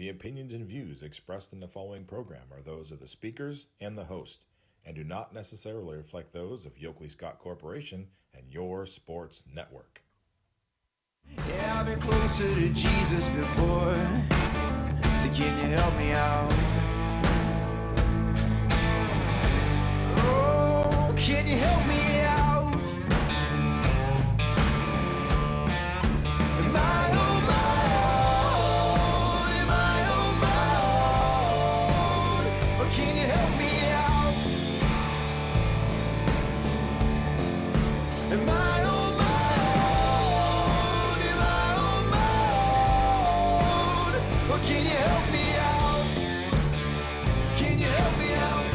The opinions and views expressed in the following program are those of the speakers and the host, and do not necessarily reflect those of Yoakley Scott Corporation and your sports network. Yeah, I've been closer to Jesus before, so can you help me out? Oh, can you help me out? Am I on my own? Am I on my own? Or can you help me out? Am I on my own? Am I on my own? Or can you help me out? Can you help me out?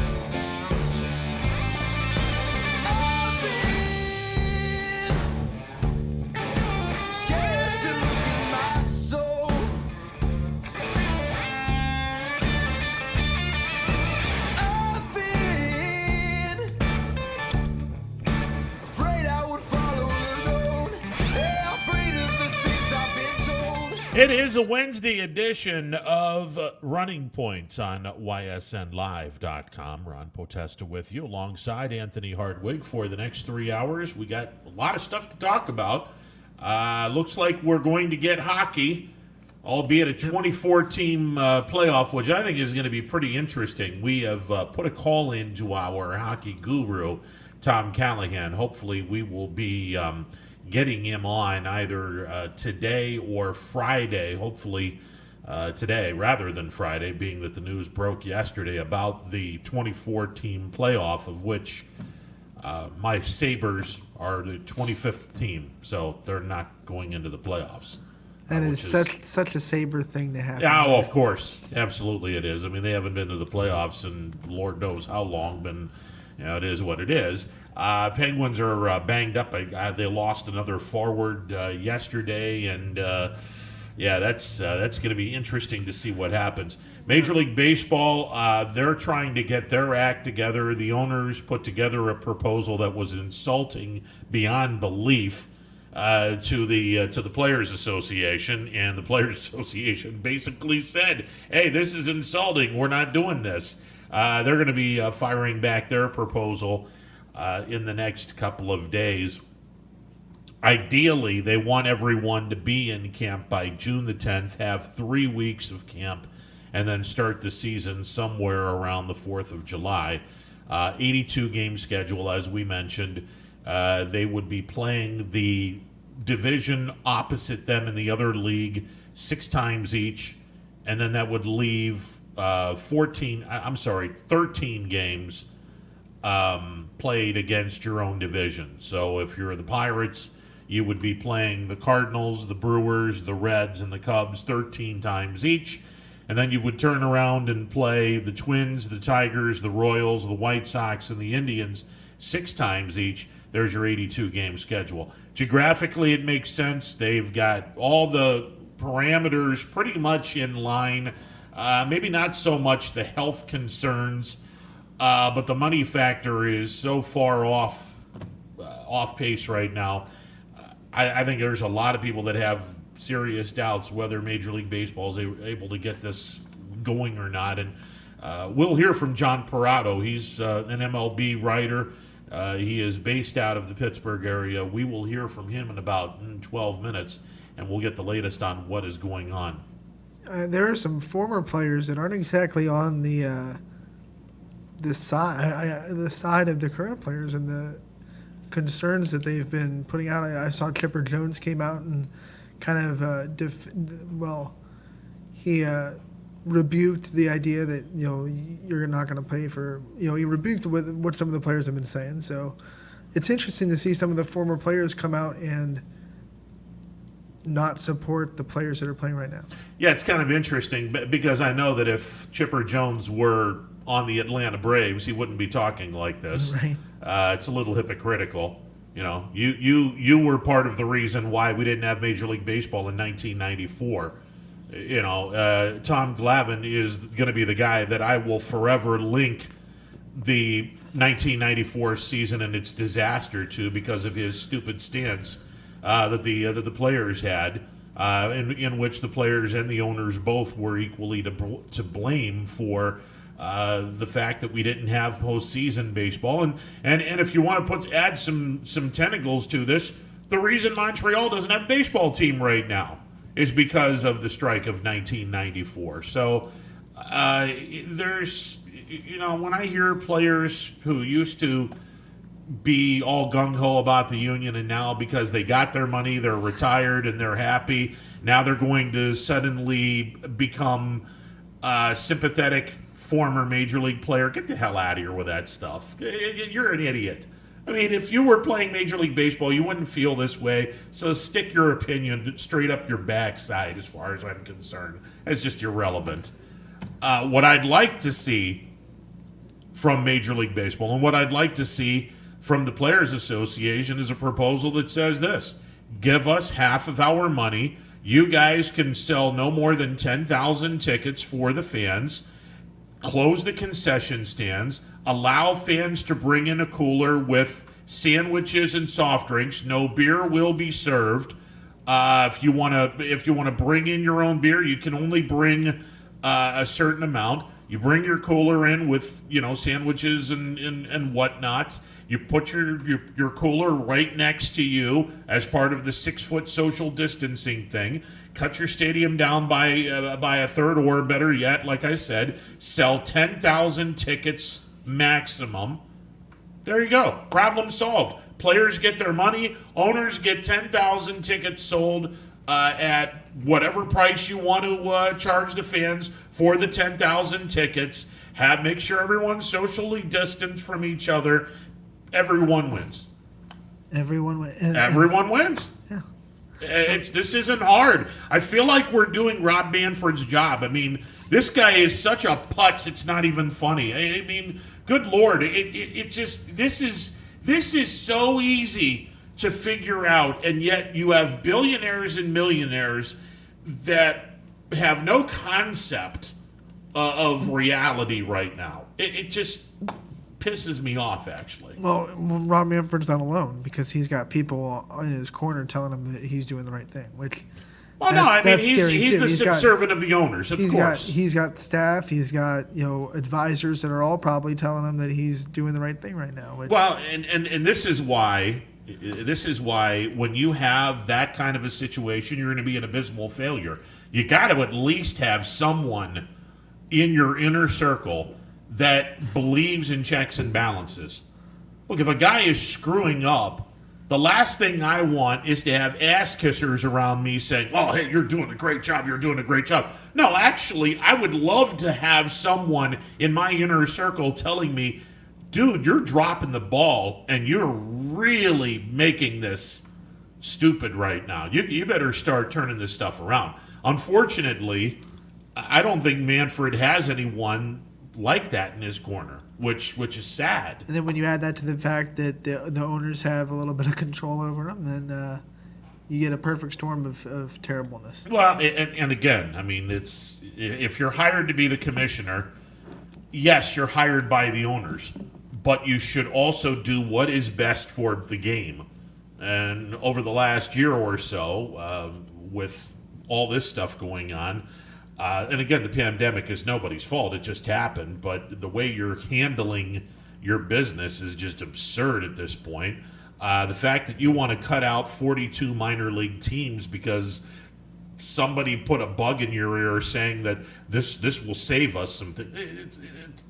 I've been scared to look at my soul. I've been afraid I would follow alone. Yeah, afraid of the things I've been told. It is a Wednesday edition of Running Points on ysnlive.com. Ron Potesta with you alongside Anthony Hardwig for the next 3 hours. We got a lot of stuff to talk about. Looks like we're going to get hockey, albeit a 24-team playoff, which I think is going to be pretty interesting. We have put a call into our hockey guru, Tom Callahan. Hopefully we will be getting him on either today or Friday. Hopefully today rather than Friday, being that the news broke yesterday about the 24-team playoff, of which my Sabres are the 25th team, so they're not going into the playoffs. That which is such a Sabre thing to happen. Yeah, oh, of course. Absolutely it is. I mean, they haven't been to the playoffs in Lord knows how long, but it is what it is. Penguins are banged up. They lost another forward yesterday, and that's going to be interesting to see what happens. Major League Baseball, they're trying to get their act together. The owners put together a proposal that was insulting beyond belief to the Players Association, and the Players Association basically said, hey, this is insulting. We're not doing this. They're going to be firing back their proposal in the next couple of days. Ideally, they want everyone to be in camp by June the 10th, have 3 weeks of camp, and then start the season somewhere around the 4th of July. 82-game schedule, as we mentioned. They would be playing the division opposite them in the other league 6 times each, and then that would leave 13 games played against your own division. So if you're the Pirates, you would be playing the Cardinals, the Brewers, the Reds, and the Cubs 13 times each. And then you would turn around and play the Twins, the Tigers, the Royals, the White Sox, and the Indians 6 times each. There's your 82-game schedule. Geographically, it makes sense. They've got all the parameters pretty much in line. Maybe not so much the health concerns, but the money factor is so far off pace right now. I think there's a lot of people that have serious doubts whether Major League Baseball is able to get this going or not. And we'll hear from John Parado. He's an MLB writer. He is based out of the Pittsburgh area. We will hear from him in about 12 minutes, and we'll get the latest on what is going on. There are some former players that aren't exactly on the side of the current players and the concerns that they've been putting out. I saw Chipper Jones came out and kind of he rebuked the idea that you're not going to pay for he rebuked what some of the players have been saying. So it's interesting to see some of the former players come out and not support the players that are playing right now. Yeah, it's kind of interesting because I know that if Chipper Jones were on the Atlanta Braves, he wouldn't be talking like this. Right. It's a little hypocritical. You were part of the reason why we didn't have Major League Baseball in 1994. Tom Glavine is going to be the guy that I will forever link the 1994 season and its disaster to because of his stupid stance that the players had in which the players and the owners both were equally to blame for the fact that we didn't have postseason baseball. And if you want to add some tentacles to this, the reason Montreal doesn't have a baseball team right now is because of the strike of 1994. So there's, when I hear players who used to be all gung-ho about the union and now because they got their money, they're retired and they're happy, now they're going to suddenly become sympathetic former major league player. Get the hell out of here with that stuff. You're an idiot. I mean, if you were playing Major League Baseball, you wouldn't feel this way. So stick your opinion straight up your backside, as far as I'm concerned. It's just irrelevant. What I'd like to see from Major League Baseball and what I'd like to see from the Players Association is a proposal that says this: give us half of our money. You guys can sell no more than 10,000 tickets for the fans. Close the concession stands. Allow fans to bring in a cooler with sandwiches and soft drinks. No beer will be served. If you want to bring in your own beer, you can only bring a certain amount. You bring your cooler in with sandwiches and whatnot. You put your cooler right next to you as part of the 6-foot social distancing thing. Cut your stadium down by a third, or better yet, like I said, sell 10,000 tickets maximum. There you go. Problem solved. Players get their money. Owners get 10,000 tickets sold at whatever price you want to charge the fans for the 10,000 tickets. Make sure everyone's socially distanced from each other. Everyone wins. Everyone wins. Everyone wins. Yeah. This isn't hard. I feel like we're doing Rob Manfred's job. I mean, this guy is such a putz, it's not even funny. I mean, good Lord. This is so easy to figure out, and yet you have billionaires and millionaires that have no concept of reality right now. It just pisses me off, actually. Well, Rob Manfred's not alone, because he's got people in his corner telling him that he's doing the right thing, which Well, no, I mean, he's the subservient of the owners, of course. He's got staff, he's got advisors that are all probably telling him that he's doing the right thing right now. Well, and this is why when you have that kind of a situation, you're going to be an abysmal failure. You got to at least have someone in your inner circle that believes in checks and balances. Look, if a guy is screwing up, the last thing I want is to have ass kissers around me saying, oh, hey, you're doing a great job, you're doing a great job. No, actually, I would love to have someone in my inner circle telling me, dude, you're dropping the ball and you're really making this stupid right now. You better start turning this stuff around. Unfortunately, I don't think Manfred has anyone like that in his corner, which is sad. And then when you add that to the fact that the owners have a little bit of control over them, then you get a perfect storm of terribleness. Well, and again, I mean, it's if you're hired to be the commissioner, yes, you're hired by the owners, but you should also do what is best for the game. And over the last year or so, with all this stuff going on, and again, the pandemic is nobody's fault. It just happened. But the way you're handling your business is just absurd at this point. The fact that you want to cut out 42 minor league teams because somebody put a bug in your ear saying that this will save us something.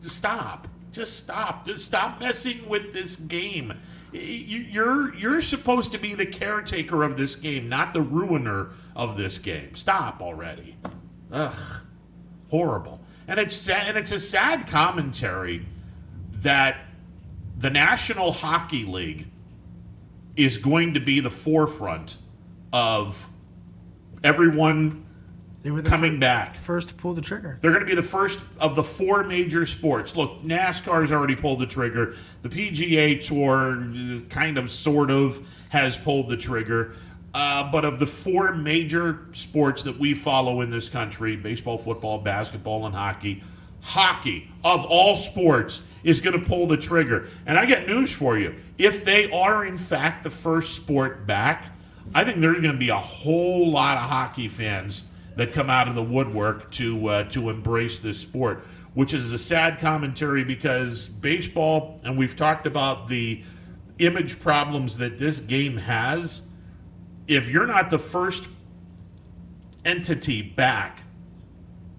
Stop. Just stop. Just stop messing with this game. You're supposed to be the caretaker of this game, not the ruiner of this game. Stop already. Ugh, horrible. And it's sad, and it's a sad commentary that the National Hockey League is going to be the forefront of everyone coming back. First to pull the trigger. They're going to be the first of the four major sports. Look, NASCAR's already pulled the trigger. The PGA Tour kind of, sort of, has pulled the trigger. But of the four major sports that we follow in this country, baseball, football, basketball, and hockey, of all sports, is going to pull the trigger. And I got news for you. If they are, in fact, the first sport back, I think there's going to be a whole lot of hockey fans that come out of the woodwork to embrace this sport, which is a sad commentary because baseball, and we've talked about the image problems that this game has. If you're not the first entity back,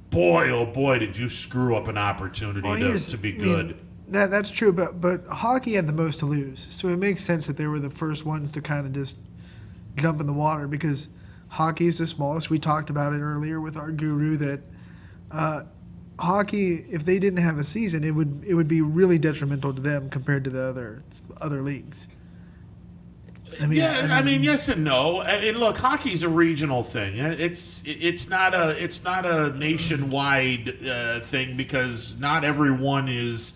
boy, oh boy, did you screw up an opportunity to be good. That's true, but hockey had the most to lose, so it makes sense that they were the first ones to kind of just jump in the water because hockey is the smallest. We talked about it earlier with our guru that hockey, if they didn't have a season, it would be really detrimental to them compared to the other leagues. I mean, yes and no. And look, hockey's a regional thing. It's not a nationwide thing because not everyone is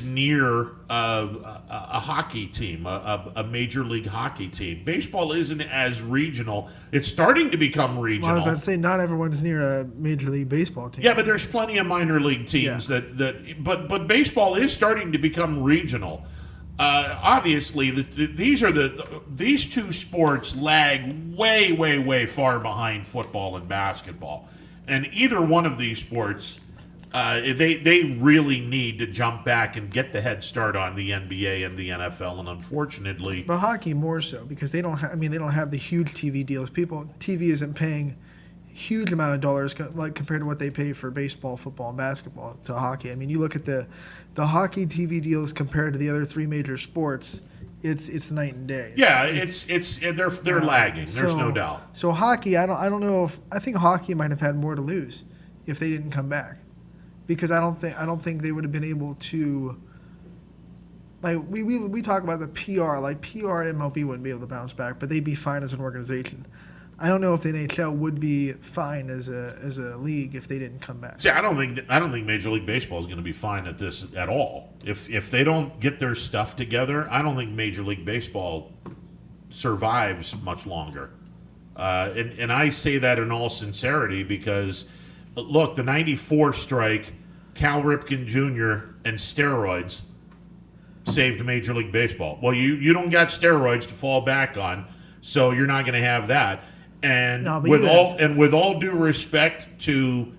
near a hockey team, a major league hockey team. Baseball isn't as regional. It's starting to become regional. Well, I was about to say not everyone's near a major league baseball team. Yeah, but there's plenty of minor league teams but baseball is starting to become regional. Obviously, these two sports lag way, way, way far behind football and basketball, and either one of these sports, they really need to jump back and get the head start on the NBA and the NFL, and unfortunately, but hockey more so because they don't have the huge TV deals. TV isn't paying huge amount of dollars compared to what they pay for baseball, football, and basketball to hockey. I mean, you look at the hockey TV deals compared to the other three major sports, it's night and day. They're lagging. There's no doubt. So hockey, I don't know I think hockey might have had more to lose if they didn't come back, because I don't think they would have been able to. Like we talk about the PR, like PR MLB wouldn't be able to bounce back, but they'd be fine as an organization. I don't know if the NHL would be fine as a league if they didn't come back. See, I don't think Major League Baseball is going to be fine at this at all. If they don't get their stuff together, I don't think Major League Baseball survives much longer. And I say that in all sincerity because, look, the '94 strike, Cal Ripken Jr. and steroids saved Major League Baseball. Well, you don't got steroids to fall back on, so you're not going to have that. And with all due respect to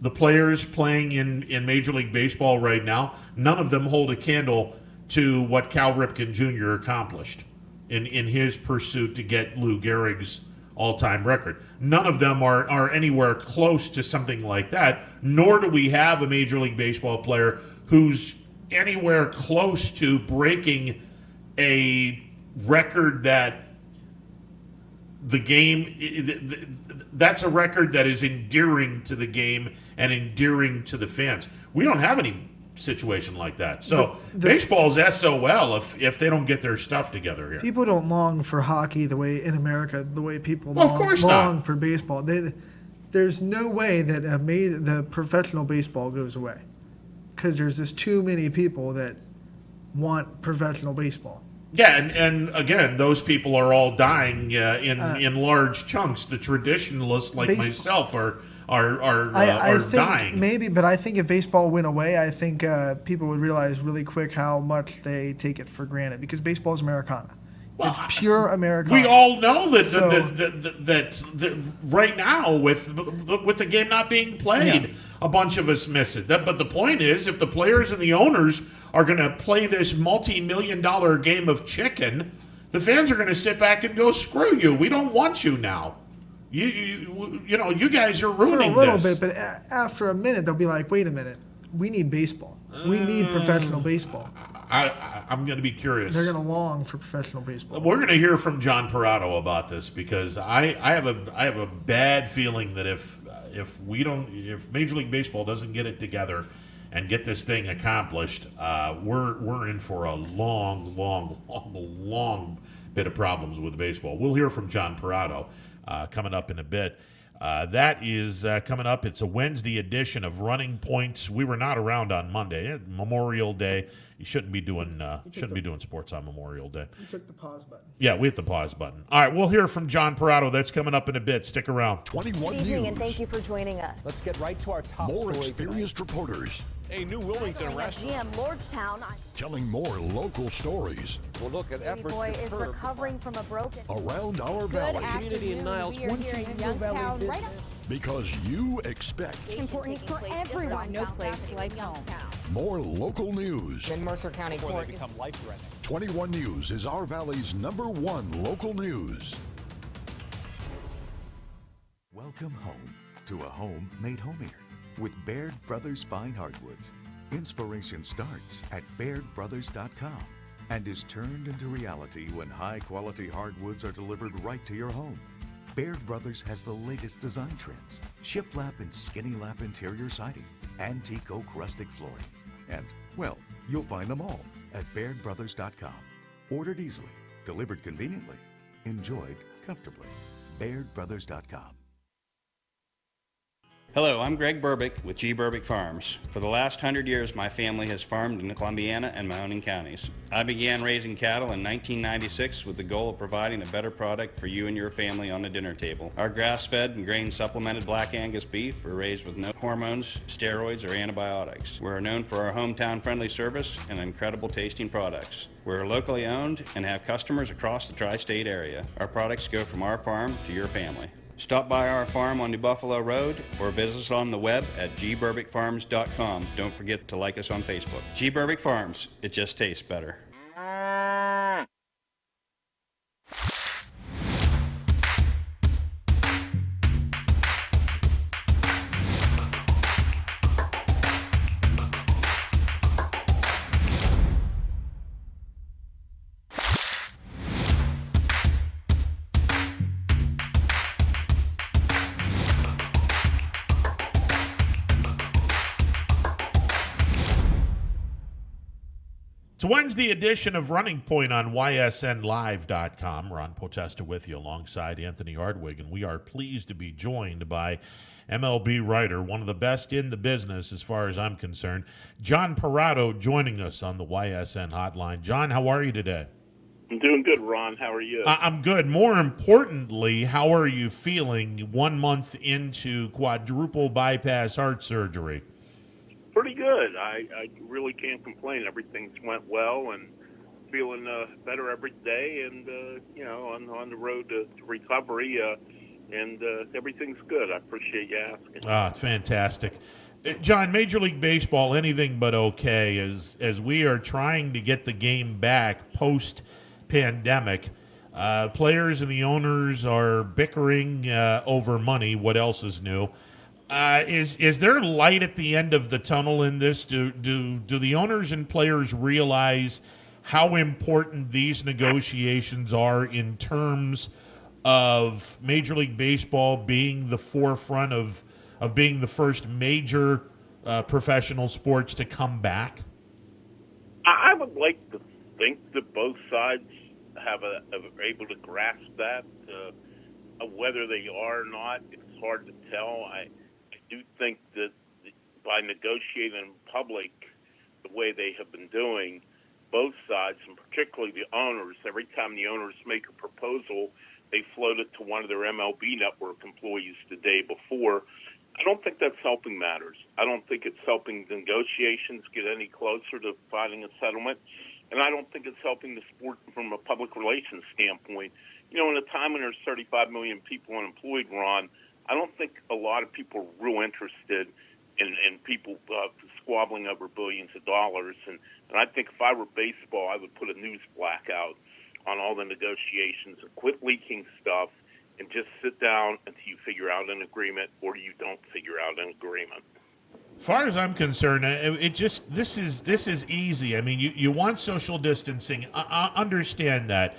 the players playing in Major League Baseball right now, none of them hold a candle to what Cal Ripken Jr. accomplished in his pursuit to get Lou Gehrig's all-time record. None of them are anywhere close to something like that, nor do we have a Major League Baseball player who's anywhere close to breaking a record that the game, that's a record that is endearing to the game and endearing to the fans. We don't have any situation like that. So baseball's SOL if they don't get their stuff together here. People don't long for hockey the way in America, the way people long for baseball. There's no way that the professional baseball goes away because there's just too many people that want professional baseball. Yeah, and again, those people are all dying in large chunks. The traditionalists like myself are think dying. Maybe, but I think if baseball went away, I think people would realize really quick how much they take it for granted because baseball is Americana. Well, it's pure Americana. We all know that right now with the game not being played, a bunch of us miss it. But the point is, if the players and the owners are going to play this multi-million-dollar game of chicken, the fans are going to sit back and go, "Screw you! We don't want you now. You guys are ruining for a little this." bit." But after a minute, they'll be like, "Wait a minute, we need baseball. We need professional baseball." I'm going to be curious. They're going to long for professional baseball. We're going to hear from John Parado about this because I have a bad feeling that if Major League Baseball doesn't get it together and get this thing accomplished, we're in for a long bit of problems with baseball. We'll hear from John Parado coming up in a bit. That is coming up. It's a Wednesday edition of Running Points. We were not around on Monday, Memorial Day. You shouldn't be doing sports on Memorial Day. You took the pause button. Yeah, we hit the pause button. All right, we'll hear from John Parado. That's coming up in a bit. Stick around. 21 Good evening, News. and thank you for joining us. Let's get right to our top More story experienced tonight. reporters A new Wilmington restaurant. GM Lordstown. Telling more local stories We'll look at Baby efforts boy to is curb recovering from a broken. around our Good valley Community in afternoon. Niles, We are one here in Triangle Valley Youngstown, right business. because you expect important for everyone. No place like home. more local news. In Mercer County Before Court. they become life-threatening. 21 News is our valley's #1 local news. Welcome home to a home made homier with Baird Brothers Fine Hardwoods. Inspiration starts at BairdBrothers.com and is turned into reality when high-quality hardwoods are delivered right to your home. Baird Brothers has the latest design trends, shiplap and skinny lap interior siding, antique oak rustic flooring, and, well, you'll find them all at BairdBrothers.com. Ordered easily, delivered conveniently, enjoyed comfortably. BairdBrothers.com. Hello, I'm Greg Burbick with G. Burbick Farms. For the last 100 years, my family has farmed in the Columbiana and Mahoning counties. I began raising cattle in 1996 with the goal of providing a better product for you and your family on the dinner table. Our grass-fed and grain-supplemented Black Angus beef are raised with no hormones, steroids, or antibiotics. We're known for our hometown-friendly service and incredible tasting products. We're locally owned and have customers across the tri-state area. Our products go from our farm to your family. Stop by our farm on New Buffalo Road or visit us on the web at gburbickfarms.com. Don't forget to like us on Facebook. G. Burbick Farms, it just tastes better. It's a Wednesday edition of Running Point on ysnlive.com. Ron Potesta with you alongside Anthony Hardwig, and we are pleased to be joined by MLB writer, one of the best in the business as far as I'm concerned, John Parado, joining us on the YSN hotline. John, how are you today? I'm doing good, Ron. How are you? I'm good. More importantly, how are you feeling 1 month into quadruple bypass heart surgery? Pretty good. I really can't complain. Everything's went well and feeling better every day, and on the road to recovery, and everything's good. I appreciate you asking. Fantastic. John, Major League Baseball, anything but okay as we are trying to get the game back post-pandemic. Players and the owners are bickering over money. What else is new? Is there light at the end of the tunnel in this? Do the owners and players realize how important these negotiations are in terms of Major League Baseball being the forefront of being the first major professional sports to come back? I would like to think that both sides are able to grasp that. Whether they are or not, it's hard to tell. I do think that by negotiating in public the way they have been doing, both sides, and particularly the owners, every time the owners make a proposal, they float it to one of their MLB Network employees the day before. I don't think that's helping matters. I don't think it's helping the negotiations get any closer to finding a settlement, and I don't think it's helping the sport from a public relations standpoint. In a time when there's 35 million people unemployed, Ron, I don't think a lot of people are real interested in people squabbling over billions of dollars. And I think if I were baseball, I would put a news blackout on all the negotiations and quit leaking stuff and just sit down until you figure out an agreement or you don't figure out an agreement. As far as I'm concerned, this is easy. I mean, you want social distancing. I understand that.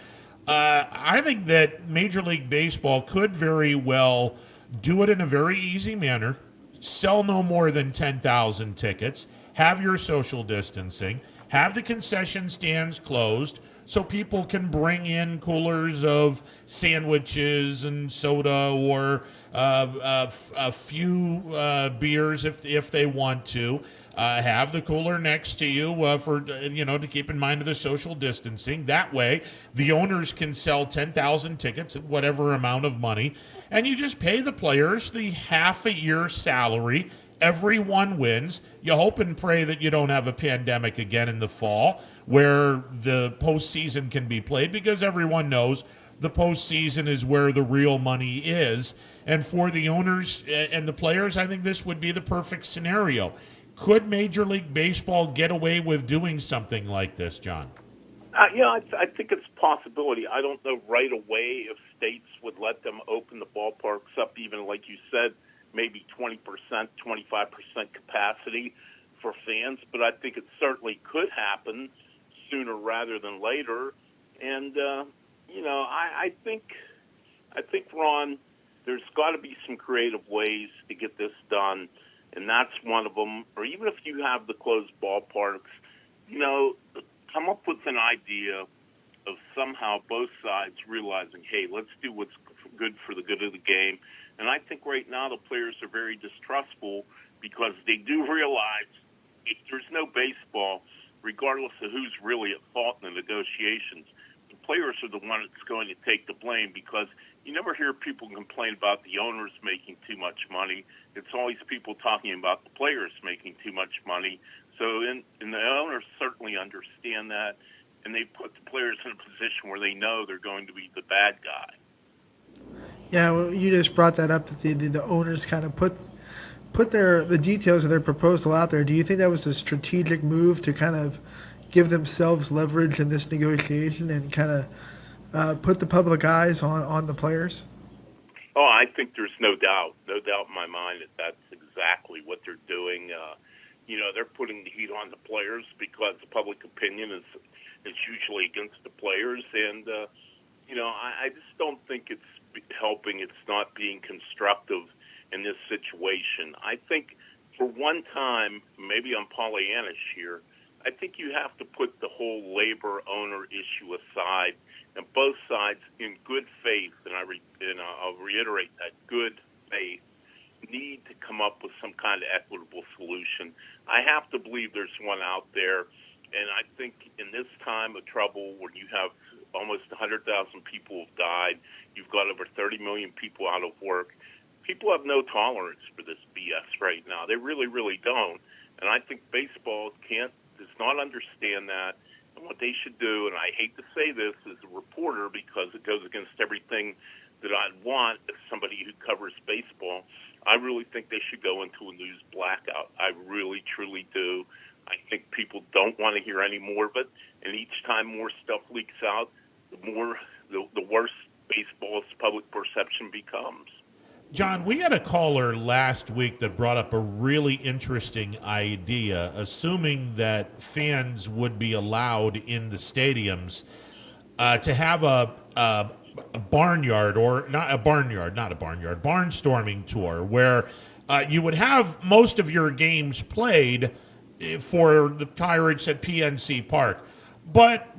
I think that Major League Baseball could very well do it in a very easy manner, sell no more than 10,000 tickets, have your social distancing, have the concession stands closed so people can bring in coolers of sandwiches and soda or a few beers if they want to. Have the cooler next to you to keep in mind of the social distancing. That way, the owners can sell 10,000 tickets at whatever amount of money, and you just pay the players the half a year salary everyone wins. You hope and pray that you don't have a pandemic again in the fall where the postseason can be played, because everyone knows the postseason is where the real money is. And for the owners and the players, I think this would be the perfect scenario. Could Major League Baseball get away with doing something like this, John? I think it's a possibility. I don't know right away if states would let them open the ballparks up, even like you said, maybe 20%, 25% capacity for fans. But I think it certainly could happen sooner rather than later. And I think, Ron, there's got to be some creative ways to get this done, and that's one of them. Or even if you have the closed ballparks, come up with an idea of somehow both sides realizing, hey, let's do what's good for the good of the game. And I think right now the players are very distrustful because they do realize if there's no baseball, regardless of who's really at fault in the negotiations, the players are the one that's going to take the blame, because you never hear people complain about the owners making too much money. It's always people talking about the players making too much money. So and the owners certainly understand that, and they put the players in a position where they know they're going to be the bad guy. Yeah, well, you just brought that up, that the owners kind of put the details of their proposal out there. Do you think that was a strategic move to kind of give themselves leverage in this negotiation and kind of put the public eyes on the players? Oh, I think there's no doubt in my mind that that's exactly what they're doing. They're putting the heat on the players because the public opinion is usually against the players, and I just don't think it's helping. It's not being constructive in this situation. I think for one time, maybe I'm Pollyannish here, I think you have to put the whole labor owner issue aside, and both sides, in good faith, and I'll reiterate that, good faith, need to come up with some kind of equitable solution. I have to believe there's one out there, and I think in this time of trouble, when you have almost 100,000 people have died, you've got over 30 million people out of work, people have no tolerance for this BS right now. They really, really don't. And I think baseball does not understand that. And what they should do, and I hate to say this as a reporter because it goes against everything that I'd want as somebody who covers baseball, I really think they should go into a news blackout. I really, truly do. I think people don't want to hear any more of it. And each time more stuff leaks out, the worse baseball's public perception becomes. John, we had a caller last week that brought up a really interesting idea, assuming that fans would be allowed in the stadiums to have a barnyard, or not a barnstorming tour, where you would have most of your games played for the Pirates at PNC Park, but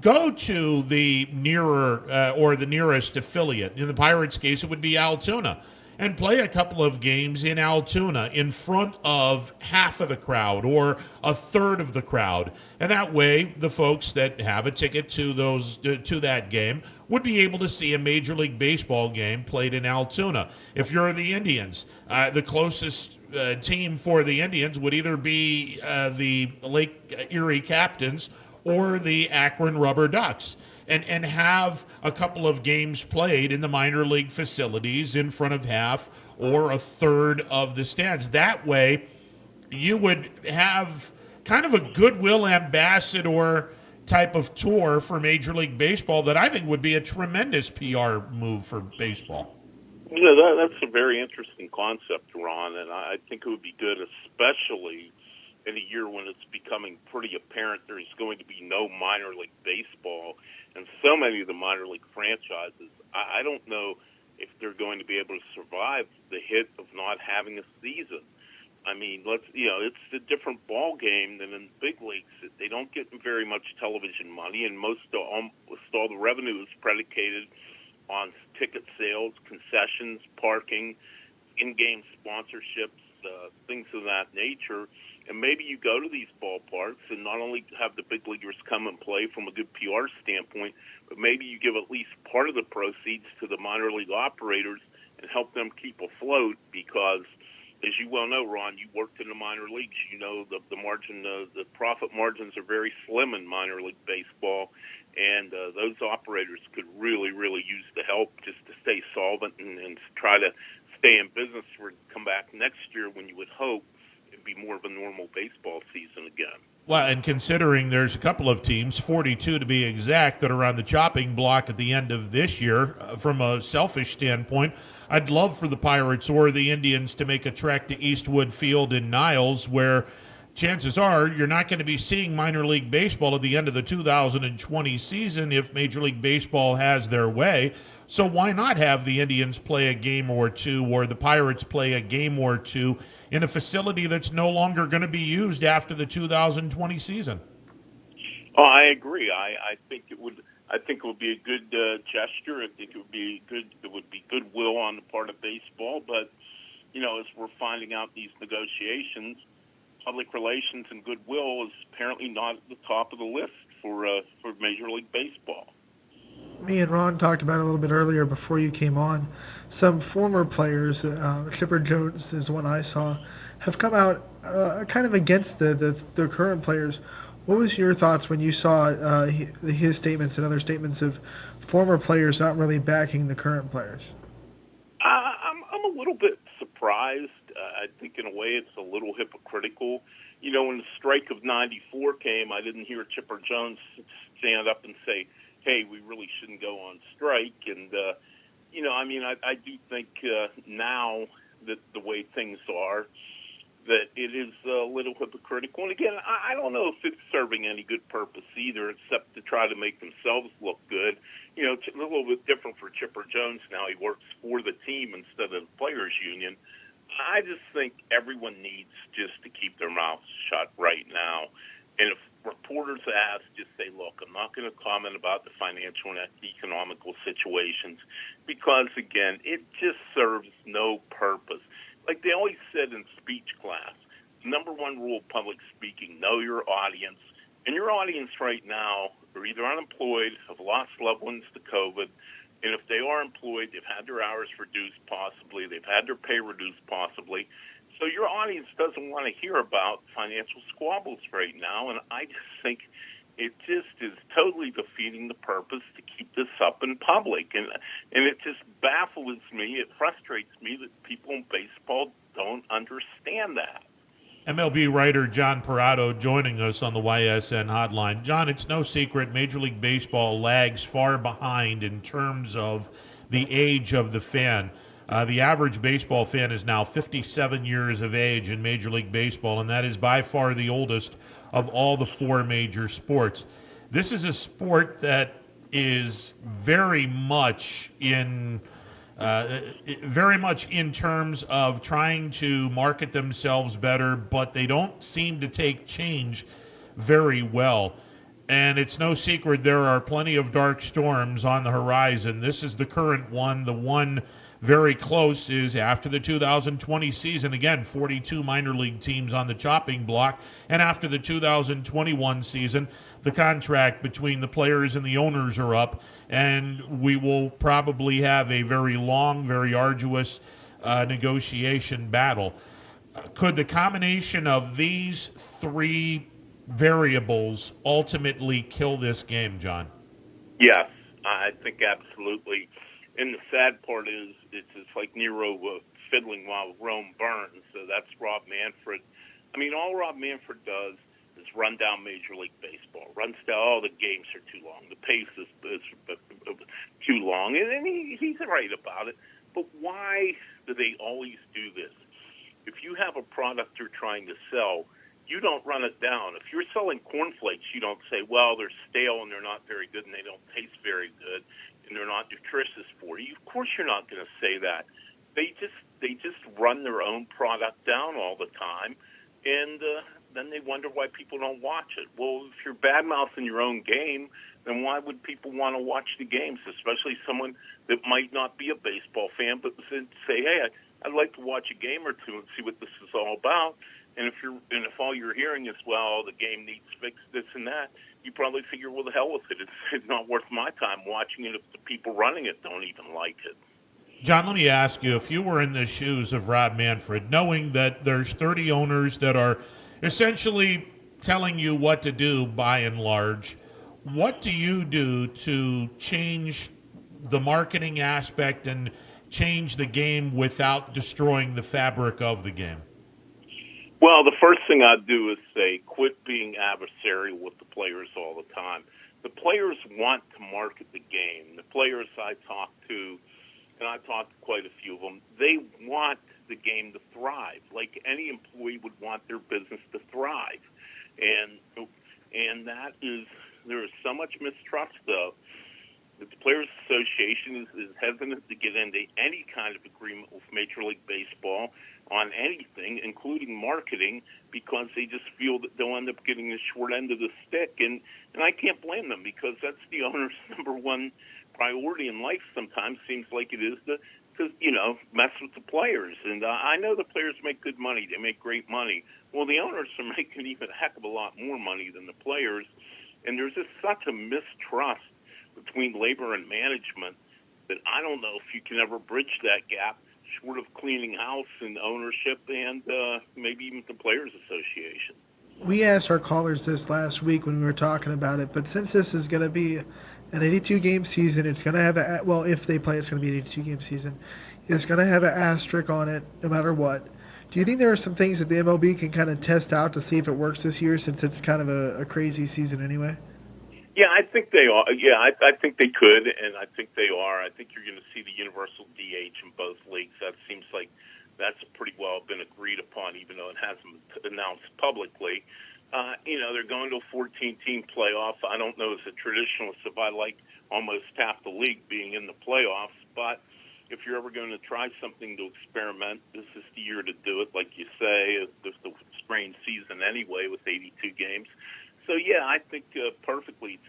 go to the nearer or the nearest affiliate. In the Pirates' case, it would be Altoona, and play a couple of games in Altoona in front of half of the crowd or a third of the crowd. And that way, the folks that have a ticket to that game would be able to see a Major League Baseball game played in Altoona. If you're the Indians, the closest team for the Indians would either be the Lake Erie Captains or the Akron Rubber Ducks, and have a couple of games played in the minor league facilities in front of half or a third of the stands. That way, you would have kind of a goodwill ambassador type of tour for Major League Baseball that I think would be a tremendous PR move for baseball. That's a very interesting concept, Ron, and I think it would be good, especially in a year when it's becoming pretty apparent there's going to be no minor league baseball, and so many of the minor league franchises, I don't know if they're going to be able to survive the hit of not having a season. I mean, it's a different ball game than in the big leagues. They don't get very much television money, and almost all the revenue is predicated on ticket sales, concessions, parking, in-game sponsorships, things of that nature. And maybe you go to these ballparks and not only have the big leaguers come and play from a good PR standpoint, but maybe you give at least part of the proceeds to the minor league operators and help them keep afloat, because as you well know, Ron, you worked in the minor leagues. You know the margin, the profit margins are very slim in minor league baseball, and those operators could really use the help just to stay solvent and try to stay in business for come back next year when you would hope it'd be more of a normal baseball season again. Well, and considering there's a couple of teams, 42 to be exact, that are on the chopping block at the end of this year, from a selfish standpoint, I'd love for the Pirates or the Indians to make a trek to Eastwood Field in Niles, where chances are you're not going to be seeing minor league baseball at the end of the 2020 season if Major League Baseball has their way. So why not have the Indians play a game or two, or the Pirates play a game or two in a facility that's no longer going to be used after the 2020 season? Oh, I agree. I think it would. I think it would be a good gesture. I think it would be good. It would be goodwill on the part of baseball. But you know, as we're finding out these negotiations, public relations and goodwill is apparently not at the top of the list for Major League Baseball. Me and Ron talked about it a little bit earlier before you came on. Some former players, Chipper Jones is one I saw, have come out kind of against the current players. What was your thoughts when you saw his statements and other statements of former players not really backing the current players? I'm a little bit surprised. I think in a way it's a little hypocritical. You know, when the strike of '94 came, I didn't hear Chipper Jones stand up and say, hey, we really shouldn't go on strike. And, you know, I mean, I do think now that the way things are, that it is a little hypocritical. And again, I don't know if it's serving any good purpose either, except to try to make themselves look good. You know, it's a little bit different for Chipper Jones now. He works for the team instead of the players' union. I just think everyone needs just to keep their mouths shut right now. And if reporters ask, just say, look, I'm not going to comment about the financial and economical situations because, again, it just serves no purpose. Like they always said in speech class, number one rule of public speaking, know your audience. And your audience right now are either unemployed, have lost loved ones to COVID, and if they are employed, they've had their hours reduced possibly, they've had their pay reduced possibly. So your audience doesn't want to hear about financial squabbles right now, and I just think it just is totally defeating the purpose to keep this up in public. And it just baffles me, it frustrates me that people in baseball don't understand that. MLB writer John Parado joining us on the YSN hotline. John, it's no secret Major League Baseball lags far behind in terms of the age of the fan. The average baseball fan is now 57 years of age in Major League Baseball, and that is by far the oldest of all the four major sports. This is a sport that is very much in terms of trying to market themselves better, but they don't seem to take change very well. And it's no secret there are plenty of dark storms on the horizon. This is the current one. The one very close is after the 2020 season. Again, 42 minor league teams on the chopping block. And after the 2021 season, the contract between the players and the owners are up. And we will probably have a very long, very arduous negotiation battle. Could the combination of these three variables ultimately kill this game, John? Yes, I think absolutely. And the sad part is it's like Nero fiddling while Rome burns. So that's Rob Manfred. I mean, all Rob Manfred does is run down Major League Baseball. Runs down, the games are too long. The pace is too long. And he's right about it. But why do they always do this? If you have a product you're trying to sell, you don't run it down. If you're selling cornflakes, you don't say, well, they're stale and they're not very good and they don't taste very good and they're not nutritious for you. Of course you're not going to say that. They just run their own product down all the time, and then they wonder why people don't watch it. Well, if you're bad-mouthing your own game, then why would people want to watch the games, especially someone that might not be a baseball fan but say, hey, I'd like to watch a game or two and see what this is all about. And if all you're hearing is, well, the game needs fixed, this and that, you probably figure, well, the hell with it. It's not worth my time watching it if the people running it don't even like it. John, let me ask you, if you were in the shoes of Rob Manfred, knowing that there's 30 owners that are essentially telling you what to do by and large, what do you do to change the marketing aspect and change the game without destroying the fabric of the game? Well, the first thing I'd do is say, quit being adversarial with the players all the time. The players want to market the game. The players I talk to, and I talked to quite a few of them, they want the game to thrive, like any employee would want their business to thrive. And that is, there is so much mistrust, though, that the Players Association is hesitant to get into any kind of agreement with Major League Baseball on anything, including marketing, because they just feel that they'll end up getting the short end of the stick. And I can't blame them, because that's the owner's number one priority in life sometimes, seems like it is, to mess with the players. And I know the players make good money. They make great money. Well, the owners are making even a heck of a lot more money than the players. And there's just such a mistrust between labor and management that I don't know if you can ever bridge that gap, short of cleaning house and ownership and maybe even the Players Association. We asked our callers this last week when we were talking about it, but since this is going to be an 82-game season, it's going to have if they play, it's going to be an 82-game season. It's going to have an asterisk on it no matter what. Do you think there are some things that the MLB can kind of test out to see if it works this year, since it's kind of a crazy season anyway? Yeah, I think they are. Yeah, I think they could, and I think they are. I think you're going to see the universal DH in both leagues. That seems like that's pretty well been agreed upon, even though it hasn't been announced publicly. They're going to a 14-team playoff. I don't know, as a traditionalist, if I like almost half the league being in the playoffs, but if you're ever going to try something to experiment, this is the year to do it. Like you say, it's the strange season anyway with 82 games. So, yeah, I think perfectly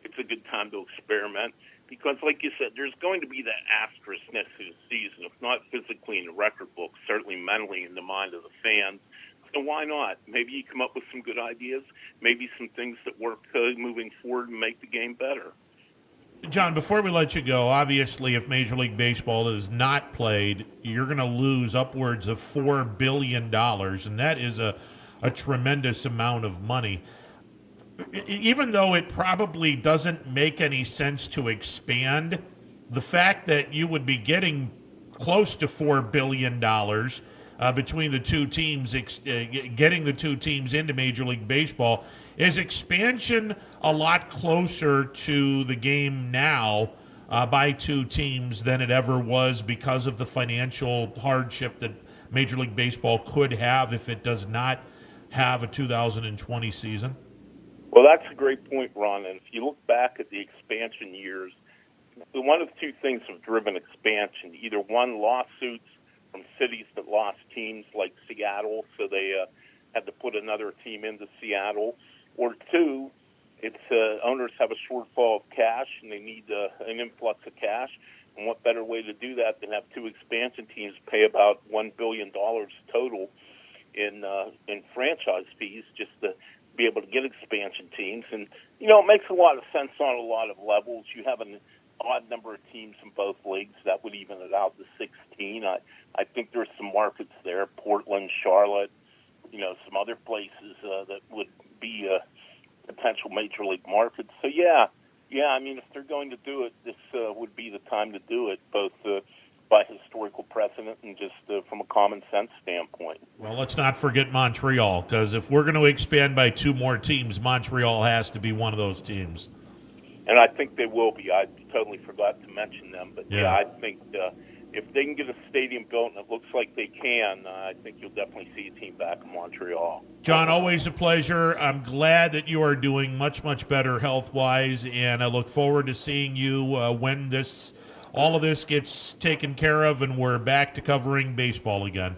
it's a good time to experiment because, like you said, there's going to be that asterisk next to the season, if not physically in the record book, certainly mentally in the mind of the fans. So why not? Maybe you come up with some good ideas, maybe some things that work moving forward and make the game better. John, before we let you go, obviously if Major League Baseball is not played, you're going to lose upwards of $4 billion, and that is a tremendous amount of money. Even though it probably doesn't make any sense to expand, the fact that you would be getting close to $4 billion between the two teams, getting the two teams into Major League Baseball, is expansion a lot closer to the game now by two teams than it ever was because of the financial hardship that Major League Baseball could have if it does not have a 2020 season? Well, that's a great point, Ron. And if you look back at the expansion years, one of two things have driven expansion. Either one, lawsuits from cities that lost teams like Seattle, so they had to put another team into Seattle. Or two, it's owners have a shortfall of cash and they need an influx of cash. And what better way to do that than have two expansion teams pay about $1 billion total in franchise fees just to be able to get expansion teams. And, it makes a lot of sense on a lot of levels. You have an odd number of teams in both leagues. That would even it out to 16. I think there's some markets there, Portland, Charlotte, some other places that would be potential major league markets. So, yeah, if they're going to do it, this would be the time to do it, both by historical precedent and just from a common sense standpoint. Well, let's not forget Montreal, because if we're going to expand by two more teams, Montreal has to be one of those teams. And I think they will be. I totally forgot to mention them. But, yeah I think if they can get a stadium built, and it looks like they can, I think you'll definitely see a team back in Montreal. John, always a pleasure. I'm glad that you are doing much, much better health-wise, and I look forward to seeing you when all of this gets taken care of and we're back to covering baseball again.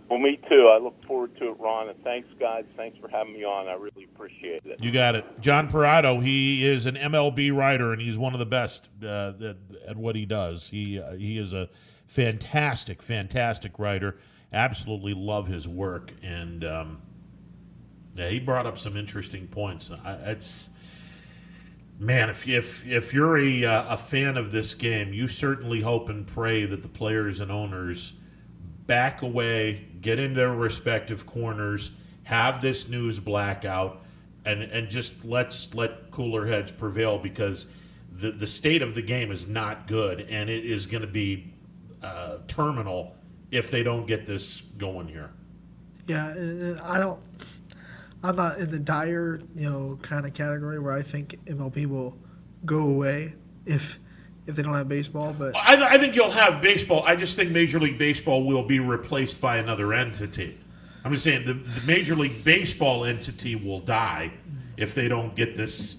Well, me too. I look forward to it, Ron. And thanks, guys. Thanks for having me on. I really appreciate it. You got it. John Parado, he is an MLB writer, and he's one of the best at what he does. He is a fantastic, fantastic writer. Absolutely love his work. And he brought up some interesting points. Man, if you're a fan of this game, you certainly hope and pray that the players and owners back away, get in their respective corners, have this news blackout, and just let cooler heads prevail, because the state of the game is not good, and it is going to be terminal if they don't get this going here. Yeah, I'm not in the dire, kind of category where I think MLB will go away if they don't have baseball. But I think you'll have baseball. I just think Major League Baseball will be replaced by another entity. I'm just saying the Major League Baseball entity will die if they don't get this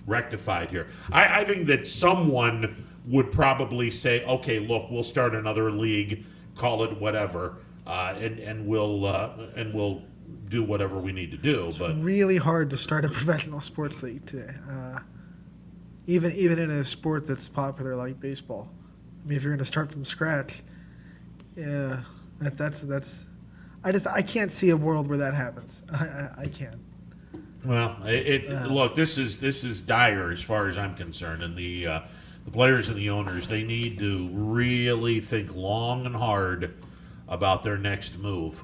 rectified here. I think that someone would probably say, okay, look, we'll start another league, call it whatever, and we'll do whatever we need to do. it's But really hard to start a professional sports league today, even in a sport that's popular like baseball. I mean, if you're going to start from scratch, yeah, that's. I can't see a world where that happens. I can't. well, look, this is dire as far as I'm concerned, and the players and the owners, they need to really think long and hard about their next move,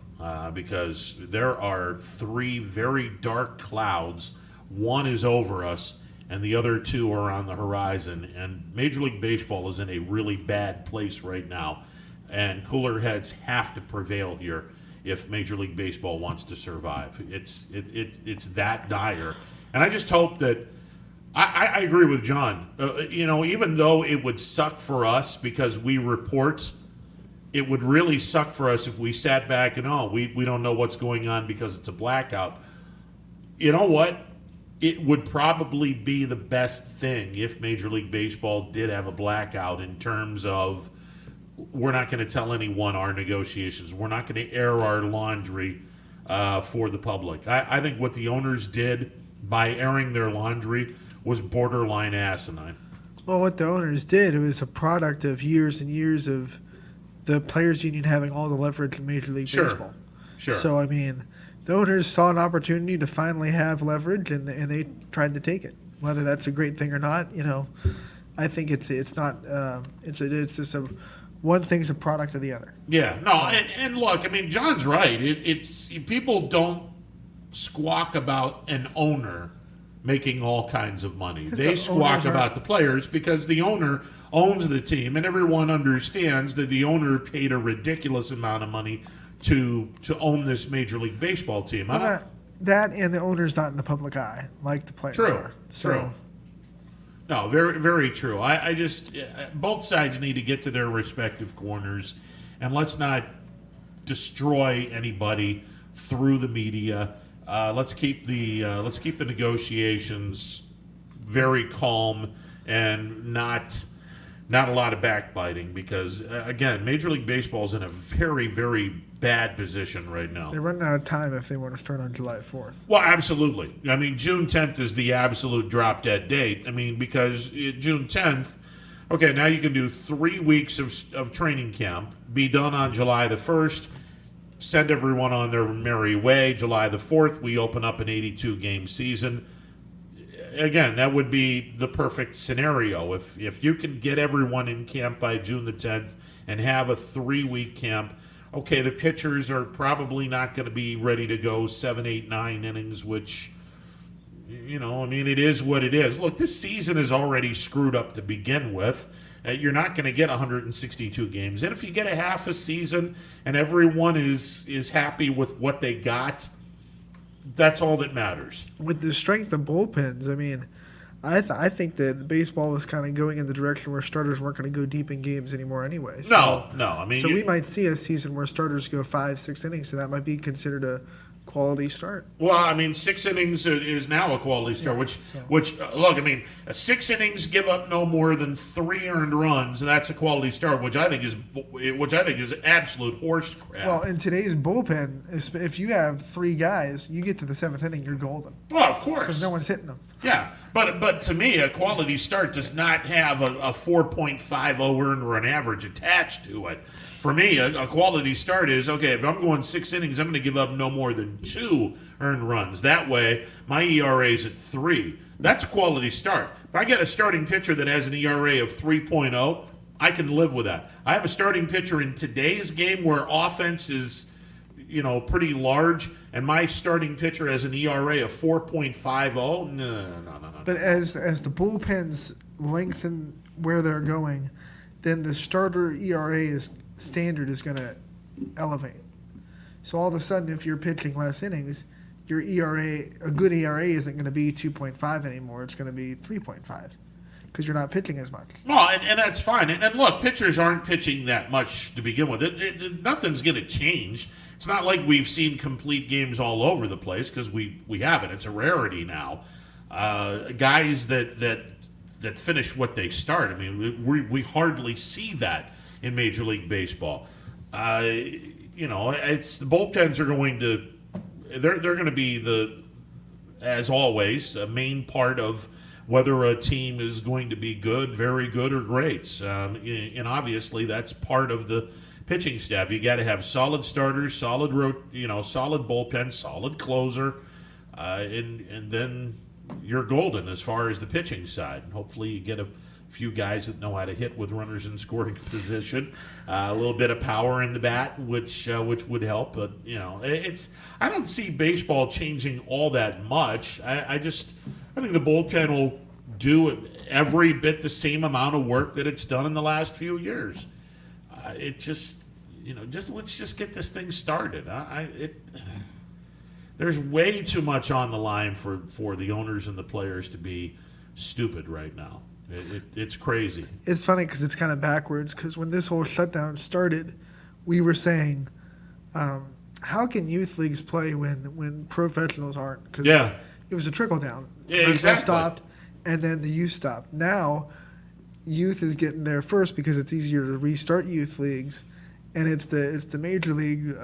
because there are three very dark clouds. One is over us, and the other two are on the horizon. And Major League Baseball is in a really bad place right now, and cooler heads have to prevail here if Major League Baseball wants to survive. It's that dire, and I just hope that. I agree with John. Even though it would suck for us because we report, it would really suck for us if we sat back and, we don't know what's going on because it's a blackout. You know what? It would probably be the best thing if Major League Baseball did have a blackout, in terms of we're not going to tell anyone our negotiations. We're not going to air our laundry for the public. I think what the owners did by airing their laundry was borderline asinine. Well, what the owners did, it was a product of years and years of the players' union having all the leverage in Major League Baseball. Sure. So, I mean, the owners saw an opportunity to finally have leverage, and they tried to take it. Whether that's a great thing or not, I think it's not. It's just one thing's a product of the other. Yeah, no, and look, I mean, John's right. It's people don't squawk about an owner making all kinds of money. They squawk about the players because the owner owns the team, and everyone understands that the owner paid a ridiculous amount of money to own this Major League Baseball team. That and the owner's not in the public eye like the players are. True. No, very, very true. I just both sides need to get to their respective corners, and let's not destroy anybody through the media. Let's keep the negotiations very calm and not a lot of backbiting, because again, Major League Baseball is in a very, very bad position right now. They're running out of time if they want to start on July 4th. Well, absolutely. I mean, June 10th is the absolute drop dead date. I mean, because June 10th, okay, now you can do 3 weeks of training camp, be done on July the 1st, send everyone on their merry way. July the 4th, we open up an 82-game season. Again, that would be the perfect scenario. If you can get everyone in camp by June the 10th and have a 3-week camp, okay, the pitchers are probably not going to be ready to go 7, 8, 9 innings, which, it is what it is. Look, this season is already screwed up to begin with. You're not going to get 162 games. And if you get a half a season and everyone is happy with what they got, that's all that matters. With the strength of bullpens, I mean, I think that baseball was kind of going in the direction where starters weren't going to go deep in games anymore anyway. No. I mean, we might see a season where starters go 5, 6 innings, and that might be considered a quality start. Well, I mean, 6 innings is now a quality start, which look, I mean, 6 innings give up no more than 3 earned runs, and that's a quality start, which I think is absolute horse crap. Well, in today's bullpen, if you have 3 guys, you get to the 7th inning, you're golden. Well, of course, because no one's hitting them. Yeah, but but to me, a quality start does not have a 4.50 earned run average attached to it. For me, a quality start is, okay, if I'm going 6 innings, I'm going to give up no more than 2 earned runs. That way, my ERA is at 3. That's a quality start. If I get a starting pitcher that has an ERA of 3.0, I can live with that. I have a starting pitcher in today's game where offense is, pretty large, and my starting pitcher has an ERA of 4.50. No. But as the bullpens lengthen where they're going, then the starter ERA standard is going to elevate. So all of a sudden, if you're pitching less innings, your ERA, a good ERA, isn't going to be 2.5 anymore. It's going to be 3.5 because you're not pitching as much. No, and that's fine. And look, pitchers aren't pitching that much to begin with. Nothing's going to change. It's not like we've seen complete games all over the place because we haven't. It's a rarity now. Guys that finish what they start. I mean, we hardly see that in Major League Baseball. It's the bullpens are going to they're going to be as always a main part of whether a team is going to be good, very good, or great. And obviously that's part of the pitching staff. You got to have solid starters, solid bullpen, solid closer, and then you're golden as far as the pitching side. Hopefully you get a few guys that know how to hit with runners in scoring position, a little bit of power in the bat, which would help. But I don't see baseball changing all that much. I think the bullpen will do every bit the same amount of work that it's done in the last few years. Let's just get this thing started. There's way too much on the line for the owners and the players to be stupid right now. It's crazy. It's funny because it's kind of backwards because when this whole shutdown started, we were saying, how can youth leagues play when professionals aren't? Because it was a trickle down. Yeah, first exactly. They stopped, and then the youth stopped. Now, youth is getting there first because it's easier to restart youth leagues, and it's the major league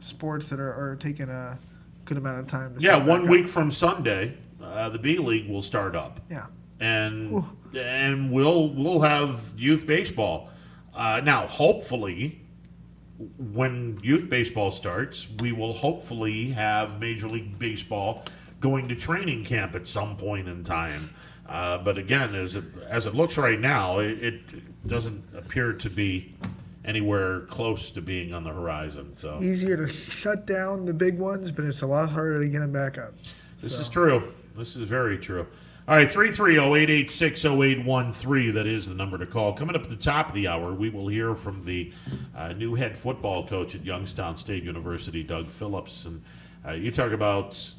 sports that are taking a good amount of time to start back 1 week up. from Sunday, the B League will start up. Yeah. And we'll have youth baseball. Now, hopefully, when youth baseball starts, we will hopefully have Major League Baseball going to training camp at some point in time. But again, as it looks right now, it doesn't appear to be anywhere close to being on the horizon. So Easier to shut down the big ones, but it's a lot harder to get them back up. This is true. This is very true. All right, 330-886-0813, that is the number to call. Coming up at the top of the hour, we will hear from the new head football coach at Youngstown State University, Doug Phillips. And you talk about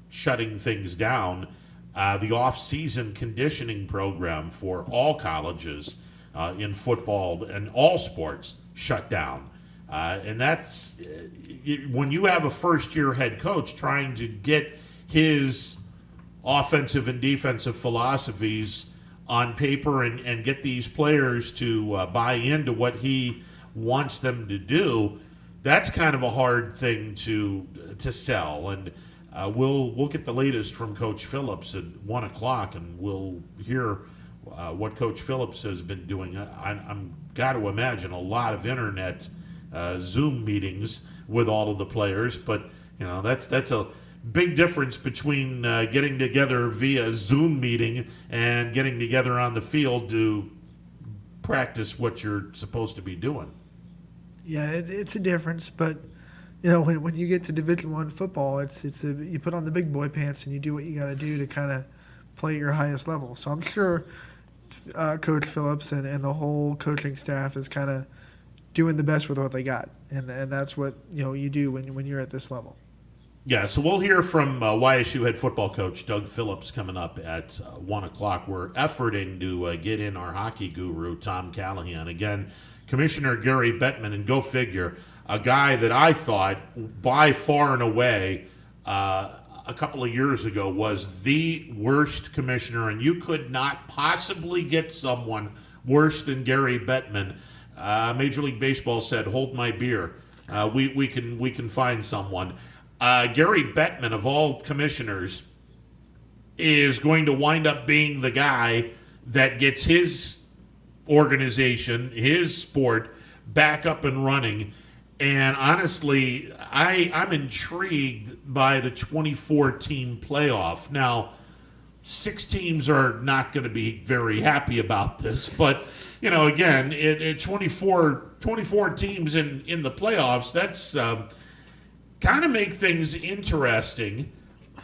shutting things down. The off-season conditioning program for all colleges in football and all sports shut down. And that's when you have a first-year head coach trying to get his offensive and defensive philosophies on paper and get these players to buy into what he wants them to do, that's kind of a hard thing to sell. And we'll get the latest from Coach Phillips at 1 o'clock, and we'll hear what Coach Phillips has been doing. I'm got to imagine a lot of internet Zoom meetings with all of the players, but that's a big difference between getting together via Zoom meeting and getting together on the field to practice what you're supposed to be doing. Yeah, it's a difference, but when you get to Division I football, you put on the big boy pants and you do what you got to do to kind of play at your highest level. So I'm sure Coach Phillips and the whole coaching staff is kind of doing the best with what they got, and that's what you do when you're at this level. Yeah, so we'll hear from YSU head football coach Doug Phillips coming up at 1 o'clock. We're efforting to get in our hockey guru, Tom Callahan. Again, Commissioner Gary Bettman, and go figure, a guy that I thought by far and away a couple of years ago was the worst commissioner, and you could not possibly get someone worse than Gary Bettman. Major League Baseball said, hold my beer. We can find someone. Gary Bettman, of all commissioners, is going to wind up being the guy that gets his organization, his sport, back up and running. And honestly, I'm intrigued by the 24-team playoff. Now, 6 teams are not going to be very happy about this, but again, 24 teams in the playoffs, that's kind of make things interesting.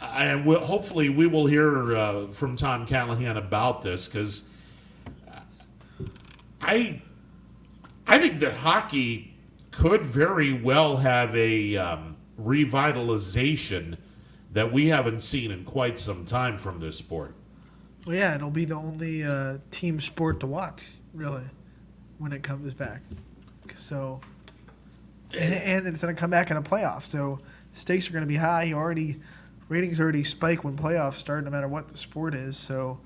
And hopefully we will hear from Tom Callahan about this, because I think that hockey could very well have a revitalization that we haven't seen in quite some time from this sport. Well, yeah, it'll be the only team sport to watch, really, when it comes back. So, and it's going to come back in a playoff, so stakes are going to be high. Ratings already spike when playoffs start, no matter what the sport is. So,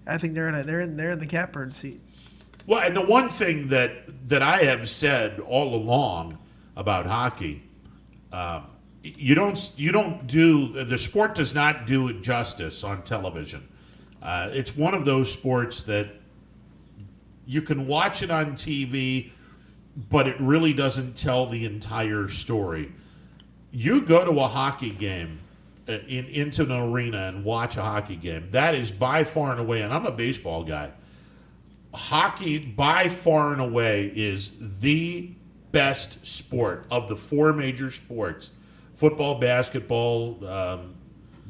I think they're in the catbird seat. Well, and the one thing that I have said all along about hockey, the sport does not do it justice on television. It's one of those sports that you can watch it on TV, but it really doesn't tell the entire story. You go to a hockey game, into an arena and watch a hockey game. That is by far and away, and I'm a baseball guy, hockey by far and away is the best sport of the 4 major sports: football, basketball,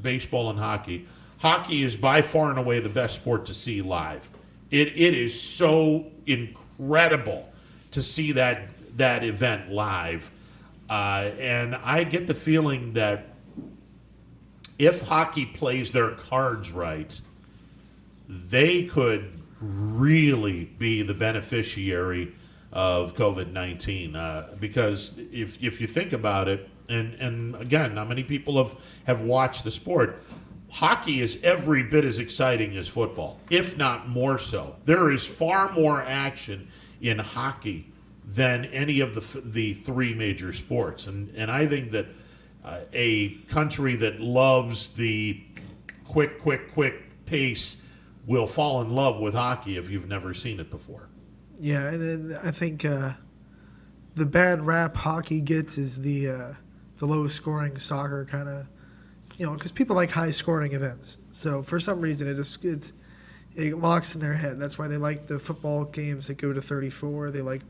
baseball, and hockey. Hockey is by far and away the best sport to see live. It is so incredible to see that event live. And I get the feeling that if hockey plays their cards right, they could really be the beneficiary of COVID-19. Because if you think about it, and again, not many people have watched the sport, hockey is every bit as exciting as football, if not more so. There is far more action in hockey than any of the 3 major sports. And I think that a country that loves the quick pace will fall in love with hockey if you've never seen it before. Yeah, and then I think the bad rap hockey gets is the low-scoring soccer kind of, because people like high-scoring events. So for some reason, it locks in their head. That's why they like the football games that go to 34. They like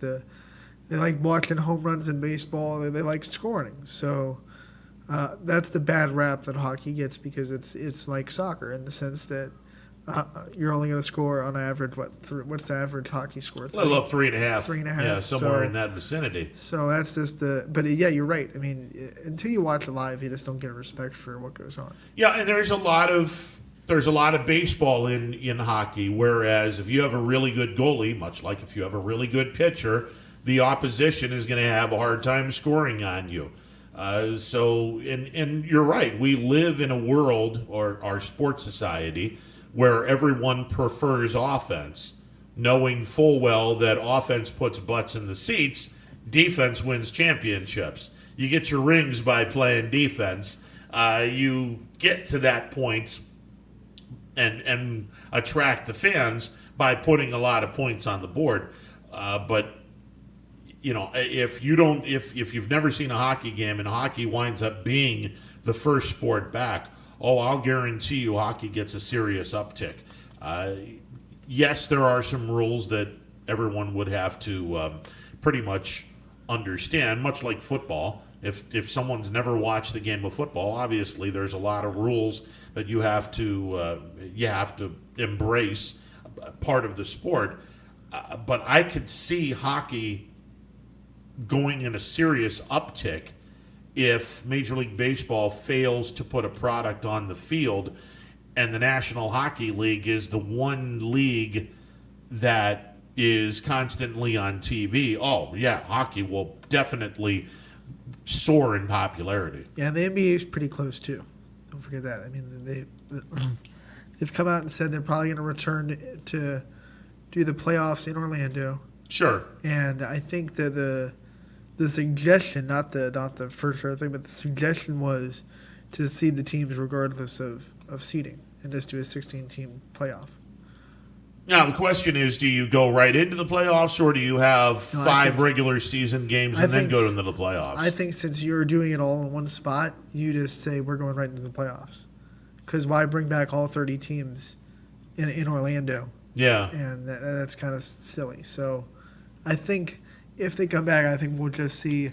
watching home runs in baseball. They like scoring. So that's the bad rap that hockey gets, because it's like soccer in the sense that you're only going to score on average, what's the average hockey score? A little 3.5. 3.5. Yeah, somewhere in that vicinity. So that's just but yeah, you're right. I mean, until you watch it live, you just don't get a respect for what goes on. Yeah, and there's a lot of baseball in hockey, whereas if you have a really good goalie, much like if you have a really good pitcher, the opposition is going to have a hard time scoring on you. And you're right. We live in a world, or our sports society, where everyone prefers offense, knowing full well that offense puts butts in the seats, defense wins championships. You get your rings by playing defense. You get to that point and attract the fans by putting a lot of points on the board. But if you've never seen a hockey game and hockey winds up being the first sport back, I'll guarantee you hockey gets a serious uptick. Yes, there are some rules that everyone would have to pretty much understand, much like football. If someone's never watched the game of football, obviously there's a lot of rules that you have to embrace, part of the sport. But I could see hockey going in a serious uptick if Major League Baseball fails to put a product on the field, and the National Hockey League is the one league that is constantly on TV. Oh, yeah, hockey will definitely soar in popularity. Yeah, the NBA is pretty close, too. Don't forget that. I mean, they've come out and said they're probably going to return to do the playoffs in Orlando. Sure. And I think that the suggestion, not the first thing, but the suggestion was to seed the teams regardless of seeding. and just do a 16-team playoff. Now, the question is, do you go right into the playoffs, or do you have No, I five think- regular season games I and then think- go into the playoffs? I think since you're doing it all in one spot, you just say we're going right into the playoffs. Because why bring back all 30 teams in Orlando? Yeah. And that's kind of silly. So I think if they come back, I think we'll just see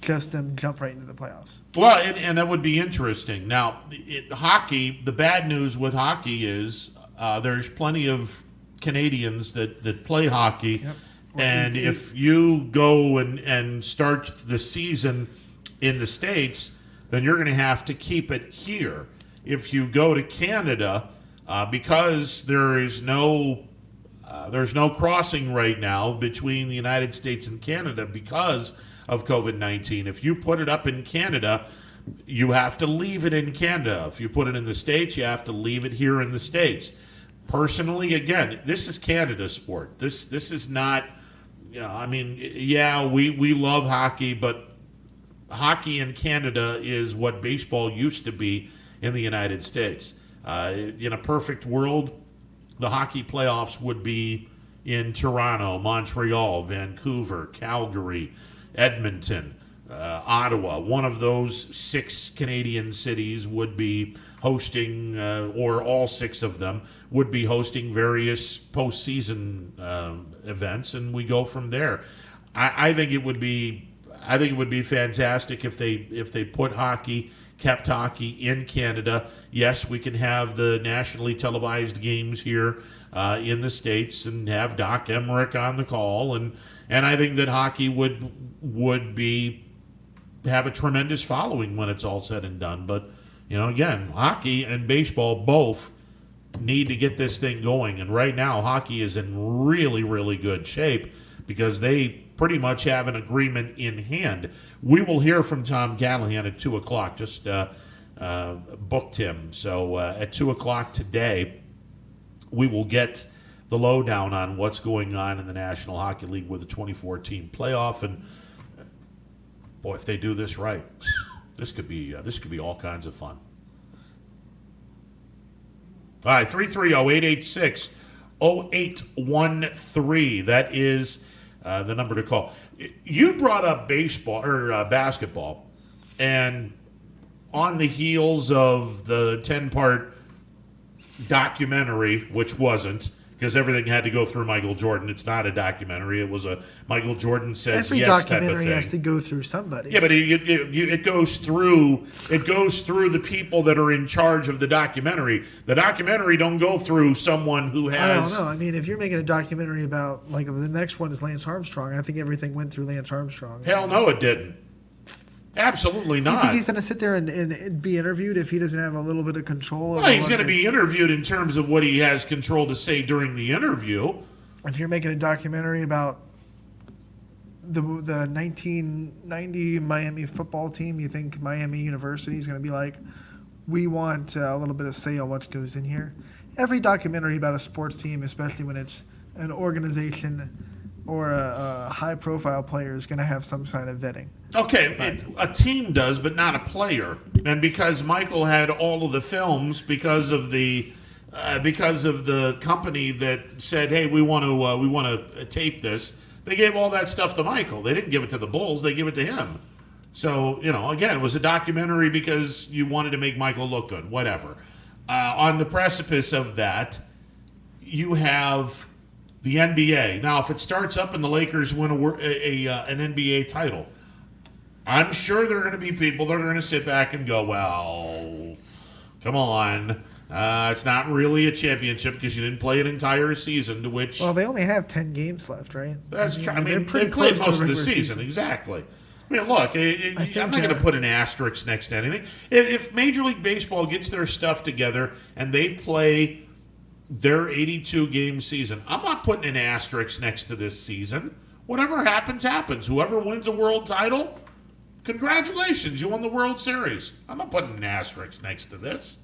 them jump right into the playoffs. Well, and that would be interesting. Now, hockey, the bad news with hockey is there's plenty of Canadians that play hockey. Yep. And if you go and start the season in the States, then you're going to have to keep it here. If you go to Canada, because there's no crossing right now between the United States and Canada because of COVID-19. If you put it up in Canada, you have to leave it in Canada. If you put it in the States, you have to leave it here in the States. Personally, again, this is Canada sport. This is not, I mean, yeah, we love hockey, but hockey in Canada is what baseball used to be in the United States. In a perfect world, the hockey playoffs would be in Toronto, Montreal, Vancouver, Calgary, Edmonton, Ottawa. One of those 6 Canadian cities would be hosting, or all 6 of them would be hosting various postseason events, and we go from there. I think it would be fantastic if they kept hockey in Canada. Yes, we can have the nationally televised games here in the States and have Doc Emmerich on the call, and I think that hockey would have a tremendous following when it's all said and done. But again, hockey and baseball both need to get this thing going, and right now hockey is in really, really good shape because they pretty much have an agreement in hand. We will hear from Tom Callahan at 2 o'clock. Just booked him. So at 2 o'clock today, we will get the lowdown on what's going on in the National Hockey League with the 2014 playoff. And boy, if they do this right, this could be all kinds of fun. All right, 330-886-0813. That is the number to call. You brought up baseball or basketball, and on the heels of the 10-part documentary, which wasn't, because everything had to go through Michael Jordan. It's not a documentary. It was a Michael Jordan says Every yes type of documentary thing. has to go through somebody. Yeah, but it goes through the people that are in charge of the documentary. The documentary don't go through someone who has. I don't know. I mean, if you're making a documentary about, like, the next one is Lance Armstrong, I think everything went through Lance Armstrong. Hell no, it didn't. Absolutely You not. think he's going to sit there and be interviewed if he doesn't have a little bit of control? Well, he's going to be interviewed in terms of what he has control to say during the interview. If you're making a documentary about the 1990 Miami football team, you think Miami University is going to be like, we want a little bit of say on what goes in here? Every documentary about a sports team, especially when it's an organization or a high-profile player, is going to have some kind of vetting. Okay, a team does, but not a player. And because Michael had all of the films, because of the company that said, "Hey, we want to tape this," they gave all that stuff to Michael. They didn't give it to the Bulls; they gave it to him. So again, it was a documentary because you wanted to make Michael look good. Whatever. On the precipice of that, you have the NBA. Now, if it starts up and the Lakers win an NBA title, I'm sure there are going to be people that are going to sit back and go, well, come on. It's not really a championship because you didn't play an entire season, to which... Well, they only have 10 games left, right? That's true. I mean, they're they pretty played close to most of the regular season. Exactly. I mean, look, I'm not going to put an asterisk next to anything. If Major League Baseball gets their stuff together and they play their 82-game season, I'm not putting an asterisk next to this season. Whatever happens, happens. Whoever wins a world title, congratulations, you won the World Series. I'm not putting an asterisk next to this.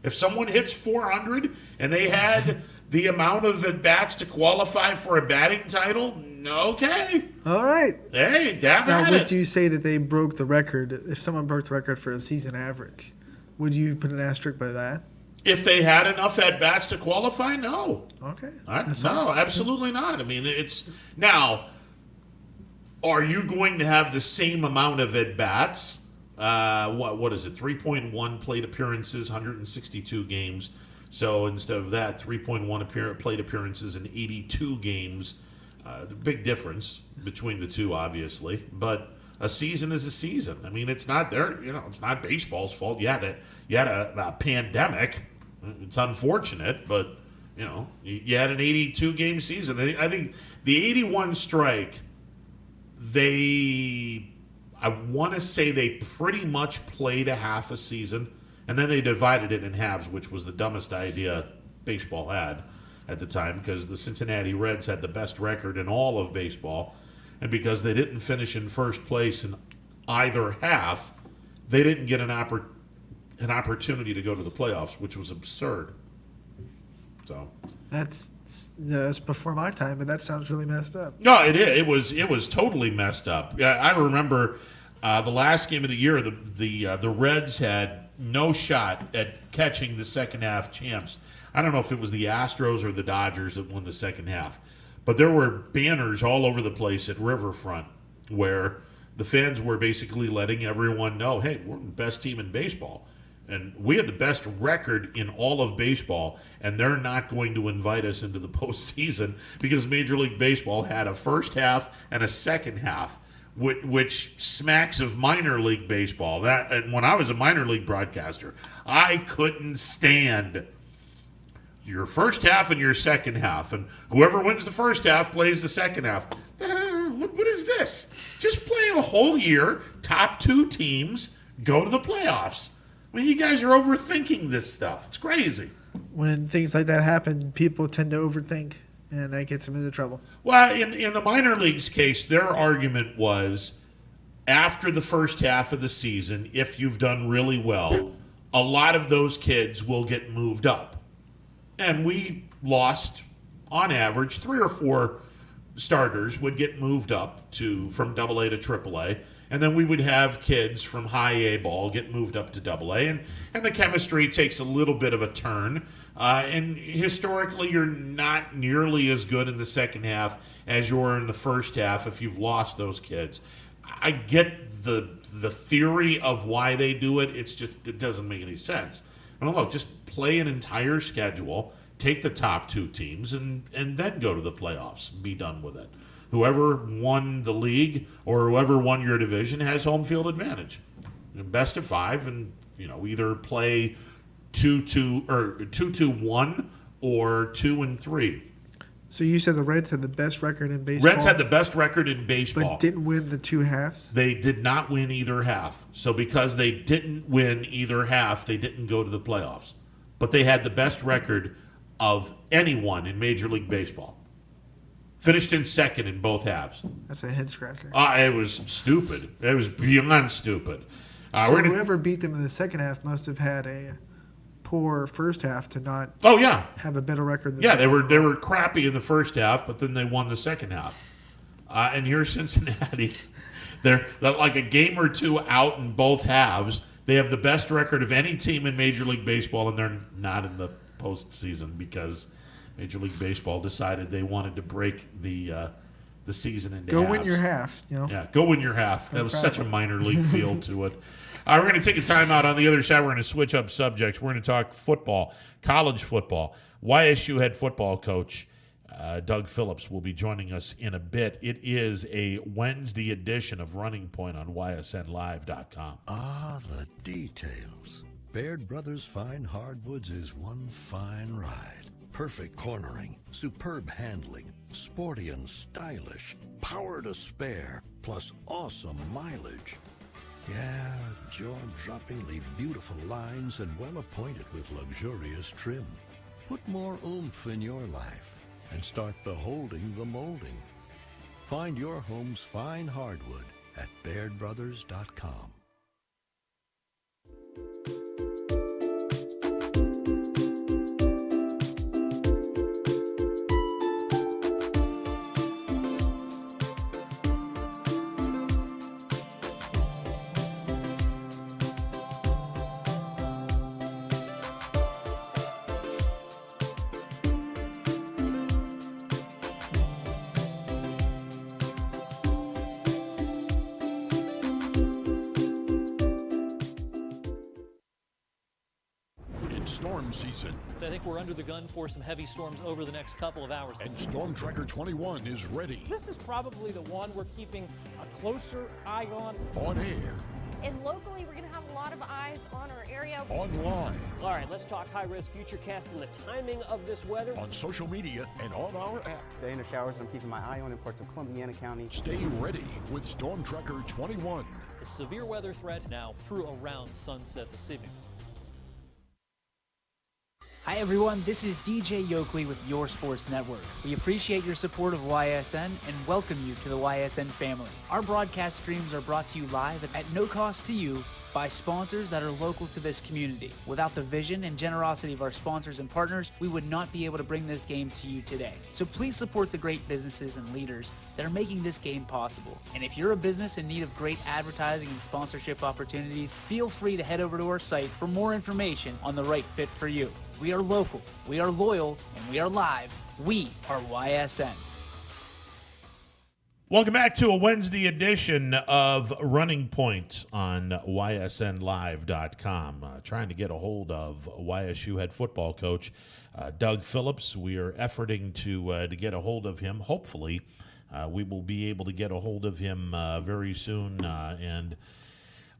If someone hits 400 and they had the amount of at-bats to qualify for a batting title, okay. All right. Hey, damn Now, at would it. you say that they broke the record? If someone broke the record for a season average, would you put an asterisk by that? If they had enough at-bats to qualify, no. Okay. No, absolutely not. I mean, it's now. Are you going to have the same amount of at-bats? What is it? 3.1 plate appearances, 162 games. So instead of that, 3.1 plate appearances in 82 games. The big difference between the two, obviously, but a season is a season. I mean, it's not it's not baseball's fault. You had a pandemic. It's unfortunate, but you had an 82 game season. I think the 81 strike. I want to say they pretty much played a half a season, and then they divided it in halves, which was the dumbest idea baseball had at the time, because the Cincinnati Reds had the best record in all of baseball, and because they didn't finish in first place in either half, they didn't get an opportunity to go to the playoffs, which was absurd. So That's before my time, but that sounds really messed up. no, it was totally messed up. I remember the last game of the year, the Reds had no shot at catching the second half champs. I don't know if it was the Astros or the Dodgers that won the second half, but there were banners all over the place at Riverfront where the fans were basically letting everyone know, hey, we're the best team in baseball. And we have the best record in all of baseball, and they're not going to invite us into the postseason because Major League Baseball had a first half and a second half, which smacks of minor league baseball. And when I was a minor league broadcaster, I couldn't stand your first half and your second half, and whoever wins the first half plays the second half. What is this? Just play a whole year, top two teams, go to the playoffs. I mean, you guys are overthinking this stuff. It's crazy. When things like that happen, people tend to overthink, and that gets them into trouble. Well, in the minor leagues case, their argument was after the first half of the season, if you've done really well, a lot of those kids will get moved up. And we lost, on average, 3 or 4 starters would get moved up from AA to AAA. And then we would have kids from high A ball get moved up to AA. And the chemistry takes a little bit of a turn. And historically, you're not nearly as good in the second half as you were in the first half if you've lost those kids. I get the theory of why they do it. It doesn't make any sense. I don't know. Just play an entire schedule, take the top 2 teams, and then go to the playoffs. Be done with it. Whoever won the league or whoever won your division has home field advantage. Best of 5, and either play 2-2 or 2-2-1 or 2-3. So you said the Reds had the best record in baseball. Reds had the best record in baseball, but didn't win the 2 halves. They did not win either half. So because they didn't win either half, they didn't go to the playoffs. But they had the best record of anyone in Major League Baseball. Finished in second in both halves. That's a head scratcher. It was stupid. It was beyond stupid. So whoever beat them in the second half must have had a poor first half to not. Oh yeah. Have a better record. Than they were crappy in the first half, but then they won the second half. And here's Cincinnati. They're like a game or 2 out in both halves. They have the best record of any team in Major League Baseball, and they're not in the postseason because Major League Baseball decided they wanted to break the season into halves. Go win your half. Yeah, go win your half. That was such a minor league feel to it. We're going to take a timeout. On the other side, we're going to switch up subjects. We're going to talk football, college football. YSU head football coach Doug Phillips will be joining us in a bit. It is a Wednesday edition of Running Point on ysnlive.com. Ah, the details. Baird Brothers Fine Hardwoods is one fine ride. Perfect cornering, superb handling, sporty and stylish, power to spare, plus awesome mileage. Yeah, jaw-droppingly beautiful lines and well appointed with luxurious trim. Put more oomph in your life and start beholding the molding. Find your home's fine hardwood at BairdBrothers.com. It's storm season, I think we're under the gun for some heavy storms over the next couple of hours. and Storm Tracker 21 is ready. This is probably the one we're keeping a closer eye on. On air, And locally, we're going to have a lot of eyes on our area. online, All right, let's talk high-risk futurecast and the timing of this weather. on social media, and on our app. The inner showers I'm keeping my eye on in parts of Columbiana County. Stay ready with Storm Tracker 21. The severe weather threat now through around sunset this evening. Hi everyone, this is DJ Yoakley with Your Sports Network. We appreciate your support of YSN and welcome you to the YSN family. Our broadcast streams are brought to you live at no cost to you by sponsors that are local to this community. Without the vision and generosity of our sponsors and partners, we would not be able to bring this game to you today. So please support the great businesses and leaders that are making this game possible. And if you're a business in need of great advertising and sponsorship opportunities, feel free to head over to our site for more information on the right fit for you. We are local, we are loyal, and we are live. We are YSN. Welcome back to a Wednesday edition of Running Point on ysnlive.com. Trying to get a hold of YSU head football coach Doug Phillips. We are efforting to get a hold of him. Hopefully, we will be able to get a hold of him very soon, and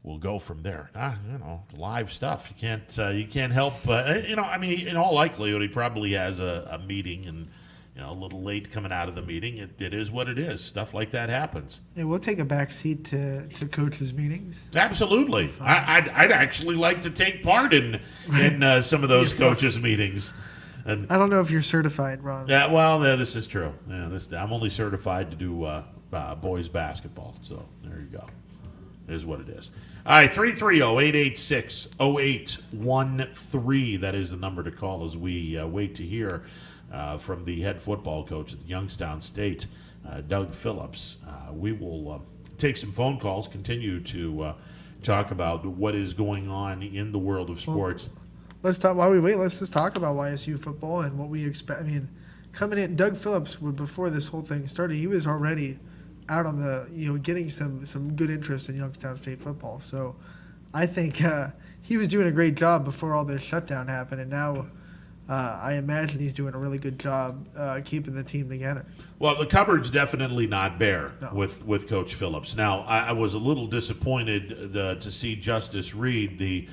we'll go from there. It's live stuff. You can't help. In all likelihood, he probably has a meeting and. A little late coming out of the meeting. It is what it is. Stuff like that happens. Yeah, we'll take a back seat to coaches' meetings. Absolutely. I'd actually like to take part in some of those coaches' meetings. And I don't know if you're certified, Ron. Yeah, well, this is true. Yeah, I'm only certified to do boys basketball. So there you go. It is what it is. All right, 330-886-0813. That is the number to call as we wait to hear from the head football coach at Youngstown State, Doug Phillips. We will take some phone calls, continue to talk about what is going on in the world of sports. Let's talk while we wait. Let's just talk about YSU football and what we expect. I mean, coming in, Doug Phillips, before this whole thing started, he was already out on the getting some good interest in Youngstown State football. So I think he was doing a great job before all this shutdown happened, and now. I imagine he's doing a really good job keeping the team together. Well, the cupboard's definitely not bare with Coach Phillips. Now, I was a little disappointed to see Justice Reed, the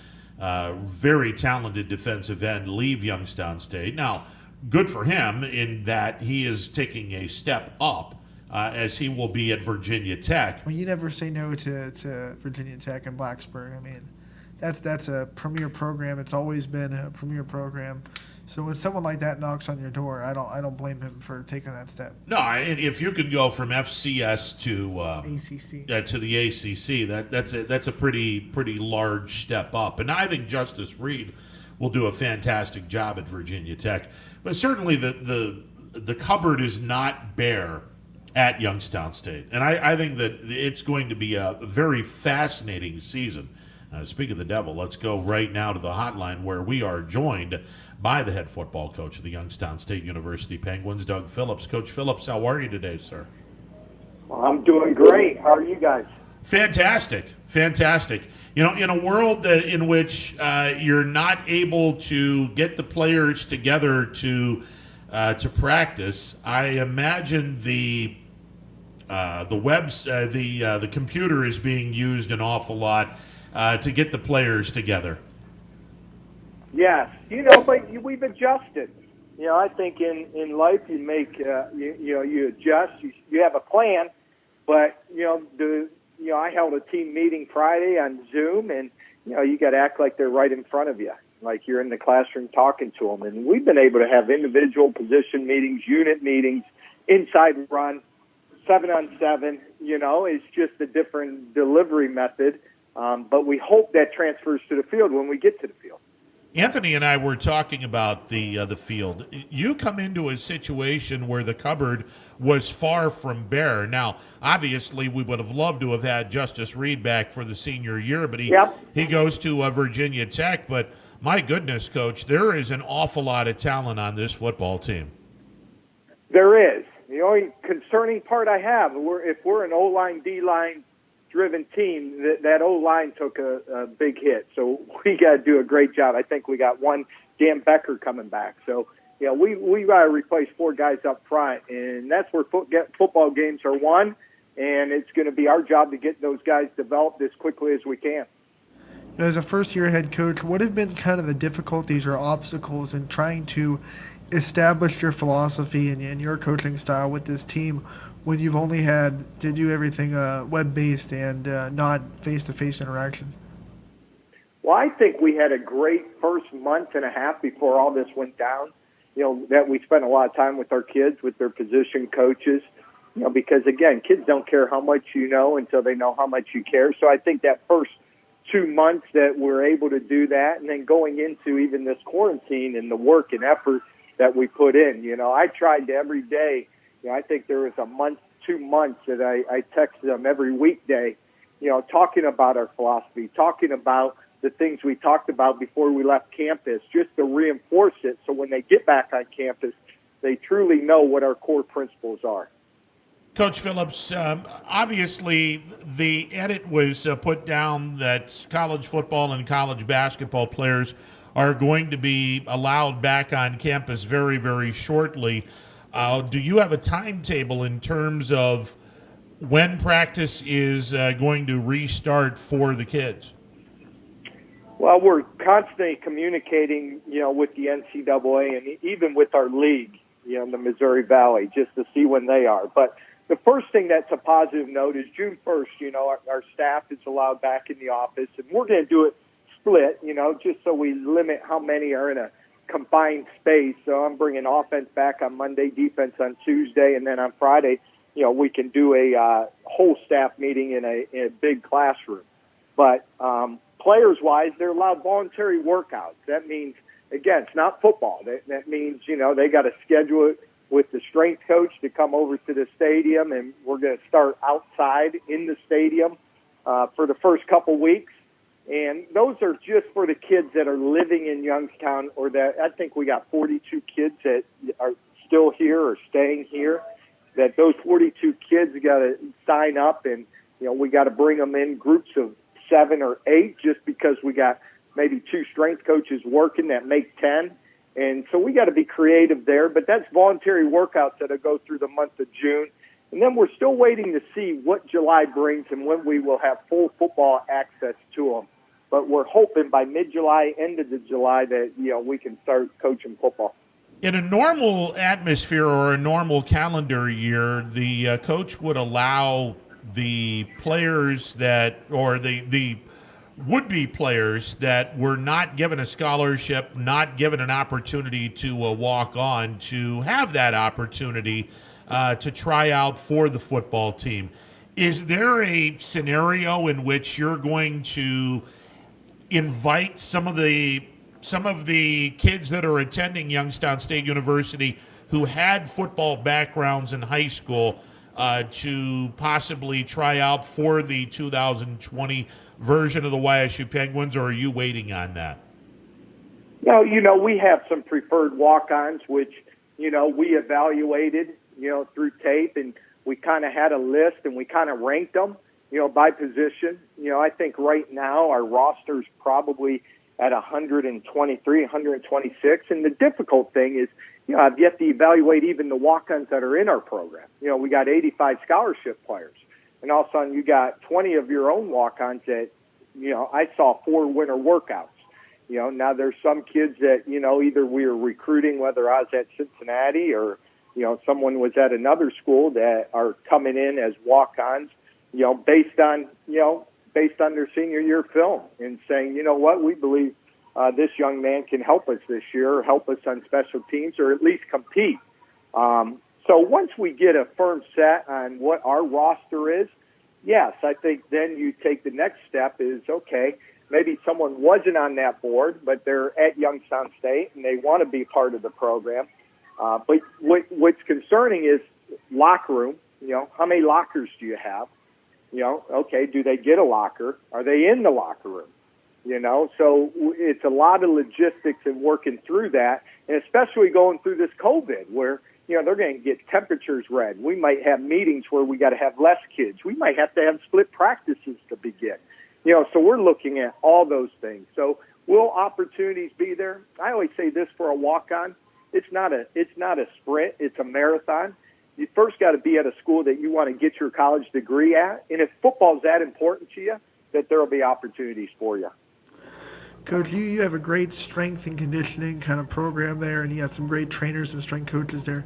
very talented defensive end, leave Youngstown State. Now, good for him in that he is taking a step up as he will be at Virginia Tech. Well, you never say no to Virginia Tech and Blacksburg. I mean, that's a premier program. It's always been a premier program. So when someone like that knocks on your door, I don't blame him for taking that step. No, if you can go from FCS to ACC to the ACC, that's a pretty large step up. And I think Justice Reed will do a fantastic job at Virginia Tech. But certainly the cupboard is not bare at Youngstown State, and I think that it's going to be a very fascinating season. Speaking of the devil, let's go right now to the hotline where we are joined by the head football coach of the Youngstown State University Penguins, Doug Phillips. Coach Phillips, how are you today, sir? Well, I'm doing great. How are you guys? Fantastic. In a world in which you're not able to get the players together to practice, I imagine the computer is being used an awful lot to get the players together. Yes, but we've adjusted. I think in life you make you adjust. You have a plan, but I held a team meeting Friday on Zoom, and you got to act like they're right in front of you, like you're in the classroom talking to them. And we've been able to have individual position meetings, unit meetings, inside run, 7-on-7. It's just a different delivery method. But we hope that transfers to the field when we get to the field. Anthony and I were talking about the field. You come into a situation where the cupboard was far from bare. Now, obviously, we would have loved to have had Justice Reed back for the senior year, but he goes to Virginia Tech. But my goodness, Coach, there is an awful lot of talent on this football team. There is. The only concerning part I have, if we're an O-line, D-line driven team, that O-line took a big hit. So we got to do a great job. I think we got one Dan Becker coming back. So, we got to replace 4 guys up front, and that's where football games are won, and it's going to be our job to get those guys developed as quickly as we can. As a first-year head coach, what have been kind of the difficulties or obstacles in trying to establish your philosophy and your coaching style with this team when you've only had to do everything web-based and not face-to-face interaction? Well, I think we had a great first month and a half before all this went down. That we spent a lot of time with our kids, with their position coaches, because, again, kids don't care how much you know until they know how much you care. So I think that first 2 months that we're able to do that, and then going into even this quarantine and the work and effort that we put in. I tried to every day. I think there was a month, 2 months that I texted them every weekday, talking about our philosophy, talking about the things we talked about before we left campus, just to reinforce it so when they get back on campus, they truly know what our core principles are. Coach Phillips, obviously the edit was put down that college football and college basketball players are going to be allowed back on campus very, very shortly. Do you have a timetable in terms of when practice is going to restart for the kids? Well, we're constantly communicating, with the NCAA and even with our league, in the Missouri Valley, just to see when they are. But the first thing that's a positive note is June 1st, our staff is allowed back in the office, and we're going to do it split, just so we limit how many are in a combined space. So I'm bringing offense back on Monday, defense on Tuesday, and then on Friday, we can do a whole staff meeting in a big classroom. But players-wise, they're allowed voluntary workouts. That means, again, it's not football. That means, they got to schedule it with the strength coach to come over to the stadium, and we're going to start outside in the stadium for the first couple weeks. And those are just for the kids that are living in Youngstown, or that I think we got 42 kids that are still here or staying here, that those 42 kids got to sign up, and, we got to bring them in groups of 7 or 8 just because we got maybe 2 strength coaches working that make 10. And so we got to be creative there, but that's voluntary workouts that'll go through the month of June. And then we're still waiting to see what July brings and when we will have full football access to them. But we're hoping by mid-July, end of the July, that, we can start coaching football. In a normal atmosphere or a normal calendar year, the coach would allow the players the would-be players that were not given a scholarship, not given an opportunity to walk on, to have that opportunity to try out for the football team. Is there a scenario in which you're going to invite some of the kids that are attending Youngstown State University who had football backgrounds in high school to possibly try out for the 2020 version of the YSU Penguins, or are you waiting on that? No, we have some preferred walk-ons, which, we evaluated, through tape, and we kind of had a list, and we kind of ranked them, by position. I think right now our roster's probably at 123, 126, and the difficult thing is, I've yet to evaluate even the walk-ons that are in our program. We got 85 scholarship players. And all of a sudden, you got 20 of your own walk-ons that, I saw 4 winter workouts. Now there's some kids that, either we were recruiting, whether I was at Cincinnati or, someone was at another school that are coming in as walk-ons, based on their senior year film and saying, what, we believe this young man can help us this year, or help us on special teams, or at least compete. So once we get a firm set on what our roster is, yes, I think then you take the next step is, okay, maybe someone wasn't on that board, but they're at Youngstown State and they want to be part of the program. But what's concerning is locker room. How many lockers do you have? Okay, do they get a locker? Are they in the locker room? So it's a lot of logistics and working through that, and especially going through this COVID where, they're going to get temperatures read. We might have meetings where we got to have less kids. We might have to have split practices to begin. So we're looking at all those things. So will opportunities be there? I always say this for a walk-on. It's not a sprint. It's a marathon. You first got to be at a school that you want to get your college degree at. And if football's that important to you, that there will be opportunities for you. Coach, you have a great strength and conditioning kind of program there, and you got some great trainers and strength coaches there.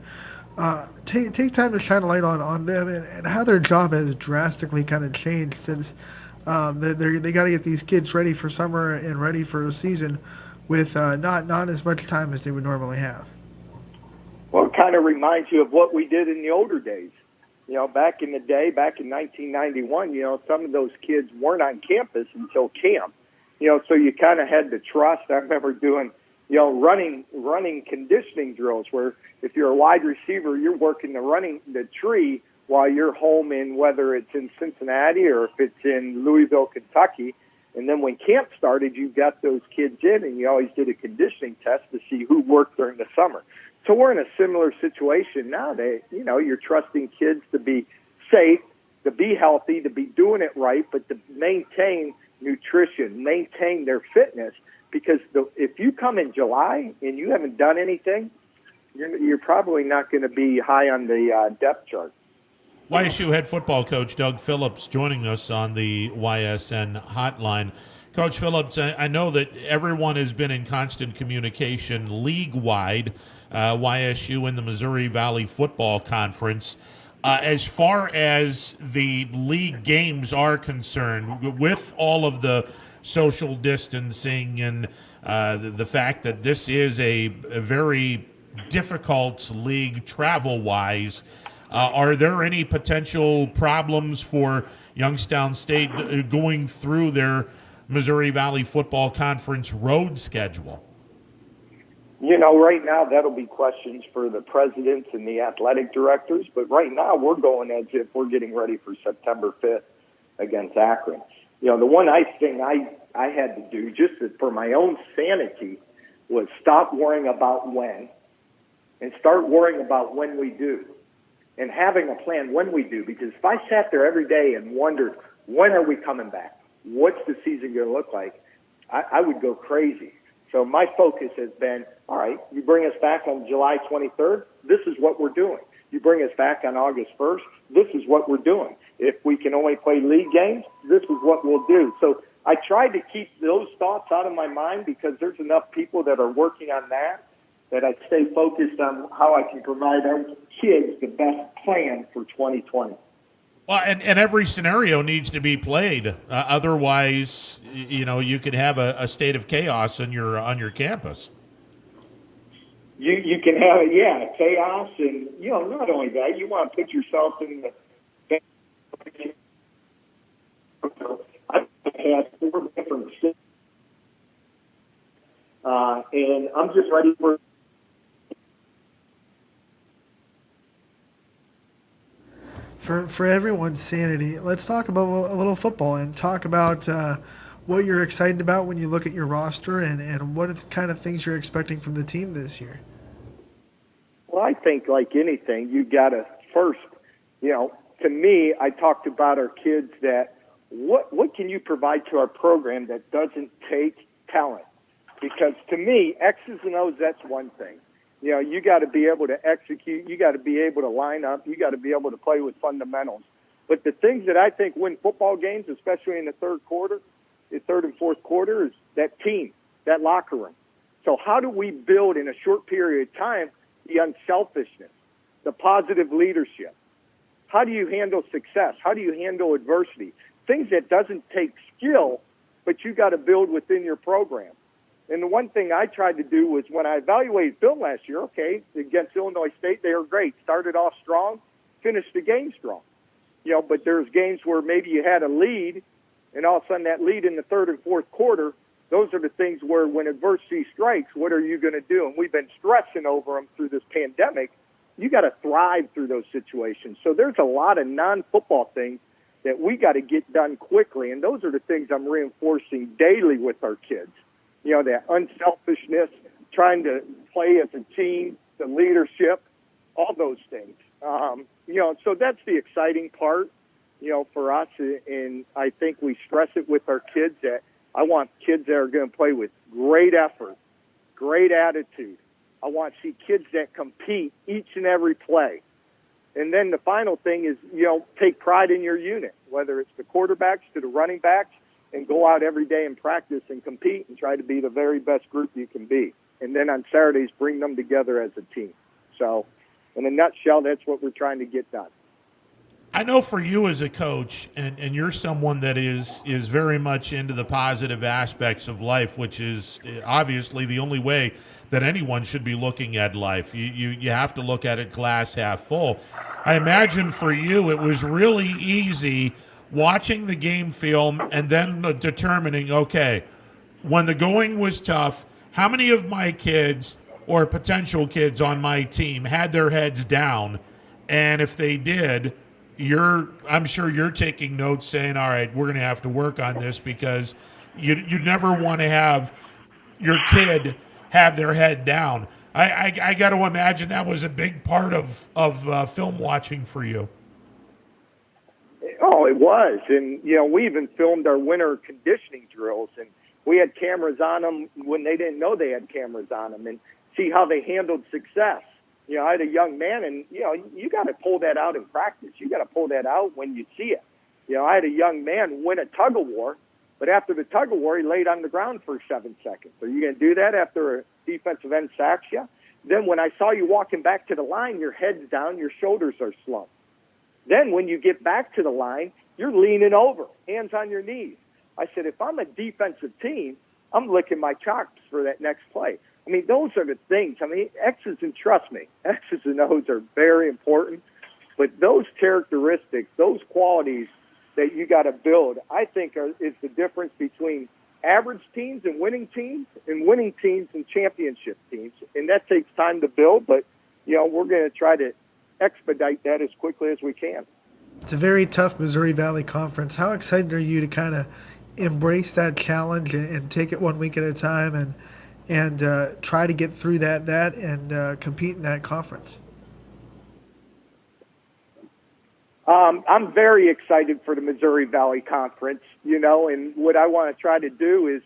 Take time to shine a light on them and how their job has drastically kind of changed since they got to get these kids ready for summer and ready for a season with not as much time as they would normally have. Well, it kind of reminds you of what we did in the older days. Back in the day, back in 1991, some of those kids weren't on campus until camp. So you kind of had to trust. I remember doing, running conditioning drills where if you're a wide receiver, you're working the tree while you're home in, whether it's in Cincinnati or if it's in Louisville, Kentucky. And then when camp started, you got those kids in, and you always did a conditioning test to see who worked during the summer. So we're in a similar situation now that, you're trusting kids to be safe, to be healthy, to be doing it right, but to maintain nutrition, maintain their fitness, because if you come in July and you haven't done anything, you're probably not going to be high on the depth chart. YSU head football coach Doug Phillips joining us on the YSN hotline. Coach Phillips, I know that everyone has been in constant communication league-wide, YSU and the Missouri Valley Football Conference. As far as the league games are concerned, with all of the social distancing and the fact that this is a very difficult league travel-wise, are there any potential problems for Youngstown State going through their Missouri Valley Football Conference road schedule? Right now that'll be questions for the presidents and the athletic directors, but right now we're going as if we're getting ready for September 5th against Akron. The one thing I had to do just for my own sanity was stop worrying about when and start worrying about when we do and having a plan when we do, because if I sat there every day and wondered, when are we coming back? What's the season going to look like? I would go crazy. So my focus has been, all right, you bring us back on July 23rd, this is what we're doing. You bring us back on August 1st, this is what we're doing. If we can only play league games, this is what we'll do. So I tried to keep those thoughts out of my mind because there's enough people that are working on that I stay focused on how I can provide our kids the best plan for 2020. Well, and every scenario needs to be played. Otherwise, you could have a state of chaos on your campus. You can have chaos, and not only that, you want to put yourself in the. I've had 4 different states, and I'm just ready for. For everyone's sanity, let's talk about a little football and talk about what you're excited about when you look at your roster and what kind of things you're expecting from the team this year. Well, I think like anything, you got to first, to me, I talked about our kids that what can you provide to our program that doesn't take talent? Because to me, X's and O's, that's one thing. You got to be able to execute. You got to be able to line up. You got to be able to play with fundamentals. But the things that I think win football games, especially in the third and fourth quarter, is that team, that locker room. So how do we build in a short period of time the unselfishness, the positive leadership? How do you handle success? How do you handle adversity? Things that doesn't take skill, but you got to build within your program. And the one thing I tried to do was when I evaluated film last year, okay, against Illinois State, they were great. Started off strong, finished the game strong. But there's games where maybe you had a lead, and all of a sudden that lead in the third and fourth quarter, those are the things where when adversity strikes, what are you going to do? And we've been stressing over them through this pandemic. You got to thrive through those situations. So there's a lot of non-football things that we got to get done quickly, and those are the things I'm reinforcing daily with our kids. That unselfishness, trying to play as a team, the leadership, all those things. So that's the exciting part, for us. And I think we stress it with our kids that I want kids that are going to play with great effort, great attitude. I want to see kids that compete each and every play. And then the final thing is, take pride in your unit, whether it's the quarterbacks to the running backs, and go out every day and practice and compete and try to be the very best group you can be. And then on Saturdays, bring them together as a team. So in a nutshell, that's what we're trying to get done. I know for you as a coach, and you're someone that is very much into the positive aspects of life, which is obviously the only way that anyone should be looking at life. You have to look at it glass half full. I imagine for you it was really easy watching the game film and then determining, okay, when the going was tough, how many of my kids or potential kids on my team had their heads down? And if they did, I'm sure you're taking notes saying, all right, we're going to have to work on this, because you never want to have your kid have their head down. I got to imagine that was a big part of film watching for you. Oh, it was. And, we even filmed our winter conditioning drills, and we had cameras on them when they didn't know they had cameras on them, and see how they handled success. I had a young man, and, you got to pull that out in practice. You got to pull that out when you see it. I had a young man win a tug-of-war, but after the tug-of-war, he laid on the ground for 7 seconds. Are you going to do that after a defensive end sacks you? Then when I saw you walking back to the line, your head's down, your shoulders are slumped. Then when you get back to the line, you're leaning over, hands on your knees. I said, if I'm a defensive team, I'm licking my chops for that next play. I mean, those are the things. I mean, X's and trust me, X's and O's are very important. But those characteristics, those qualities that you got to build, I think is the difference between average teams and winning teams and championship teams. And that takes time to build, but, we're going to try to expedite that as quickly as we can. It's a very tough Missouri Valley Conference. How excited are you to kind of embrace that challenge and take it 1 week at a time and try to get through that and compete in that conference? I'm very excited for the Missouri Valley Conference, and what I want to try to do is,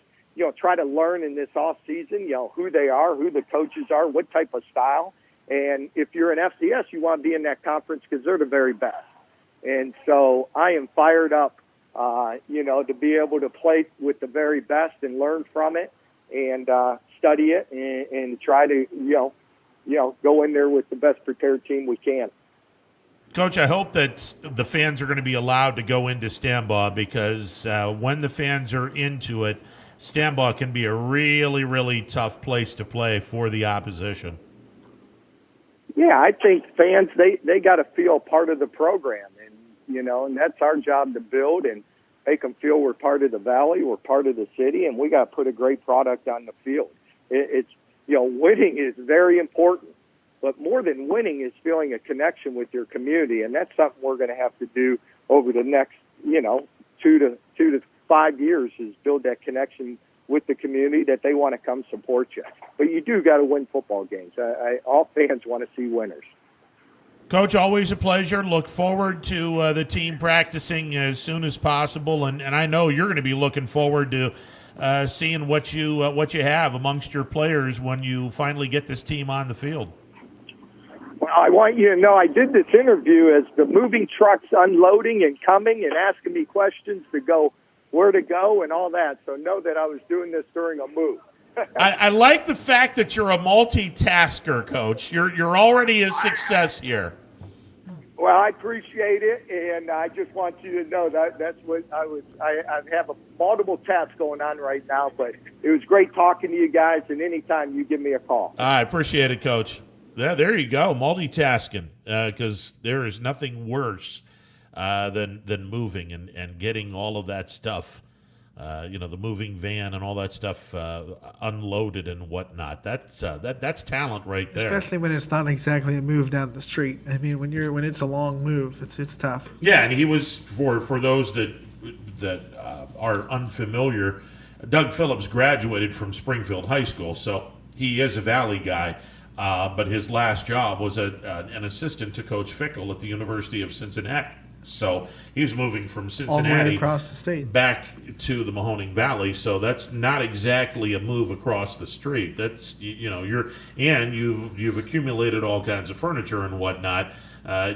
try to learn in this off season, who they are, who the coaches are, what type of style. And if you're an FCS, you want to be in that conference because they're the very best. And so I am fired up, to be able to play with the very best and learn from it and study it and try to, go in there with the best prepared team we can. Coach, I hope that the fans are going to be allowed to go into Stambaugh, because when the fans are into it, Stambaugh can be a really, really tough place to play for the opposition. Yeah, I think fans, they got to feel part of the program, and that's our job to build and make them feel we're part of the valley, we're part of the city, and we got to put a great product on the field. It's winning is very important, but more than winning is feeling a connection with your community, and that's something we're going to have to do over the next 2 to 5 years, is build that connection with the community that they want to come support you. But you do got to win football games. All fans want to see winners. Coach, always a pleasure. Look forward to the team practicing as soon as possible, and I know you're going to be looking forward to seeing what you have amongst your players when you finally get this team on the field. Well, I want you to know I did this interview as the moving trucks unloading and coming and asking me questions to go where to go and all that. So know that I was doing this during a move. I like the fact that you're a multitasker, Coach. You're already a success here. Well, I appreciate it, and I just want you to know that's what I have multiple tasks going on right now, but it was great talking to you guys, and anytime you give me a call. I appreciate it, Coach. There you go, multitasking, because there is nothing worse than moving and getting all of that stuff, the moving van and all that stuff unloaded and whatnot. That's talent right there. Especially when it's not exactly a move down the street. I mean, when it's a long move, it's tough. Yeah, and he was for those that are unfamiliar. Doug Phillips graduated from Springfield High School, so he is a Valley guy. but his last job was an assistant to Coach Fickle at the University of Cincinnati. So he's moving from All the way Cincinnati across the state. back to the Mahoning Valley. So that's not exactly a move across the street. That's you've accumulated all kinds of furniture and whatnot.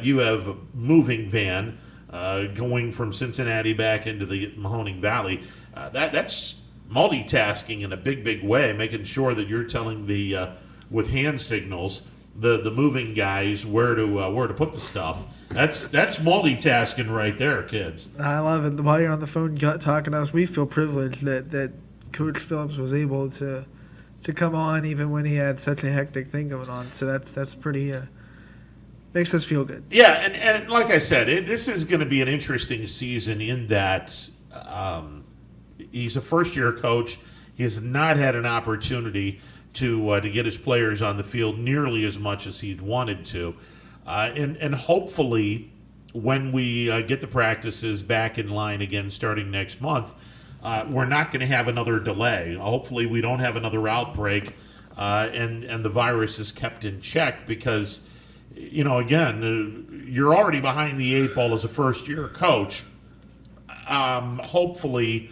You have a moving van going from Cincinnati back into the Mahoning Valley. That's multitasking in a big way, making sure that you're telling the with hand signals the moving guys where to put the stuff. That's multitasking right there, kids. I love it. While you're on the phone talking to us, we feel privileged that Coach Phillips was able to come on even when he had such a hectic thing going on. So that's pretty makes us feel good. Yeah, and like I said, this is going to be an interesting season in that he's a first-year coach. He has not had an opportunity to get his players on the field nearly as much as he'd wanted to. And hopefully, when we get the practices back in line again starting next month, we're not going to have another delay. Hopefully, we don't have another outbreak, and the virus is kept in check because, again, you're already behind the eight ball as a first-year coach. Hopefully,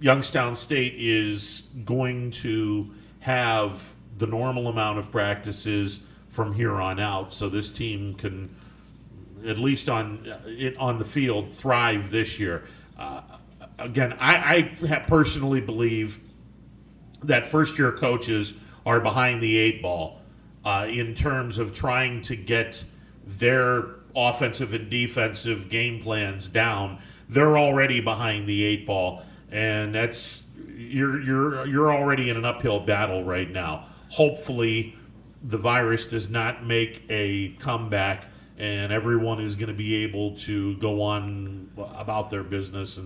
Youngstown State is going to have the normal amount of practices from here on out, so this team can, at least on the field, thrive this year. Again, I personally believe that first-year coaches are behind the eight ball in terms of trying to get their offensive and defensive game plans down. They're already behind the eight ball, and that's you're already in an uphill battle right now. Hopefully, the virus does not make a comeback and everyone is going to be able to go on about their business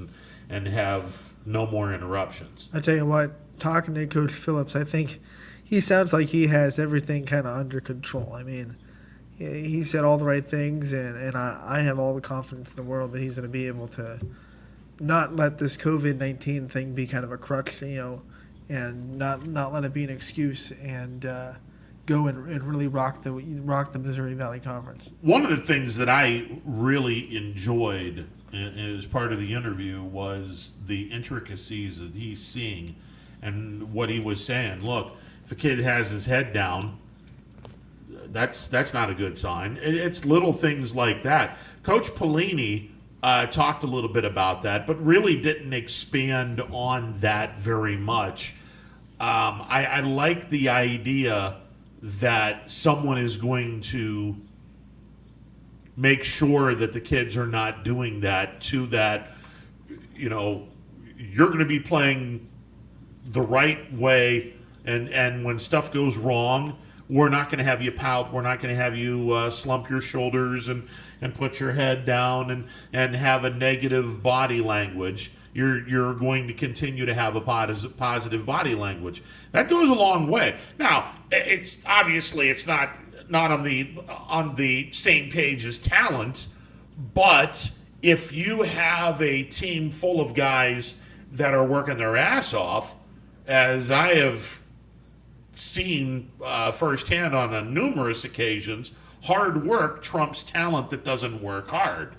and have no more interruptions. I tell you what, talking to Coach Phillips, I think he sounds like he has everything kind of under control. I mean, he said all the right things, and I have all the confidence in the world that he's going to be able to not let this COVID-19 thing be kind of a crutch, and not let it be an excuse, and go and really rock the Missouri Valley Conference. One of the things that I really enjoyed as part of the interview was the intricacies that he's seeing and what he was saying. Look, if a kid has his head down, that's not a good sign. It's little things like that. Coach Pelini talked a little bit about that, but really didn't expand on that very much. I like the idea that someone is going to make sure that the kids are not doing that, to that, you're going to be playing the right way, and when stuff goes wrong, we're not going to have you pout. We're not going to have you slump your shoulders and put your head down and have a negative body language. You're going to continue to have a positive body language. That goes a long way. Now, it's obviously it's not on the same page as talent, but if you have a team full of guys that are working their ass off, as I have seen firsthand on numerous occasions, hard work trumps talent that doesn't work hard.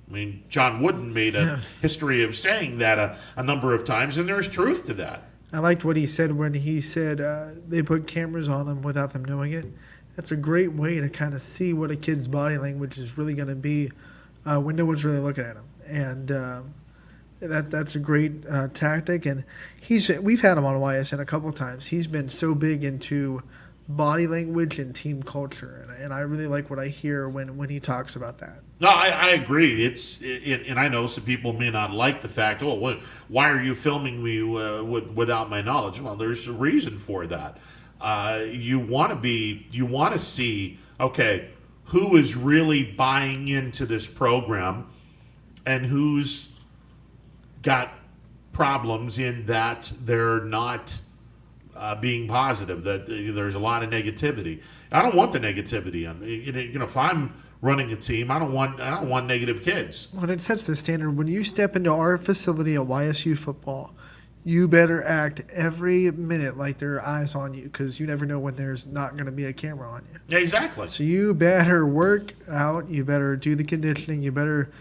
I mean, John Wooden made a history of saying that a number of times, and there's truth to that. I liked what he said when he said they put cameras on them without them knowing it. That's a great way to kind of see what a kid's body language is really going to be when no one's really looking at him. And that's a great tactic. And we've had him on YSN a couple of times. He's been so big into body language and team culture, and I really like what I hear when he talks about that. No, I agree. And I know some people may not like the fact, why are you filming me without my knowledge? Well, there's a reason for that. You want to see, okay, who is really buying into this program and who's got problems in that they're not being positive, that there's a lot of negativity. I don't want the negativity. If I'm running a team, I don't want negative kids. Well, it sets the standard. When you step into our facility at YSU football, you better act every minute like there are eyes on you, because you never know when there's not going to be a camera on you. Yeah, exactly. So you better work out. You better do the conditioning. You better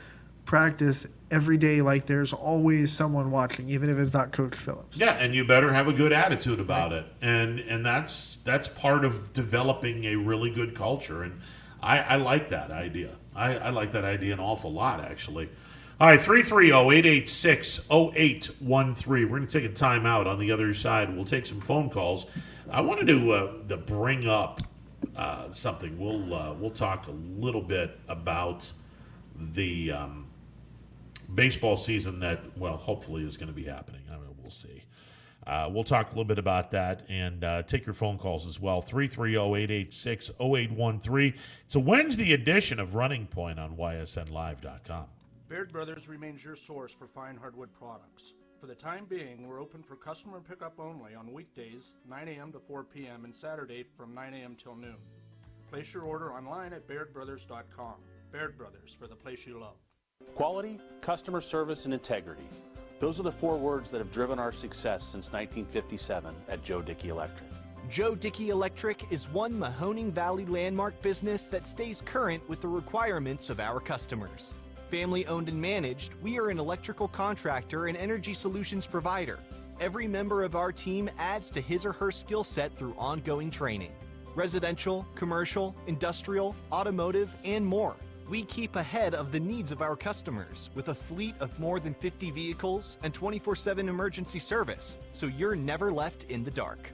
practice every day like there's always someone watching, even if it's not Coach Phillips. Yeah, and you better have a good attitude about it, and that's part of developing a really good culture, and I like that idea. I like that idea an awful lot, actually. All right, 330-886-0813. We're going to take a timeout. On the other side, we'll take some phone calls. I wanted to bring up something. We'll talk a little bit about the baseball season that, well, hopefully is going to be happening. I mean, we'll see. We'll talk a little bit about that and take your phone calls as well. 330-886-0813. It's a Wednesday edition of Running Point on ysnlive.com. Baird Brothers remains your source for fine hardwood products. For the time being, we're open for customer pickup only on weekdays, 9 a.m. to 4 p.m., and Saturday from 9 a.m. till noon. Place your order online at BairdBrothers.com. Baird Brothers, for the place you love. Quality, customer service, and integrity. Those are the 4 words that have driven our success since 1957 at Joe Dickey Electric. Joe Dickey Electric is one Mahoning Valley landmark business that stays current with the requirements of our customers. Family owned and managed, we are an electrical contractor and energy solutions provider. Every member of our team adds to his or her skill set through ongoing training. Residential, commercial, industrial, automotive, and more. We keep ahead of the needs of our customers with a fleet of more than 50 vehicles and 24/7 emergency service, so you're never left in the dark.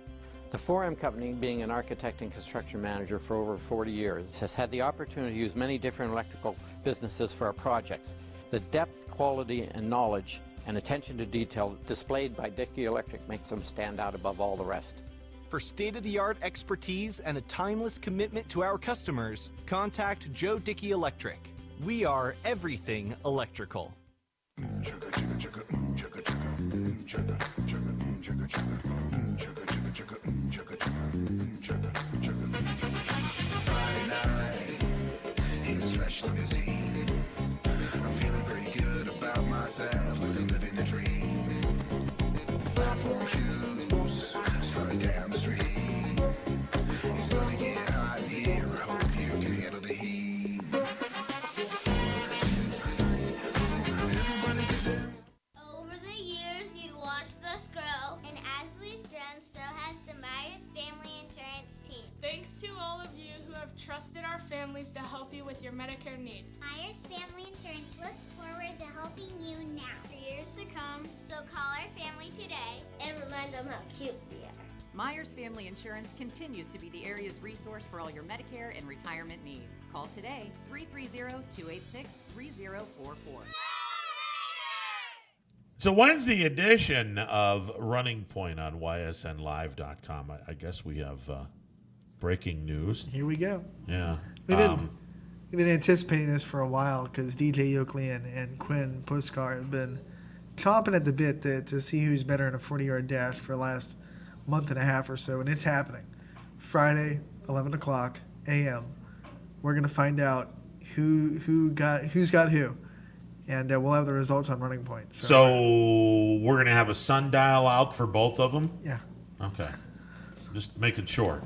The 4M Company, being an architect and construction manager for over 40 years, has had the opportunity to use many different electrical businesses for our projects. The depth, quality, and knowledge and attention to detail displayed by Dickey Electric makes them stand out above all the rest. For state-of-the-art expertise and a timeless commitment to our customers, contact Joe Dickey Electric. We are everything electrical. Fresh limousine. I'm feeling pretty good about myself, like I'm living the dream. Platform shoes, straight down the street. It's gonna get hot in here. I hope you can handle the heat. Over the years, you watched us grow, and as we've done, so has the Myers Family Insurance team. Thanks to all of you who have trusted our families to help you with your Medicare needs. Myers Family Insurance looks forward to helping you now for years to come. So call our family today and remind them how cute we are. Myers Family Insurance continues to be the area's resource for all your Medicare and retirement needs. Call today, 330-286-3044. It's a Wednesday edition of Running Point on ysnlive.com. I guess we have breaking news. Here we go. Yeah. We've been anticipating this for a while because DJ Yoakley and Quinn Puskar have been chomping at the bit to see who's better in a 40-yard dash for the last month and a half or so, and it's happening. Friday, 11 o'clock a.m. We're going to find out who's got who, and we'll have the results on Running Point. So we're going to have a sundial out for both of them? Yeah. Okay. Just making sure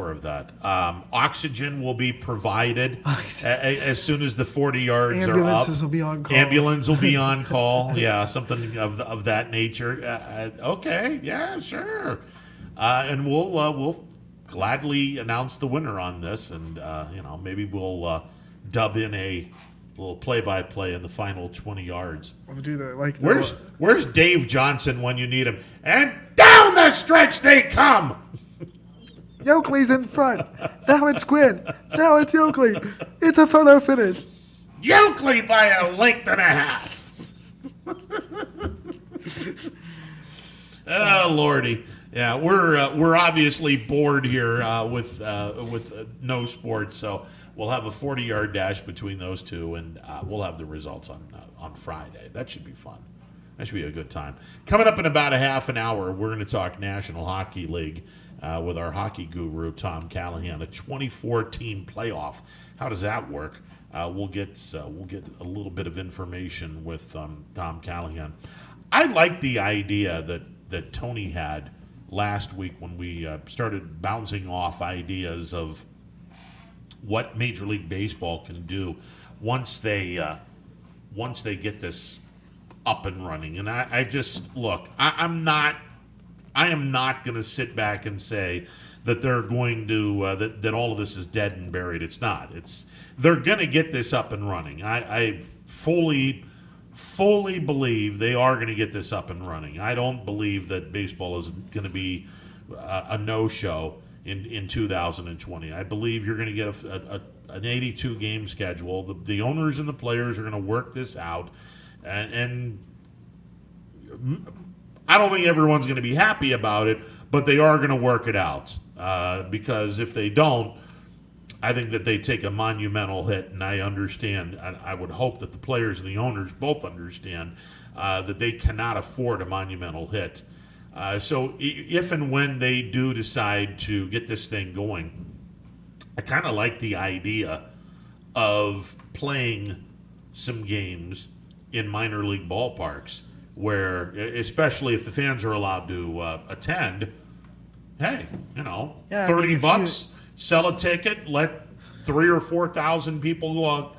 of that. Oxygen will be provided as soon as the 40 yards are up. Ambulances will be on call. Ambulance will be on call. Yeah, something of that nature. Okay, yeah, sure. And we'll gladly announce the winner on this, and maybe we'll dub in a little play-by-play in the final 20 yards. We'll do that. Where's Dave Johnson when you need him? And down the stretch they come. Yoakley's in front. Now it's Quinn. Now it's Yoakley. It's a photo finish. Yoakley by a length and a half. Oh, Lordy. Yeah, we're obviously bored here with no sports, so we'll have a 40-yard dash between those two, and we'll have the results on Friday. That should be fun. That should be a good time. Coming up in about a half an hour, we're going to talk National Hockey League with our hockey guru, Tom Callahan, a 24-team playoff. How does that work? We'll get a little bit of information with Tom Callahan. I like the idea that Tony had last week when we started bouncing off ideas of what Major League Baseball can do once they get this up and running. And I just look, I am not going to sit back and say that they're going to that all of this is dead and buried. It's not. They're going to get this up and running. I fully believe they are going to get this up and running. I don't believe that baseball is going to be a no-show in 2020. I believe you're going to get an 82 game schedule. The owners and the players are going to work this out, and I don't think everyone's going to be happy about it, but they are going to work it out, because if they don't, I think that they take a monumental hit, and I understand. I would hope that the players and the owners both understand that they cannot afford a monumental hit. So if and when they do decide to get this thing going, I kind of like the idea of playing some games in minor league ballparks where, especially if the fans are allowed to attend, hey, $30, sell a ticket, let 3,000 or 4,000 people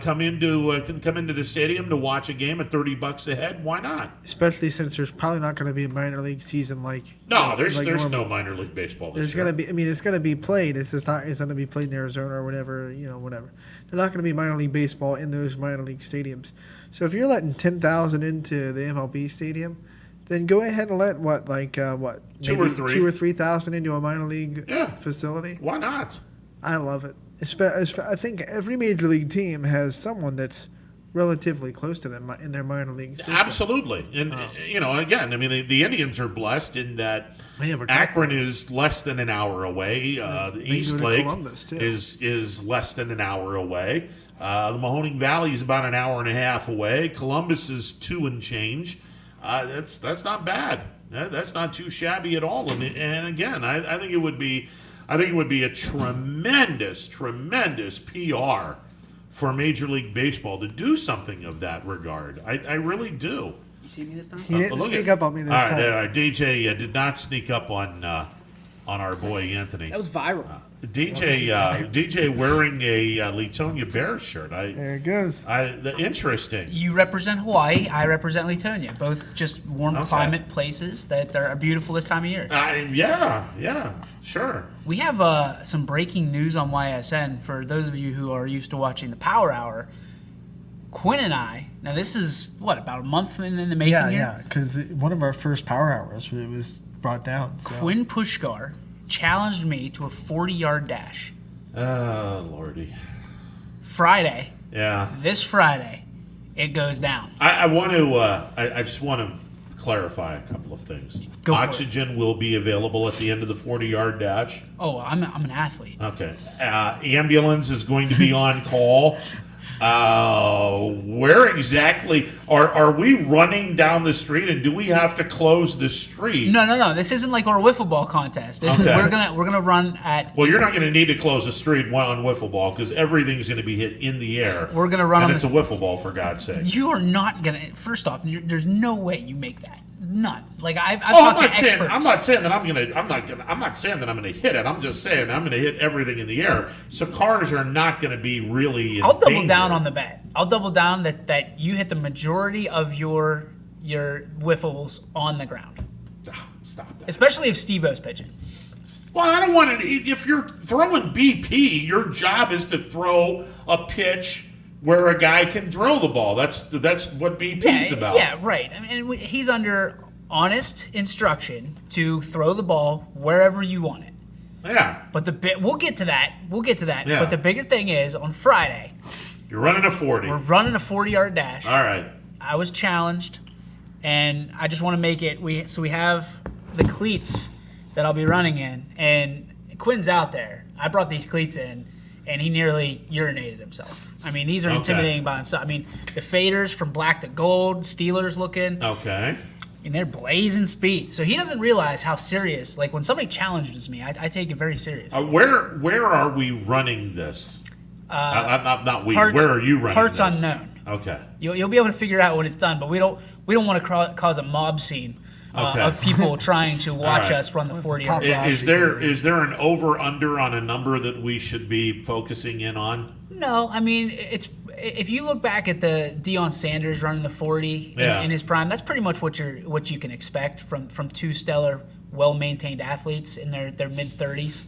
come into the stadium to watch a game at $30 a head. Why not? Especially since there's probably not going to be a minor league season there's no minor league baseball this year. There's going to be. I mean, it's going to be played. It's just not. It's going to be played in Arizona or whatever. Whatever. They're not going to be minor league baseball in those minor league stadiums. So if you're letting 10,000 into the MLB stadium, then go ahead and let 2 or 3,000 into a minor league facility. Why not? I love it. I think every major league team has someone that's relatively close to them in their minor league system. Absolutely. And, again, I mean, the Indians are blessed in that Akron is less than an hour away. The East Lake is less than an hour away. The Mahoning Valley is about an hour and a half away. Columbus is 2 and change. That's not bad. That's not too shabby at all. And again, I think it would be a tremendous PR for Major League Baseball to do something of that regard. I really do. You see me this time? He didn't sneak up on me this time. DJ did not sneak up on our boy Anthony. That was viral. DJ wearing a Latonia Bears shirt. There it goes. Interesting. You represent Hawaii. I represent Latonia. Both just warm climate places that are beautiful this time of year. Yeah, sure. We have some breaking news on YSN for those of you who are used to watching the Power Hour. Quinn and I, now this is, about a month in the making here? Yeah, because one of our first Power Hours, it was brought down. So. Quinn Pushkar challenged me to a 40-yard dash. Oh, Lordy. Friday. Yeah. This Friday, it goes down. I want to. I just want to clarify a couple of things. Oxygen will be available at the end of the 40-yard dash. Oh, I'm an athlete. Okay. Ambulance is going to be on call. Where exactly are we running down the street, and do we have to close the street? No. This isn't like our wiffle ball contest. We're gonna run at. Well, you're not going to need to close the street on wiffle ball because everything's going to be hit in the air. We're gonna run. And it's a wiffle ball, for God's sake. You are not gonna. First off, there's no way you make that. None. Like I've talked to experts. I'm not saying that I'm not saying that I'm gonna hit it. I'm just saying I'm gonna hit everything in the air. So cars are not gonna be really in I'll double danger. down on the bet. I'll double down that you hit the majority of your whiffles on the ground. Oh, stop that. Especially if Steve-O's pitching. Well, I don't want to. If you're throwing BP, your job is to throw a pitch where a guy can drill the ball. That's what BP's about. Yeah, right. I mean, he's under honest instruction to throw the ball wherever you want it. Yeah. But we'll get to that. Yeah. But the bigger thing is on Friday. You're running a 40. We're running a 40-yard dash. All right. I was challenged, and I just want to make it. We have the cleats that I'll be running in, and Quinn's out there. I brought these cleats in, and he nearly urinated himself. I mean, these are intimidating by themselves. I mean, the faders from black to gold, Steelers looking. Okay. And they're blazing speed. So he doesn't realize how serious. Like when somebody challenges me, I take it very serious. Where are we running this? Not we. Where are you running Parts this? unknown. Okay. You'll be able to figure out when it's done, but we don't want to cause a mob scene of people trying to watch right. us run the 40-yard dash. Is there an over/under on a number that we should be focusing in on? No, I mean it's if you look back at the Deion Sanders running the 40 in his prime, that's pretty much what you can expect from two stellar, well-maintained athletes in their mid-30s.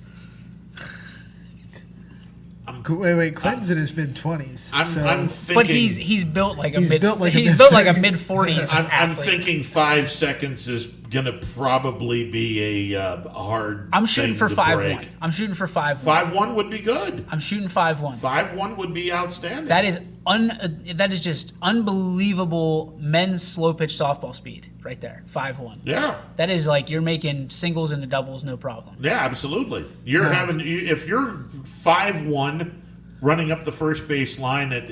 Wait, Quentin's in his mid-20s. I'm thinking, but he's built like a he's built like a mid-40s. I'm thinking 5 seconds is gonna probably be a hard. I'm shooting thing for to 5-1. break. I'm shooting for 5-1. 5-1 would be good. I'm shooting 5-1. 5-1 would be outstanding. That is just unbelievable men's slow pitch softball speed right there. 5-1. Yeah. That is like you're making singles into doubles, no problem. Yeah, absolutely. If you're 5-1 running up the first base line at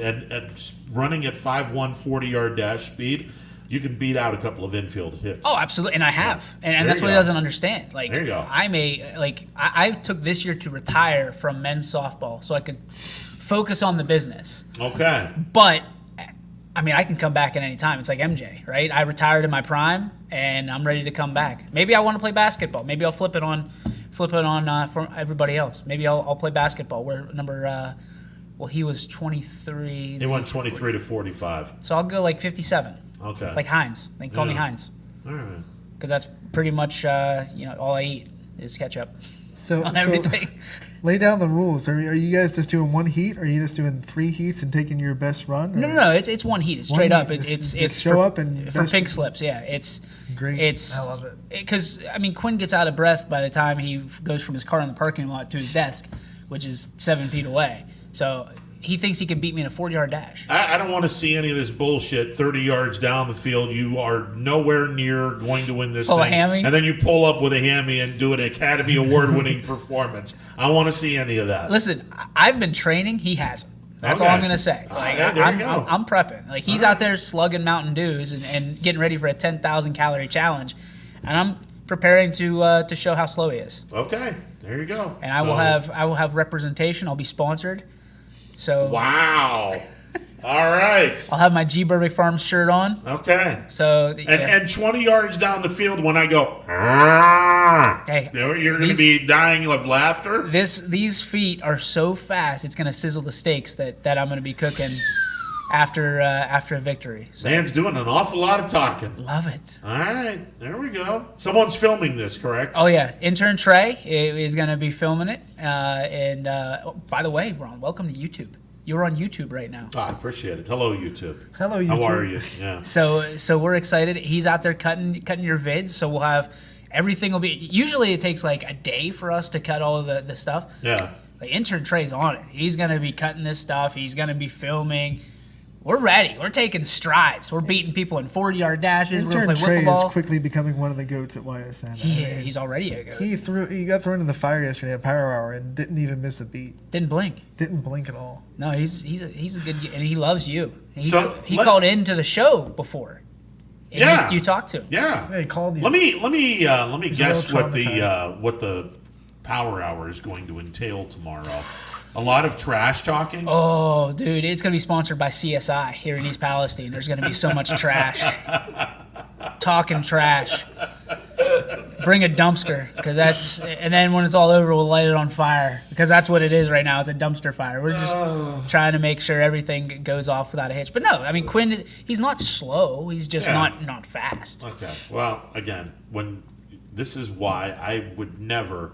running at 5-1 40-yard dash speed, you can beat out a couple of infield hits. Oh, absolutely, and I have, and There that's you what he go. doesn't understand. Like, There you go. I took this year to retire from men's softball so I could focus on the business. Okay. But I mean, I can come back at any time. It's like MJ, right? I retired in my prime, and I'm ready to come back. Maybe I want to play basketball. Maybe I'll flip it on for everybody else. Maybe I'll play basketball. We're number. Well, he was 23. He went 23 to 45. So I'll go like 57. Okay. Like Heinz. They can call me Yeah. Heinz. All right. Because that's pretty much all I eat is ketchup. So, on everything. Lay down the rules. Are you guys just doing one heat? Or are you just doing 3 heats and taking your best run? No. It's one heat. It's One straight heat. up. It's show for, up and for best- pink slips. Yeah, it's Great. It's I love it. Because I mean, Quinn gets out of breath by the time he goes from his car in the parking lot to his desk, which is 7 feet away. So he thinks he can beat me in a 40-yard dash. I don't want to see any of this bullshit. 30 yards down the field, you are nowhere near going to win this Pull a thing. hammy? And then you pull up with a hammy and do an Academy Award-winning performance. I want to see any of that. Listen, I've been training. He hasn't. That's all Okay. I'm gonna say. Like, yeah, there you go. I'm prepping. Like he's out there slugging Mountain Dews and getting ready for a 10,000 calorie challenge, and I'm preparing to show how slow he is. Okay, there you go. And I will have representation. I'll be sponsored. So Wow. All right. I'll have my G. Burbick Farms shirt on. Okay. So And 20 yards down the field when I go, hey, you're going to be dying of laughter? These feet are so fast, it's going to sizzle the steaks that I'm going to be cooking after a victory. So Man's doing an awful lot of talking. love it. All right, there we go. Someone's filming this, correct? Oh yeah, intern Trey is going to be filming it. By the way, Ron, welcome to YouTube. You're on YouTube right now. I appreciate it. Hello, YouTube. Hello, How YouTube. are you? Yeah. So we're excited. He's out there cutting your vids. So we'll have everything will be. Usually it takes like a day for us to cut all of the stuff. Yeah. Like intern Trey's on it. He's gonna be cutting this stuff. He's gonna be filming. We're ready. We're taking strides. We're beating people in 40-yard dashes. We're Intern gonna play Trey wiffle ball. is quickly becoming one of the goats at YSN. Yeah, he's already a goat. He got thrown in the fire yesterday at Power Hour and didn't even miss a beat. Didn't blink. Didn't blink at all. No, he's a good, and he loves you. He So, he called into the show before. And Yeah. you talked to him. Yeah. Yeah, he called you. Let me He's a guess little what the power hour is going to entail tomorrow. A lot of trash talking. Oh, dude, it's gonna be sponsored by CSI here in East Palestine. There's gonna be so much trash. Talking trash. Bring a dumpster, and then when it's all over, we'll light it on fire because that's what it is right now. It's a dumpster fire. We're just trying to make sure everything goes off without a hitch. But no, I mean Quinn, he's not slow. He's just Yeah. not fast. Okay. Well, again, this is why I would never,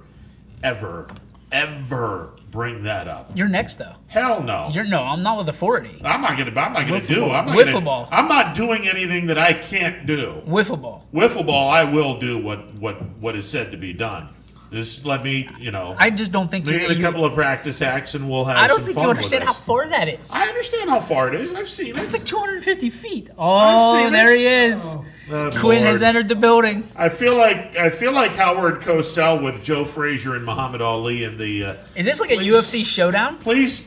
ever, ever bring that up. You're next though. Hell no. I'm not with the 40. I'm not gonna Wiffle do. ball. I'm not Wiffle gonna, ball. I'm not doing anything that I can't do. Wiffle ball. Wiffle ball, I will do what is said to be done. Just let me, I just don't think we get a couple of practice acts and we'll have I don't some think fun you with understand how this. far that is. I understand how far it is. I've seen it. It's like 250 feet. I've Oh, seen there it. he is. Oh, Quinn has Lord. entered the building. I feel like Howard Cosell with Joe Frazier and Muhammad Ali in the. Is this like a UFC showdown? Please,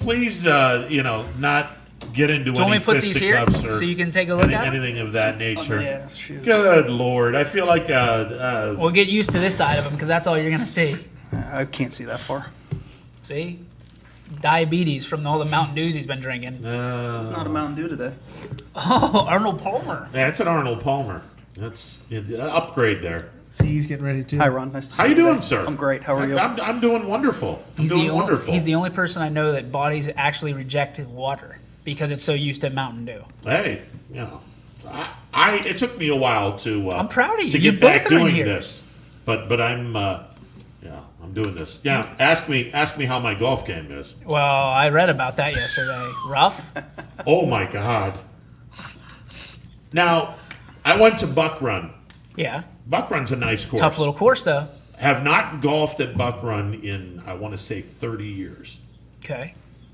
not get into Do you want any me to put these here fisticuffs or so you can take a look at 'em? anything of that nature. yeah, shoot. Good Lord, I feel like We'll get used to this side of him because that's all you're gonna see. I can't see that far. See? diabetes from all the Mountain Dews he's been drinking. It's not a Mountain Dew today. Oh, Arnold Palmer. Yeah, it's an Arnold Palmer. That's an upgrade there. See, he's getting ready too. Hi, Ron. Nice to see How you you doing, today. sir? I'm great. How are you? I'm doing wonderful. I'm He's doing the only, wonderful. He's the only person I know that bodies actually reject water because it's so used to Mountain Dew. Hey, you know, it took me a while to. I'm proud of you. To You get both back are in doing here. this, but I'm I'm doing this. Yeah, ask me how my golf game is. Well, I read about that yesterday. Rough? Oh my God! Now, I went to Buck Run. Yeah. Buck Run's a nice course. Tough little course, though. Have not golfed at Buck Run in, I want to say, 30 years. Okay.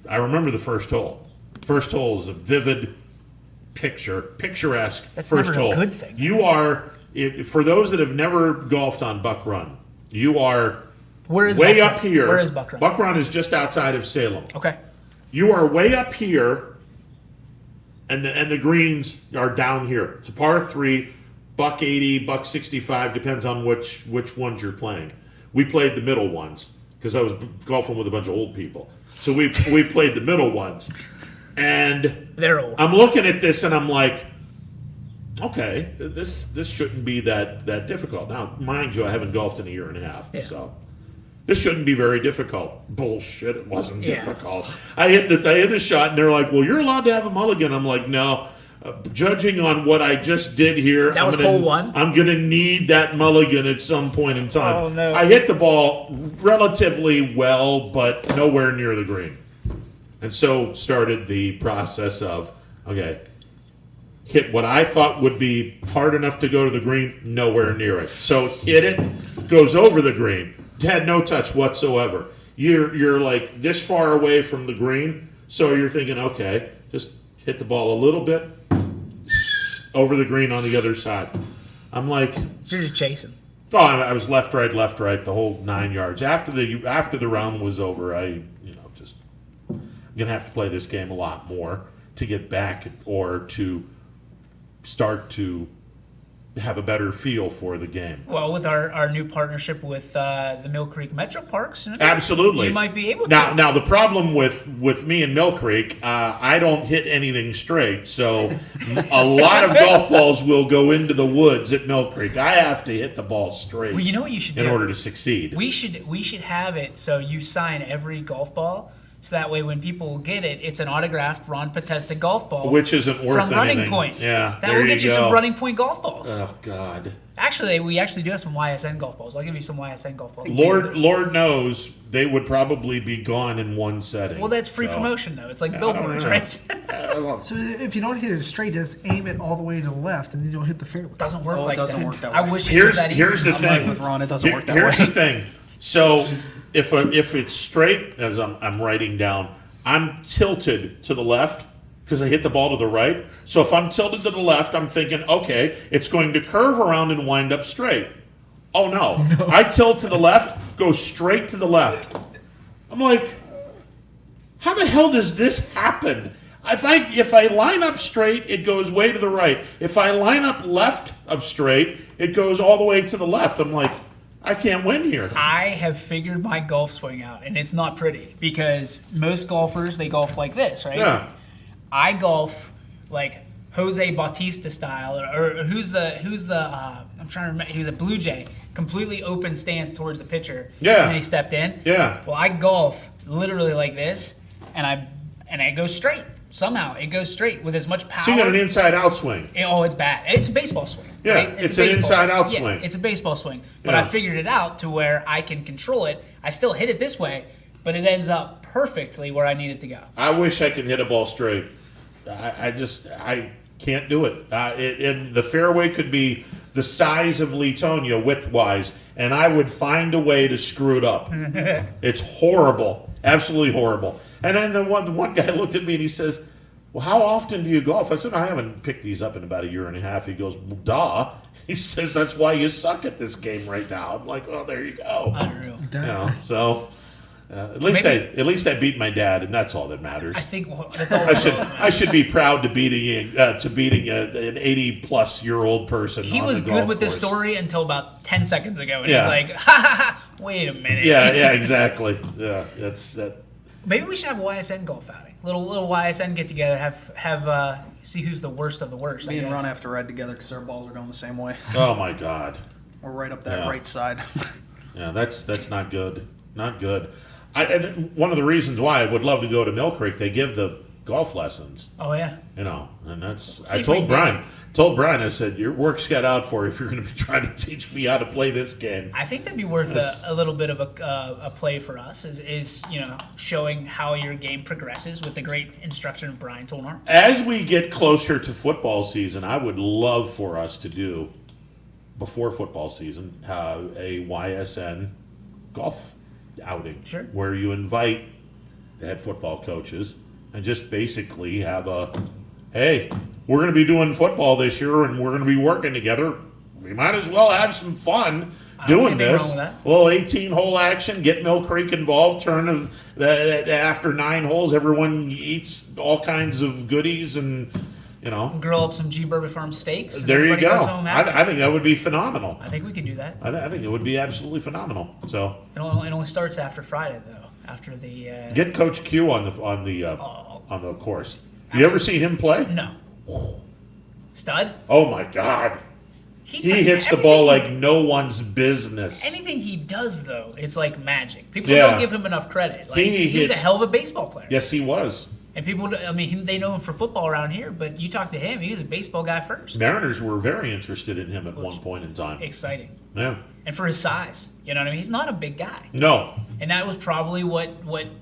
I remember the first hole. First hole is a vivid picturesque That's first never a hole. good thing. You are, for those that have never golfed on Buck Run, you are Where is way Buck Run? up here. Where is Buck Run? Buck Run is just outside of Salem. Okay. You are way up here, and the greens are down here. It's a par 3, buck 80, buck 65, depends on which ones you're playing. We played the middle ones because I was golfing with a bunch of old people. So we played the middle ones, and they're old. I'm looking at this and I'm like, okay, this shouldn't be that difficult. Now, mind you, I haven't golfed in a year and a half, so. This shouldn't be very difficult. Bullshit, it wasn't difficult. I hit the shot, and they're like, well, you're allowed to have a mulligan. I'm like, no. Judging on what I just did here, That was hole one? I'm going to need that mulligan at some point in time. Oh, no. I hit the ball relatively well, but nowhere near the green. And so started the process of, okay, hit what I thought would be hard enough to go to the green, nowhere near it. So hit it, goes over the green. Had no touch whatsoever. You're like this far away from the green, so you're thinking, okay, just hit the ball a little bit over the green on the other side. I'm like, so you're just chasing. Oh, I was left, right, the whole 9 yards. After the round was over, I'm gonna have to play this game a lot more to get back or to start to have a better feel for the game. Well, with our new partnership with the Mill Creek Metro Parks, Absolutely, you might be able to. Now the problem with me and Mill Creek, I don't hit anything straight, so a lot of golf balls will go into the woods at Mill Creek. I have to hit the ball straight. Well, you know what you should do in order to succeed. We should have it so you sign every golf ball. So that way, when people get it, it's an autographed Ron Potesta golf ball, Which isn't worth from Running anything. Point. Yeah, that there will get you you some go. Running Point golf balls. Oh God! Actually, we actually do have some YSN golf balls. I'll give you some YSN golf balls. Lord knows they would probably be gone in one setting. Well, that's free so. promotion though. It's like Yeah, billboards, I right? So if you don't hit it straight, just aim it all the way to the left, and then you don't hit the fairway. Doesn't work Oh, it doesn't work that way. I wish it was that easy. Here's the I'm thing. right with Ron. It doesn't work that Here's way. the thing. So if it's straight, as I'm writing down, I'm tilted to the left because I hit the ball to the right. So if I'm tilted to the left, I'm thinking, okay, it's going to curve around and wind up straight. Oh no. I tilt to the left, go straight to the left. I'm like, how the hell does this happen? If I line up straight, it goes way to the right. If I line up left of straight, it goes all the way to the left. I'm like, I can't win here. I have figured my golf swing out, and it's not pretty because most golfers, they golf like this, right? Yeah. I golf like Jose Bautista style, or who's the I'm trying to remember. He was a Blue Jay, completely open stance towards the pitcher. Yeah. And then he stepped in. Yeah. Well, I golf literally like this, and I go straight. Somehow it goes straight with as much power. So you got an inside-out swing. It's bad. It's a baseball swing. Yeah, right? it's a an baseball inside-out swing. swing. Yeah, it's a baseball swing. But Yeah. I figured it out to where I can control it. I still hit it this way, but it ends up perfectly where I need it to go. I wish I could hit a ball straight. I can't do it. And the fairway could be the size of Latonia width-wise, and I would find a way to screw it up. It's horrible, absolutely horrible. And then the one guy looked at me and he says, well, how often do you golf? I said, I haven't picked these up in about a year and a half. He goes, well, duh. He says, that's why you suck at this game right now. I'm like, oh, there you go. Unreal. You know, so at least I beat my dad, and that's all that matters. I think that's all. I should be proud to beating an 80-plus-year-old person. He on was the good golf with this course. story until about 10 seconds ago, and Yeah. he's like, ha ha ha, wait a minute. Yeah, exactly. Yeah, that's that. Maybe we should have a YSN golf outing. Little YSN get together. Have see who's the worst of the worst. Me and Ron have to ride together because our balls are going the same way. Oh my God. We're right up that right side. Yeah, that's not good. Not good. And one of the reasons why I would love to go to Mill Creek, they give the golf lessons. Oh yeah. You know, and that's. See I if we told can Brian, I said, your work's cut out for you if you're going to be trying to teach me how to play this game. I think that'd be worth a little bit of a play for us. Is showing how your game progresses with the great instruction of Brian Tolnar. As we get closer to football season, I would love for us to do, before football season, a YSN golf outing. Sure. Where you invite the head football coaches and just basically have hey, we're going to be doing football this year and we're going to be working together. We might as well have some fun doing this. A little 18-hole action, get Mill Creek involved, after 9 holes, everyone eats all kinds of goodies and, grill up some G. Bourbon Farm steaks. There you go. Goes home happy. I think that would be phenomenal. I think we can do that. I think it would be absolutely phenomenal. So It only starts after Friday, though. After the get Coach Q on the course. You ever seen him play? No. Stud. Oh my God. He hits the ball like no one's business. Anything he does, though, it's like magic. People don't give him enough credit. Like, he was a hell of a baseball player. Yes, he was. And people, they know him for football around here, but you talk to him, he was a baseball guy first. Mariners were very interested in him at one point in time. Exciting. Yeah. And for his size, you know what I mean? He's not a big guy. No. And that was probably what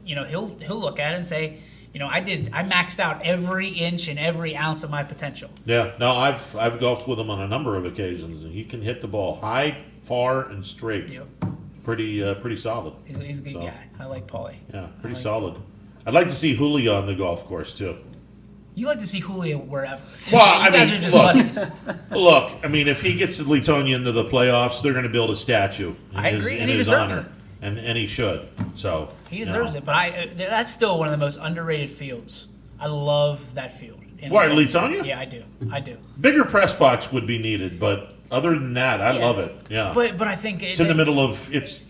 he'll look at and say, I maxed out every inch and every ounce of my potential. Yeah. No, I've golfed with him on a number of occasions, and he can hit the ball high, far, and straight. Yep. Pretty solid. He's a good guy. I like Paulie. Yeah, pretty solid. I'd like to see Julio on the golf course too. You like to see Julio wherever. Well, These guys are just buddies. Look, if he gets Leetonia into the playoffs, they're going to build a statue I agree, and he deserves it. And he should. So he deserves it. But that's still one of the most underrated fields. I love that field. What, Leetonia? Yeah, I do. Bigger press box would be needed, but other than that, I love it. Yeah. But I think it's in the middle of it's.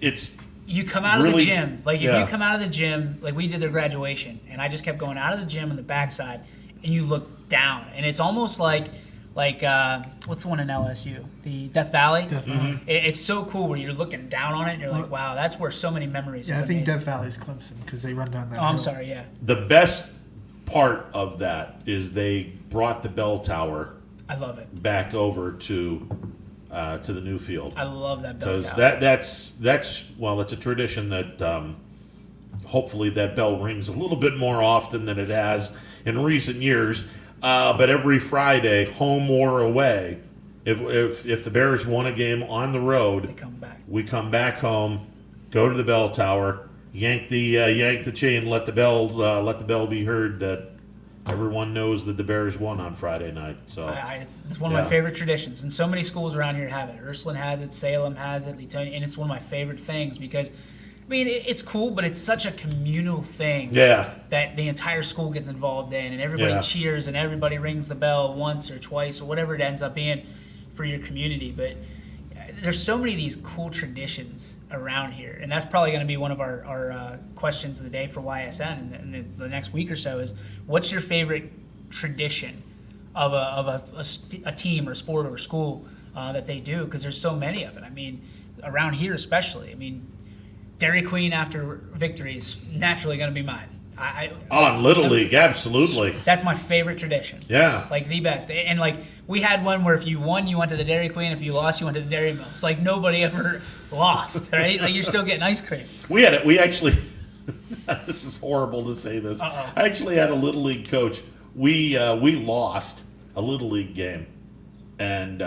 You come out of the gym, if you come out of the gym, like we did their graduation, and I just kept going out of the gym on the backside, and you look down, and it's almost like what's the one in LSU, the Death Valley. Death Valley. Mm-hmm. It's so cool where you're looking down on it, and you're like, wow, that's where so many memories. Yeah, have I think made. Death Valley's Clemson because they run down that. I'm hill. sorry, yeah. The best part of that is they brought the bell tower. I love it. Back over to the new field. I love that bell tower. Because that's it's a tradition that hopefully that bell rings a little bit more often than it has in recent years. But every Friday, home or away, if the Bears won a game on the road, we come back home, go to the bell tower, yank the chain, let the bell be heard that everyone knows that the Bears won on Friday night. So it's one of my favorite traditions, and so many schools around here have it. Ursuline has it, Salem has it, Leetonia, and it's one of my favorite things because, it's cool, but it's such a communal thing. Yeah. That the entire school gets involved in, and everybody cheers, and everybody rings the bell once or twice or whatever it ends up being for your community. But there's so many of these cool traditions around here, and that's probably going to be one of our questions of the day for YSN in the next week or so is, what's your favorite tradition of a team or sport or school that they do? Because there's so many of it. Around here especially. Dairy Queen after victory is naturally going to be mine. Little League, absolutely. That's my favorite tradition. Yeah. Like the best. And we had one where if you won, you went to the Dairy Queen. If you lost, you went to the Dairy Milk. It's like nobody ever lost, right? Like you're still getting ice cream. We actually, this is horrible to say this. I actually had a Little League coach. We lost a Little League game. And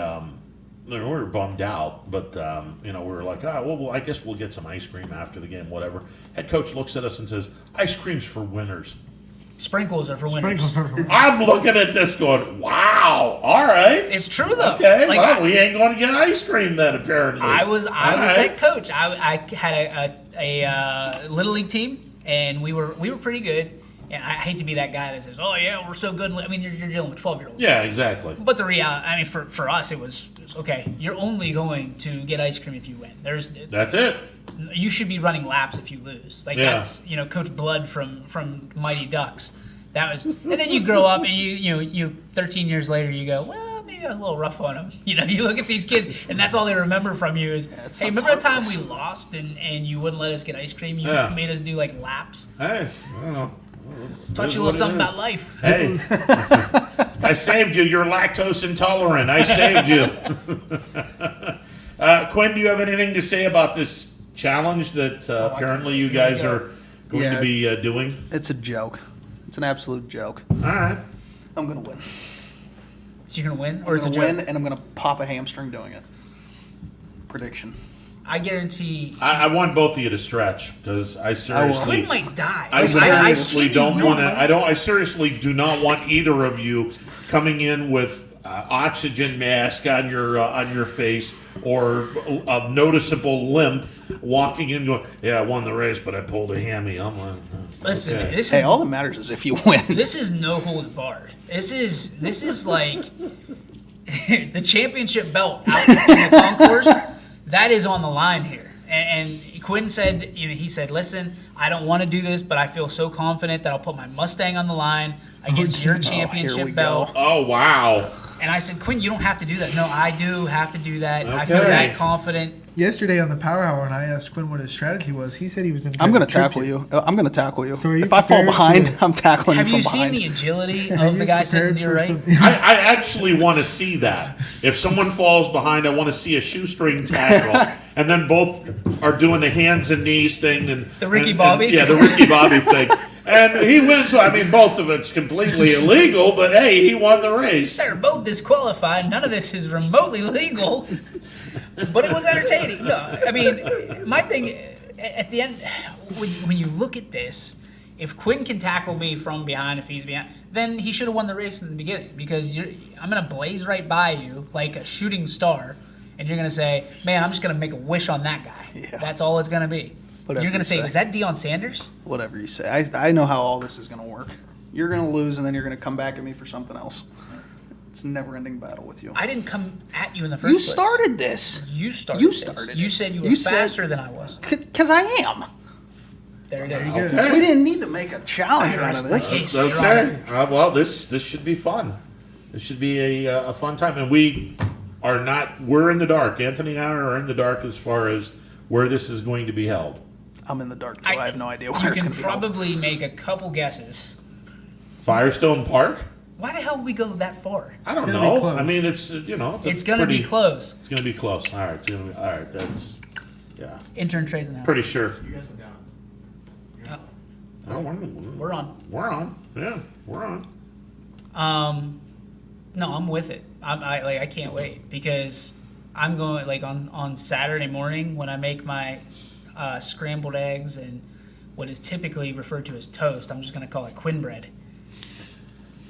we were bummed out, but we were like, I guess we'll get some ice cream after the game, whatever. Head coach looks at us and says, "Ice cream's for winners. Sprinkles are for winners." I'm looking at this going, wow, all right. It's true though. Okay, we ain't going to get ice cream then, apparently. I was that coach. I had a Little League team, and we were pretty good. And I hate to be that guy that says, "Oh yeah, we're so good." I mean, you're dealing with 12-year-olds. Yeah, exactly. But the reality, I mean, for us, it was okay. You're only going to get ice cream if you win. That's it. You should be running laps if you lose. Like that's Coach Blood from Mighty Ducks. That was, and then you grow up and you 13 years later you go, well, maybe I was a little rough on them. You look at these kids and that's all they remember from you is, hey, remember the time we lost and you wouldn't let us get ice cream? You made us do like laps. Hey, I don't know. Taught you a little something about life. Hey, I saved you. You're lactose intolerant. I saved you. Quinn, do you have anything to say about this challenge that apparently you guys are going to be doing? It's a joke. It's an absolute joke. All right. I'm going to win. So you're going to win? Or I'm going to win, and I'm going to pop a hamstring doing it. Prediction. I guarantee. I want both of you to stretch because I seriously. Quinn might die. I seriously don't want to. I seriously do not want either of you coming in with oxygen mask on your face or a noticeable limp, walking in going, "Yeah, I won the race, but I pulled a hammy." I'm like, listen, okay. this is all that matters is if you win. This is no holds barred. This is like the championship belt out in the concourse. That is on the line here. And Quinn said, he said, listen, I don't want to do this, but I feel so confident that I'll put my Mustang on the line against your championship belt. Oh, wow. And I said, Quinn, you don't have to do that. No, I do have to do that. Okay. I feel that confident. Yesterday on the Power Hour, when I asked Quinn what his strategy was, he said he was in. I'm going to tackle you. I'm going to tackle you. So are you if I fall behind, to- I'm tackling Have you you from seen behind. the agility of the guy sitting to your right? I actually want to see that. If someone falls behind, I want to see a shoestring tackle, and then both are doing the hands and knees thing, and The Ricky and- Bobby? yeah, the Ricky Bobby thing, and he wins. So I mean, both of it's completely illegal, but hey, he won the race. They're both disqualified. None of this is remotely legal, but it was entertaining. No, I mean, my thing at the end, when you look at this, if Quinn can tackle me from behind, if he's behind, then he should have won the race in the beginning because I'm going to blaze right by you like a shooting star, and you're going to say, man, I'm just going to make a wish on that guy. Yeah. That's all it's going to be. Whatever You're going you to say, say. was that Deion Sanders? Whatever you say. I know how all this is going to work. You're going to lose, and then you're going to come back at me for something else. It's a never-ending battle with you. I didn't come at you in the first You place. started this. You started You this. started You it. said you were You said- faster than I was. Because I am. There you Okay. go. We didn't need to make a challenge out of this. Yes, Okay. Your Honor. Well, this should be fun. This should be a fun time, and we are not. We're in the dark. Anthony and I are in the dark as far as where this is going to be held. I'm in the dark, too. I have no idea where You it's can going to be. held. probably make a couple guesses. Firestone Park. Why the hell would we go that far? I don't It's gonna be know. close. I mean, it's It's going to be pretty- close. It's going to be close. All right. It's gonna be, all right. That's Intern trades in the house. pretty sure. Oh, Oh, we're on. We're on. Yeah, we're on. No, I'm with it. I can't wait because I'm going like on Saturday morning when I make my scrambled eggs and what is typically referred to as toast. I'm just going to call it Quinn bread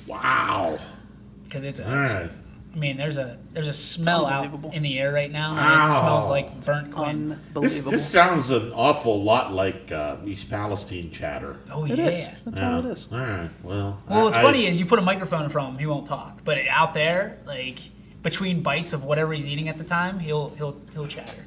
Wow. because it's. All right. I mean, there's a smell out in the air right now. And Wow. it smells like burnt Quinn. This sounds an awful lot like East Palestine chatter. Oh It yeah. is. That's all it is. All right. Well. What's funny is you put a microphone in front of him, he won't talk. But out there, like between bites of whatever he's eating at the time, he'll chatter.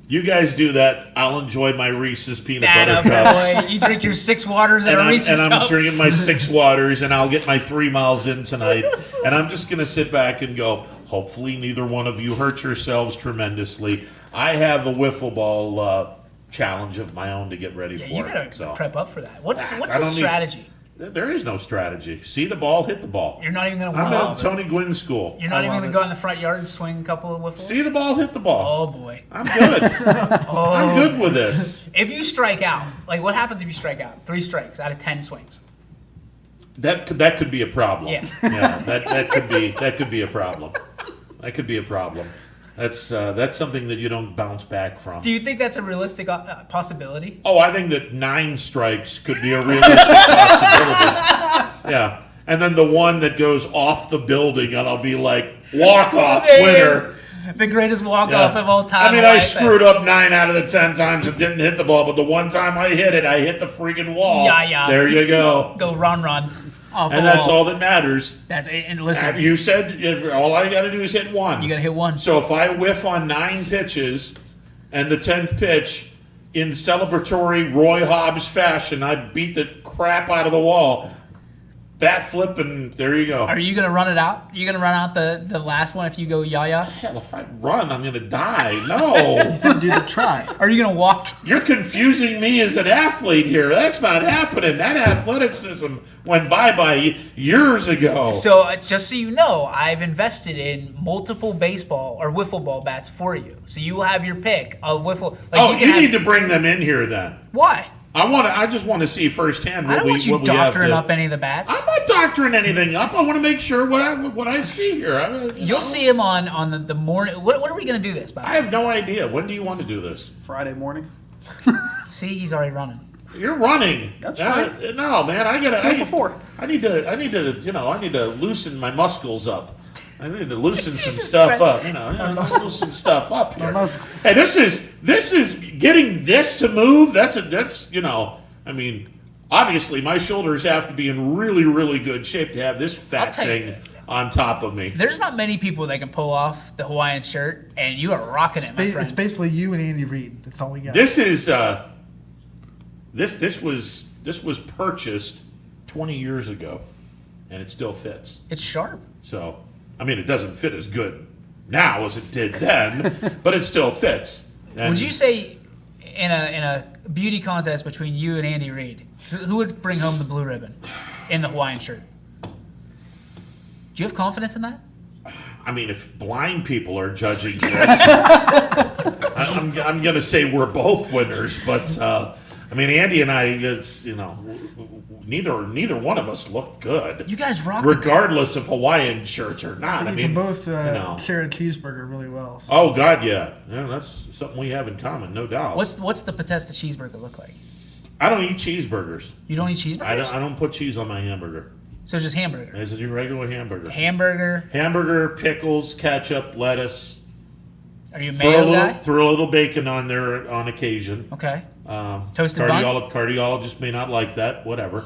You guys do that. I'll enjoy my Reese's peanut butter Atta cups. boy, you drink your 6 waters and a Reese's I'm cup. drinking my 6 waters, and I'll get my 3 miles in tonight. And I'm just going to sit back and go, hopefully neither one of you hurt yourselves tremendously. I have a wiffle ball challenge of my own to get ready for. You gotta so. prep up for that. What's I the don't need- strategy? There is no strategy. See the ball, hit the ball. You're not even gonna. I'm in Tony Gwynn school. You're not even gonna go in the front yard and swing a couple of wiffles. See the ball, hit the ball. Oh boy, I'm good. Oh. I'm good with this. If you strike out, like what happens if you strike out? 3 strikes out of 10 swings. That could be a problem. Yeah. Yeah, that could be a problem. That could be a problem. That's something that you don't bounce back from. Do you think that's a realistic possibility? Oh, I think that 9 strikes could be a realistic possibility. Yeah. And then the one that goes off the building, and I'll be like, walk-off There it winner. is. The greatest walk-off of all time. I mean, I screwed up 9 out of the 10 times and didn't hit the ball, but the one time I hit it, I hit the freaking wall. Yeah. There you go. Go run off the And that's wall. all that matters. And listen, You said if all I got to do is hit one. You got to hit one. So if I whiff on 9 pitches and the 10th pitch in celebratory Roy Hobbs fashion, I beat the crap out of the wall. Bat flip, and there you go. Are you gonna run it out? Are you gonna run out the last one if you go yaya? Hell, if I run, I'm gonna die. No. He's gonna do the try. Are you gonna walk? You're confusing me as an athlete here. That's not happening. That athleticism went bye-bye years ago. So just so you know, I've invested in multiple baseball or wiffle ball bats for you. So you will have your pick of wiffle. Like you need to bring them in here then. Why? I just want to see firsthand what I don't want you what we have doctoring to- up any of the bats. I'm not doctoring anything up. I want to make sure what I see here. You'll see him on the morning. What are we gonna do this? By? I have no idea. When do you want to do this? Friday morning. See, he's already running. You're running. That's fine. No, man. I need before. I need to loosen my muscles up. I need to loosen some just stuff stretch- up. Loosen stuff up here. muscles. Hey, this is getting this to move. That's I mean, obviously my shoulders have to be in really, really good shape to have this fat tell you, thing on top of me. There's not many people that can pull off the Hawaiian shirt, and you are rocking it, my friend. It's basically you and Andy Reid. That's all we got. This is this was purchased 20 years ago, and it still fits. It's sharp. So, I mean, it doesn't fit as good now as it did then, but it still fits. And Would you say in a beauty contest between you and Andy Reid, who would bring home the blue ribbon in the Hawaiian shirt? Do you have confidence in that? I mean, if blind people are judging this, I'm going to say we're both winners. But I mean, Andy and I, neither one of us look good. You guys rock. Regardless of Hawaiian shirts or not. You I can mean, both share a cheeseburger really well. So. Oh God, yeah. That's something we have in common, no doubt. What's the Potesta cheeseburger look like? I don't eat cheeseburgers. You don't eat cheeseburgers? I don't put cheese on my hamburger. So it's just hamburger. It's a regular hamburger. Hamburger, pickles, ketchup, lettuce. Are you a mayo guy? Throw a little bacon on there on occasion. Okay. Toasted bun? Cardiologist may not like that. Whatever.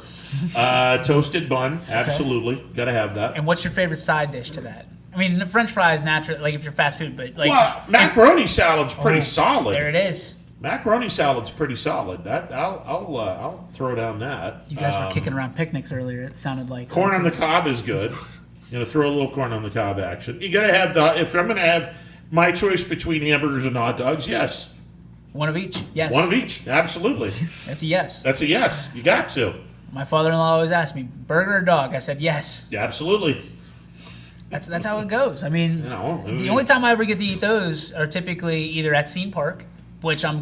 Toasted bun, absolutely. Got to have that. And what's your favorite side dish to that? I mean, French fries, naturally, like if you're fast food, but like macaroni salad's pretty solid. There it is. Macaroni salad's pretty solid. That I'll throw down that. You guys were kicking around picnics earlier. It sounded like corn on the cob is good. Throw a little corn on the cob action. You gotta have if I'm gonna have my choice between hamburgers and hot dogs, yes. One of each. Yes. One of each. Absolutely. That's a yes. That's a yes. You got to. My father-in-law always asked me, burger or dog? I said yes. Yeah, absolutely. That's how it goes. I mean, the only time I ever get to eat those are typically either at Scene Park, which I'm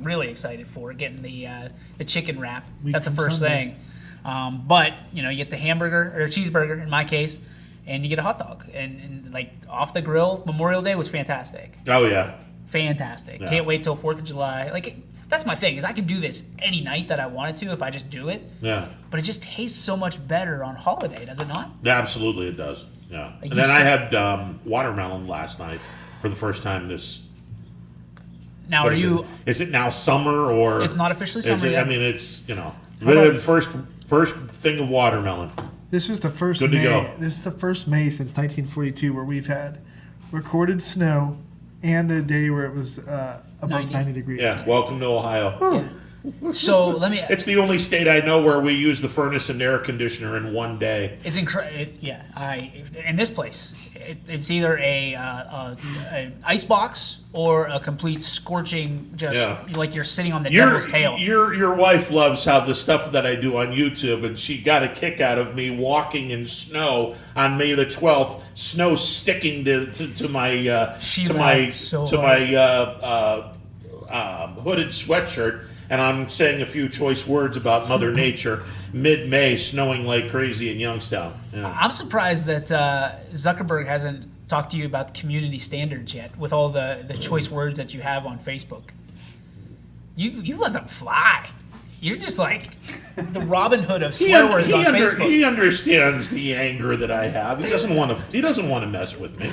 really excited for, getting the chicken wrap. That's the first thing. But you get the hamburger or cheeseburger in my case, and you get a hot dog. And like off the grill, Memorial Day was fantastic. Oh yeah. Fantastic. Yeah. Can't wait till 4th of July. Like that's my thing, is I could do this any night that I wanted to if I just do it. Yeah. But it just tastes so much better on holiday, does it not? Yeah, absolutely it does. Yeah. Like And then I had watermelon last night for the first time this. Now what are is you? It? Is it now summer or? It's not officially summer I yet. mean, it's the first thing of watermelon. This was the first Good to May. go. This is the first May since 1942 where we've had recorded snow and a day where it was above 90 degrees. Yeah, welcome to Ohio. So let me. It's the only state I know where we use the furnace and air conditioner in one day. It's incredible. Yeah, in this place, it's either a ice box or a complete scorching, like you're sitting on the devil's tail. Your wife loves how the stuff that I do on YouTube, and she got a kick out of me walking in snow on May the 12th, snow sticking to my hooded sweatshirt. And I'm saying a few choice words about Mother Nature mid-May, snowing like crazy in Youngstown. Yeah. I'm surprised that Zuckerberg hasn't talked to you about the community standards yet, with all the choice words that you have on Facebook. You let them fly. You're just like the Robin Hood of swear words on Facebook. He understands the anger that I have. He doesn't want to mess with me.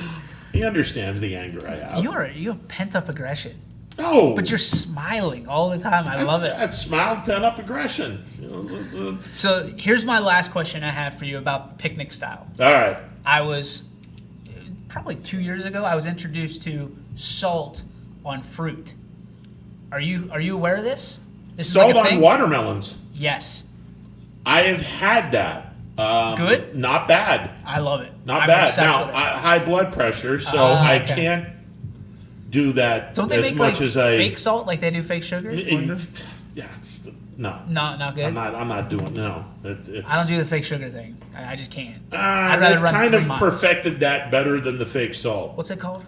He understands the anger I have. You have pent up aggression. No. But you're smiling all the time. I love it. That's smile, pent up aggression. You know, So here's my last question I have for you about the picnic style. all right. I was probably 2 years ago. I was introduced to salt on fruit. Are you aware of this? This Salt is like a on thing? watermelons. Yes. I have had that. Good? Not bad. I love it. Not I'm bad. obsessed Now, with it. high blood pressure, so I okay. can't do that Don't they as make much like as I. fake salt like they do fake sugars? Yeah, it's no. Not good. I'm not doing no. It's, I don't do the fake sugar thing. I just can't. They've kind of perfected that better than the fake salt. What's it called?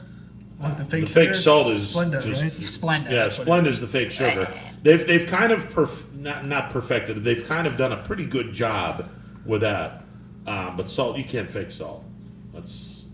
What, the The fake salt is Splenda, just, right? Splenda. Yeah, that's what Splenda is the fake sugar. They've kind of not perfected. They've kind of done a pretty good job with that. But salt, you can't fake salt. That's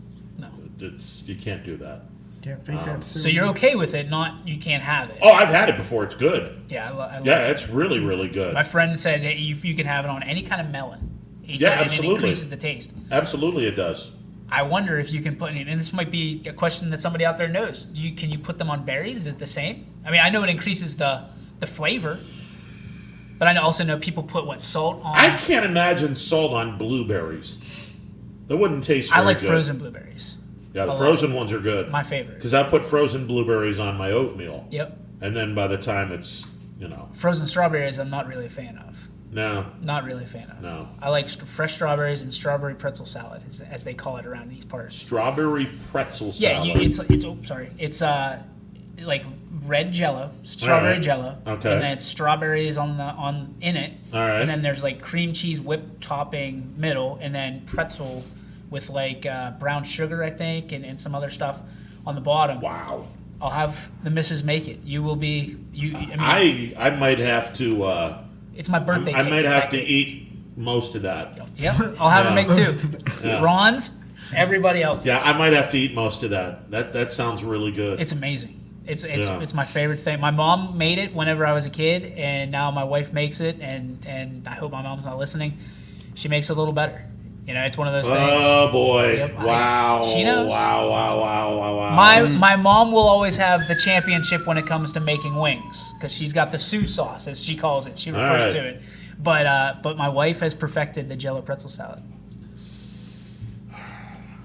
you can't do that. Can't fake that. So you're okay with it? Not you can't have it. Oh, I've had it before. It's good. Yeah, I love Yeah, it. it's really really good. My friend said that you can have it on any kind of melon. He Yeah, said absolutely. it increases the taste. Absolutely, it does. I wonder if you can put in, and this might be a question that somebody out there knows. Can you put them on berries? Is it the same? I mean, I know it increases the flavor, but I also know people put salt on. I can't imagine salt on blueberries. That wouldn't taste very I like good. frozen blueberries. Yeah, the I frozen like ones are good. My favorite. Because I put frozen blueberries on my oatmeal. Yep. And then by the time it's, Frozen strawberries, I'm not really a fan of. No. Not really a fan of. No. I like fresh strawberries and strawberry pretzel salad, as they call it around these parts. Strawberry pretzel Yeah, salad. it's like red Jello, strawberry Alright. Jello, Okay. and then it's strawberries in it, Alright. and then there's like cream cheese whipped topping middle, and then pretzel with like brown sugar, I think, and some other stuff on the bottom. Wow. I'll have the missus make it. You will be I mean, I might have to. It's my birthday I cake. might It's have that to cake. eat most of that. Yep, I'll have her make two. Yeah. Ron's, everybody else's. Yeah, I might have to eat most of that. That sounds really good. It's amazing. It's Yeah. it's my favorite thing. My mom made it whenever I was a kid, and now my wife makes it, and I hope my mom's not listening. She makes it a little better. It's one of those things. Oh boy! Yep, Wow! she knows. Wow! My mom will always have the championship when it comes to making wings because she's got the Sue sauce, as she calls it. She refers right. to it. But my wife has perfected the Jello pretzel salad.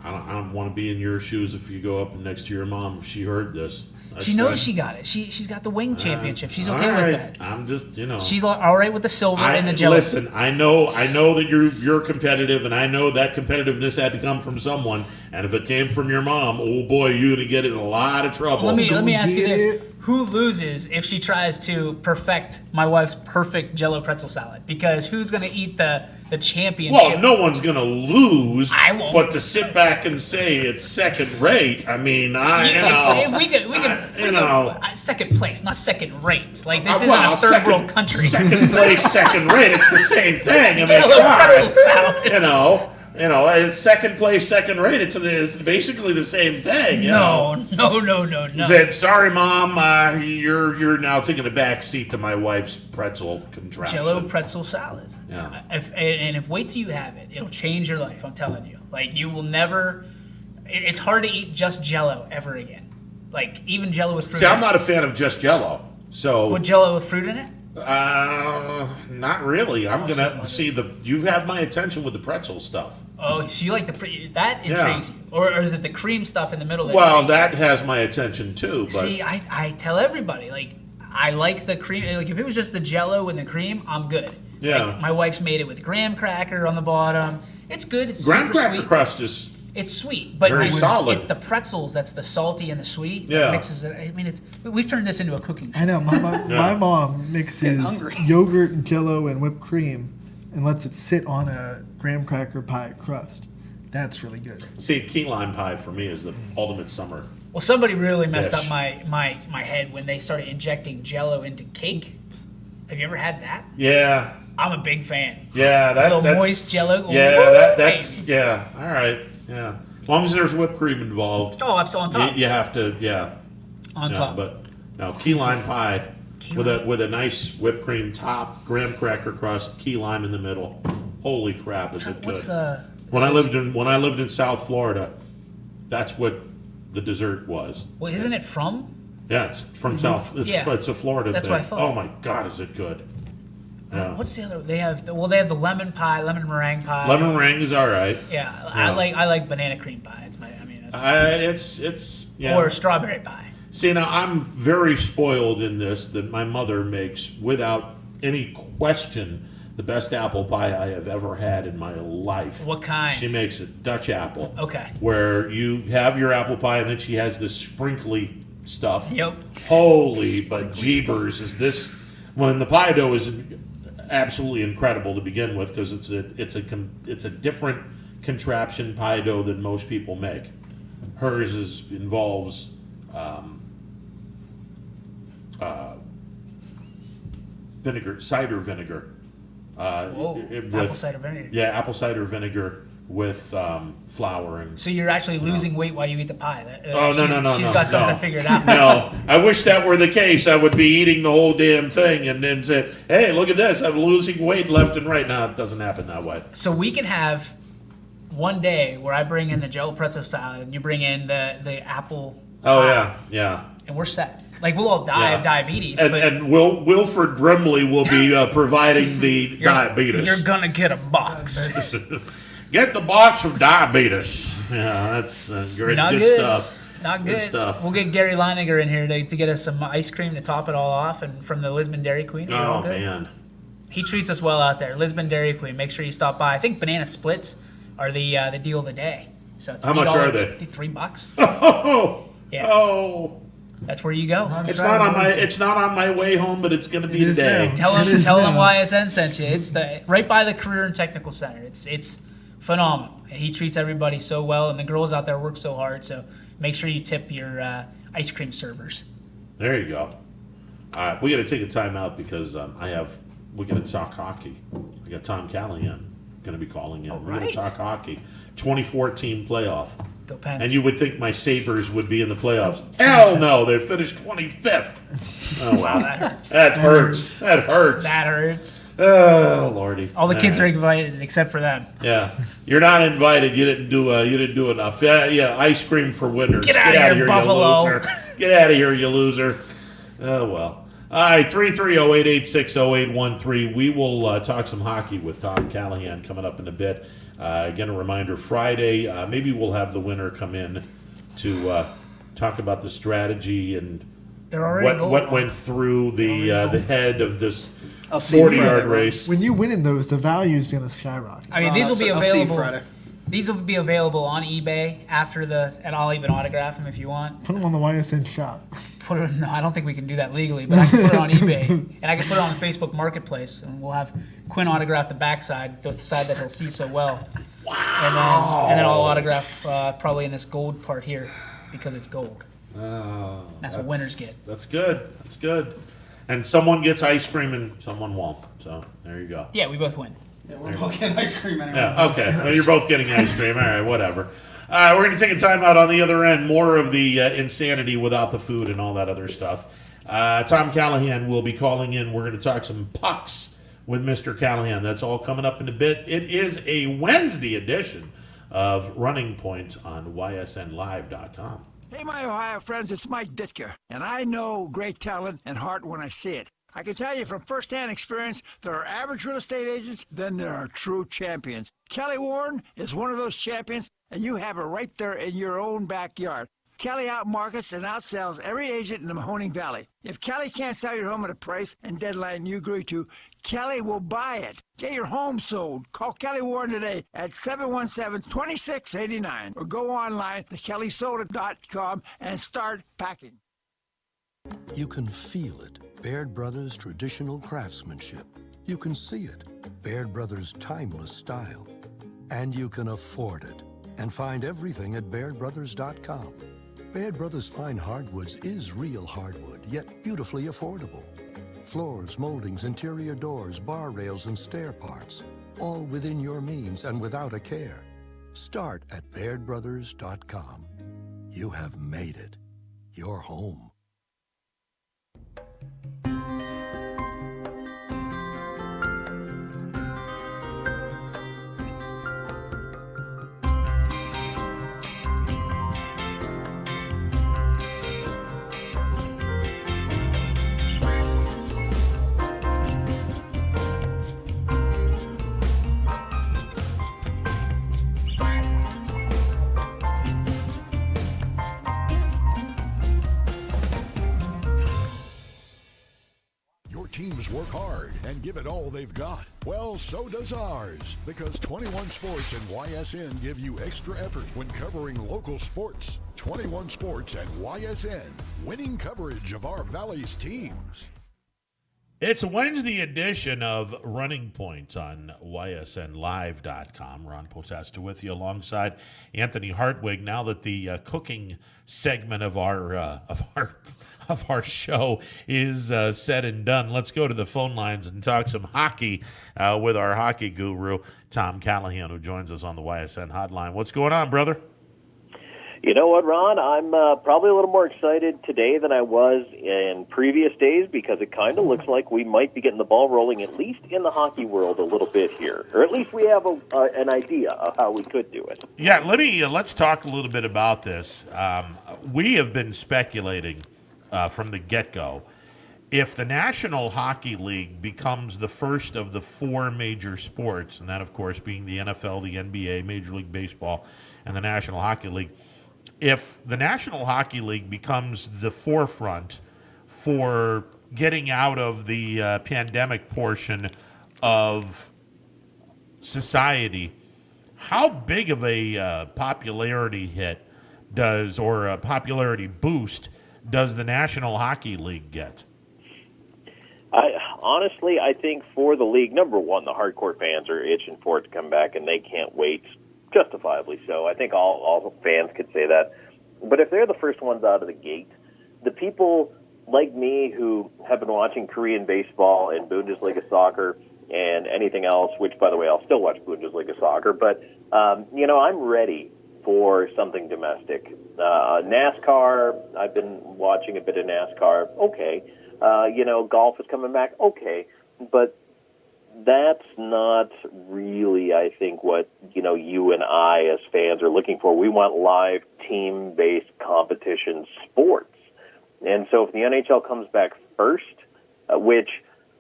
I don't want to be in your shoes if you go up next to your mom if she heard this. She knows she got it. She's got the wing championship. She's okay all with right. that. I'm just She's all right with the silver and the Jello. Listen, I know that you're competitive, and I know that competitiveness had to come from someone. And if it came from your mom, oh boy, you're gonna get in a lot of trouble. Let me ask you this: who loses if she tries to perfect my wife's perfect Jello pretzel salad? Because who's going to eat the championship? Well, no one's gonna lose. I won't. But to sit back and say it's second rate, I mean, If we could, second place, not second rate. Like this isn't a third world country. Second place, second rate. It's the same thing. It's Jello pretzel salad. It's second place, second rate. It's basically the same thing. No. Said, sorry, Mom. You're now taking a back seat to my wife's pretzel contraption. Jello pretzel salad. Yeah. If wait till you have it, it'll change your life. I'm telling you. Like you will never. It's hard to eat just Jello ever again. Like even Jello with fruit. See, in I'm it. not a fan of just Jello. So. With Jello with fruit in it? Not really. I'm gonna see you have my attention with the pretzel stuff. Oh, so you like that intrigues you, or is it the cream stuff in the middle? Well, that has my attention too. But See, I tell everybody like I like the cream. Like if it was just the Jello and the cream, I'm good. Yeah. Like, my wife's made it with graham cracker on the bottom. It's good. It's graham super cracker sweet. crust is It's sweet, but very solid. It's the pretzels that's the salty and the sweet. Yeah. That mixes it. I mean, we've turned this into a cooking show. I know. My mom mixes yogurt, Jello, and whipped cream, and lets it sit on a graham cracker pie crust. That's really good. See, key lime pie for me is the ultimate summer. Well, somebody really messed dish. up my head when they started injecting Jello into cake. Have you ever had that? Yeah. I'm a big fan. Yeah, that's that's moist Jello. Yeah, Woo! that's yeah. All right, yeah. As long as there's whipped cream involved. Oh, I'm still on top. You have to, yeah. On top. But no, key lime pie with a nice whipped cream top, graham cracker crust, key lime in the middle. Holy crap, is it good? What's the? When I lived in South Florida, that's what the dessert was. Well, isn't it from? Yeah, it's from South. It's a Florida That's thing. what I thought. Oh my God, is it good? Yeah. What's the other? They have the lemon pie, lemon meringue pie. Lemon meringue is all right. Yeah, Yeah. I like banana cream pie. It's that's yeah. or strawberry pie. See, now I'm very spoiled in this that my mother makes, without any question, the best apple pie I have ever had in my life. What kind? She makes a Dutch apple. Okay. Where you have your apple pie and then she has this sprinkly stuff. Yep. Holy but jeebers, is this, when the pie dough is absolutely incredible to begin with, because it's a different contraption pie dough than most people make. Hers involves cider vinegar. Apple cider vinegar. Yeah, apple cider vinegar with flour and. So you're actually losing weight while you eat the pie. No! She's got something figured out. No, I wish that were the case. I would be eating the whole damn thing and then say, "Hey, look at this! I'm losing weight left and right." No, it doesn't happen that way. So we can have one day where I bring in the jello pretzel salad and you bring in the apple. Oh pie, yeah. And we're set. Like we'll all die of diabetes. And Wilford Brimley will be providing the diabetes. You're gonna get a box. Get the box of diabetes. Yeah, that's great. Not good good. Stuff. Not good. Stuff. We'll get Gary Leininger in here to get us some ice cream to top it all off, and from the Lisbon Dairy Queen. Oh man, he treats us well out there. Lisbon Dairy Queen. Make sure you stop by. I think banana splits are the deal of the day. So how much are they? $3. Oh, yeah. Oh, that's where you go. It's not on my way home, but it's going to be today. Tell them YSN sent you. It's right by the Career and Technical Center. It's phenomenal. And he treats everybody so well, and the girls out there work so hard. So make sure you tip your ice cream servers. There you go. We got to take a time out because we got to talk hockey. I got Tom Callahan going to be calling in. We're going to talk hockey. 2014 playoff. Go Pens. And you would think my Sabres would be in the playoffs. Hell no, they finished 25th. Oh wow, that hurts. That hurts. That hurts. That hurts. Oh lordy. All the kids are invited except for them. Yeah, you're not invited. You didn't do enough. Yeah. Ice cream for winners. Get out of here, Buffalo. you loser. Get out of here, you loser. Oh well. All right, 330-886-0813. We will talk some hockey with Tom Callahan coming up in a bit. Again, a reminder, Friday, maybe we'll have the winner come in to talk about the strategy and what went through the head of this 40-yard race. When you win in those, the value is going to skyrocket. I mean, these will be available. These will be available on eBay after and I'll even autograph them if you want. Put them on the YSN shop. No, I don't think we can do that legally, but I can put it on eBay and I can put it on the Facebook Marketplace, and we'll have Quinn autograph the backside, the side that he'll see so well. Wow! And then I'll autograph probably in this gold part here because it's gold. Oh, that's what winners get. That's good. That's good. And someone gets ice cream and someone won't. So there you go. Yeah, we both win. Yeah, we're both getting ice cream anyway. Yeah, okay. Well, you're both getting ice cream. All right, whatever. We're going to take a time out on the other end. More of the insanity without the food and all that other stuff. Tom Callahan will be calling in. We're going to talk some pucks with Mr. Callahan. That's all coming up in a bit. It is a Wednesday edition of Running Point on ysnlive.com. Hey, my Ohio friends, it's Mike Ditka, and I know great talent and heart when I see it. I can tell you from firsthand experience, there are average real estate agents, then there are true champions. Kelly Warren is one of those champions, and you have her right there in your own backyard. Kelly outmarkets and outsells every agent in the Mahoning Valley. If Kelly can't sell your home at a price and deadline you agree to, Kelly will buy it. Get your home sold. Call Kelly Warren today at 717-2689 or go online to kellysoda.com and start packing. You can feel it. Baird Brothers' traditional craftsmanship. You can see it. Baird Brothers' timeless style. And you can afford it. And find everything at BairdBrothers.com. Baird Brothers Fine Hardwoods is real hardwood, yet beautifully affordable. Floors, moldings, interior doors, bar rails, and stair parts. All within your means and without a care. Start at BairdBrothers.com. You have made it. Your home. teams work hard and give it all they've got. Well, so does ours, because 21 Sports and YSN give you extra effort when covering local sports. 21 Sports and YSN, winning coverage of our Valley's teams. It's a Wednesday edition of Running Point on ysnlive.com. Ron Potesta with you alongside Anthony Hartwig. Now that the cooking segment of our show is said and done, let's go to the phone lines and talk some hockey with our hockey guru, Tom Callahan, who joins us on the YSN hotline. What's going on, brother? You know what, Ron? I'm probably a little more excited today than I was in previous days because it kind of looks like we might be getting the ball rolling, at least in the hockey world, a little bit here. Or at least we have an idea of how we could do it. Yeah, let's talk a little bit about this. We have been speculating from the get-go. If the National Hockey League becomes the first of the four major sports, and that, of course, being the NFL, the NBA, Major League Baseball, and the National Hockey League, if the National Hockey League becomes the forefront for getting out of the pandemic portion of society, how big of a popularity hit or a popularity boost does the National Hockey League get? Honestly, I think for the league, number one, the hardcore fans are itching for it to come back, and they can't wait. Justifiably so. I think all fans could say that. But if they're the first ones out of the gate, the people like me who have been watching Korean baseball and Bundesliga soccer and anything else, which, by the way, I'll still watch Bundesliga soccer, but, I'm ready for something domestic. NASCAR, I've been watching a bit of NASCAR. Okay. Golf is coming back. Okay. But that's not really, I think, what, you and I as fans are looking for. We want live team-based competition sports. And so if the NHL comes back first, which,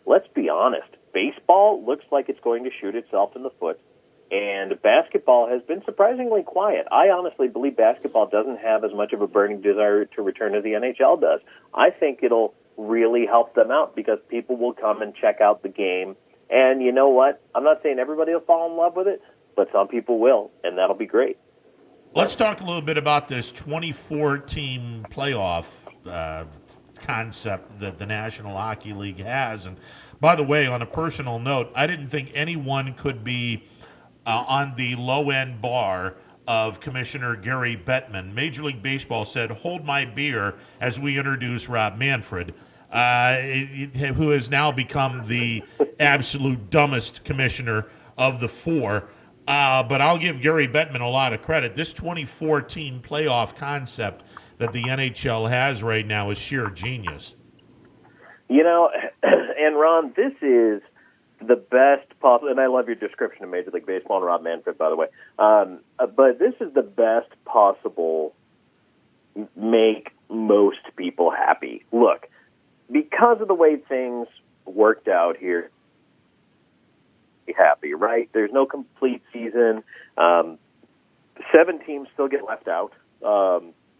let's be honest, baseball looks like it's going to shoot itself in the foot, and basketball has been surprisingly quiet. I honestly believe basketball doesn't have as much of a burning desire to return as the NHL does. I think it'll really help them out because people will come and check out the game. And you know what? I'm not saying everybody will fall in love with it, but some people will, and that'll be great. Let's talk a little bit about this 24-team playoff concept that the National Hockey League has. And by the way, on a personal note, I didn't think anyone could be on the low-end bar of Commissioner Gary Bettman. Major League Baseball said, "Hold my beer," as we introduce Rob Manfred, who has now become the absolute dumbest commissioner of the four. But I'll give Gary Bettman a lot of credit. This 24-team playoff concept that the NHL has right now is sheer genius. And Ron, this is the best possible, and I love your description of Major League Baseball and Rob Manfred, by the way. But this is the best possible make most people happy. Look, because of the way things worked out here, be happy, right? There's no complete season. 7 teams still get left out.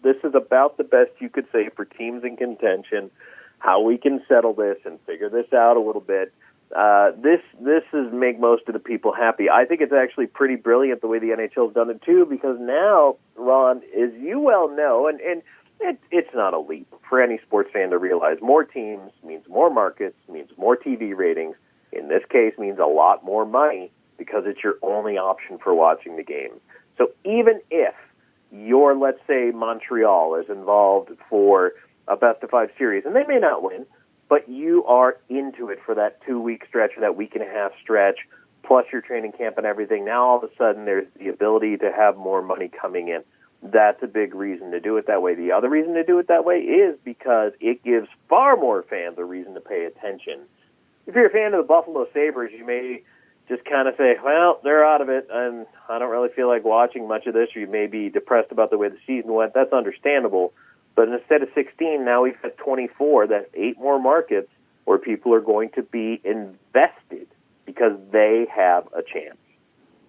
This is about the best you could say for teams in contention, how we can settle this and figure this out a little bit. This is make most of the people happy. I think it's actually pretty brilliant the way the NHL's done it too, because now, Ron, as you well know, and it's not a leap for any sports fan to realize, more teams means more markets, means more TV ratings. In this case, means a lot more money because it's your only option for watching the game. So even if your, let's say, Montreal is involved for a best-of-5 series, and they may not win, but you are into it for that 2-week stretch or that week-and-a-half stretch, plus your training camp and everything, now all of a sudden there's the ability to have more money coming in. That's a big reason to do it that way. The other reason to do it that way is because it gives far more fans a reason to pay attention. If you're a fan of the Buffalo Sabres, you may just kind of say, well, they're out of it, and I don't really feel like watching much of this, or you may be depressed about the way the season went. That's understandable. But instead of 16, now we've got 24. That's 8 more markets where people are going to be invested because they have a chance.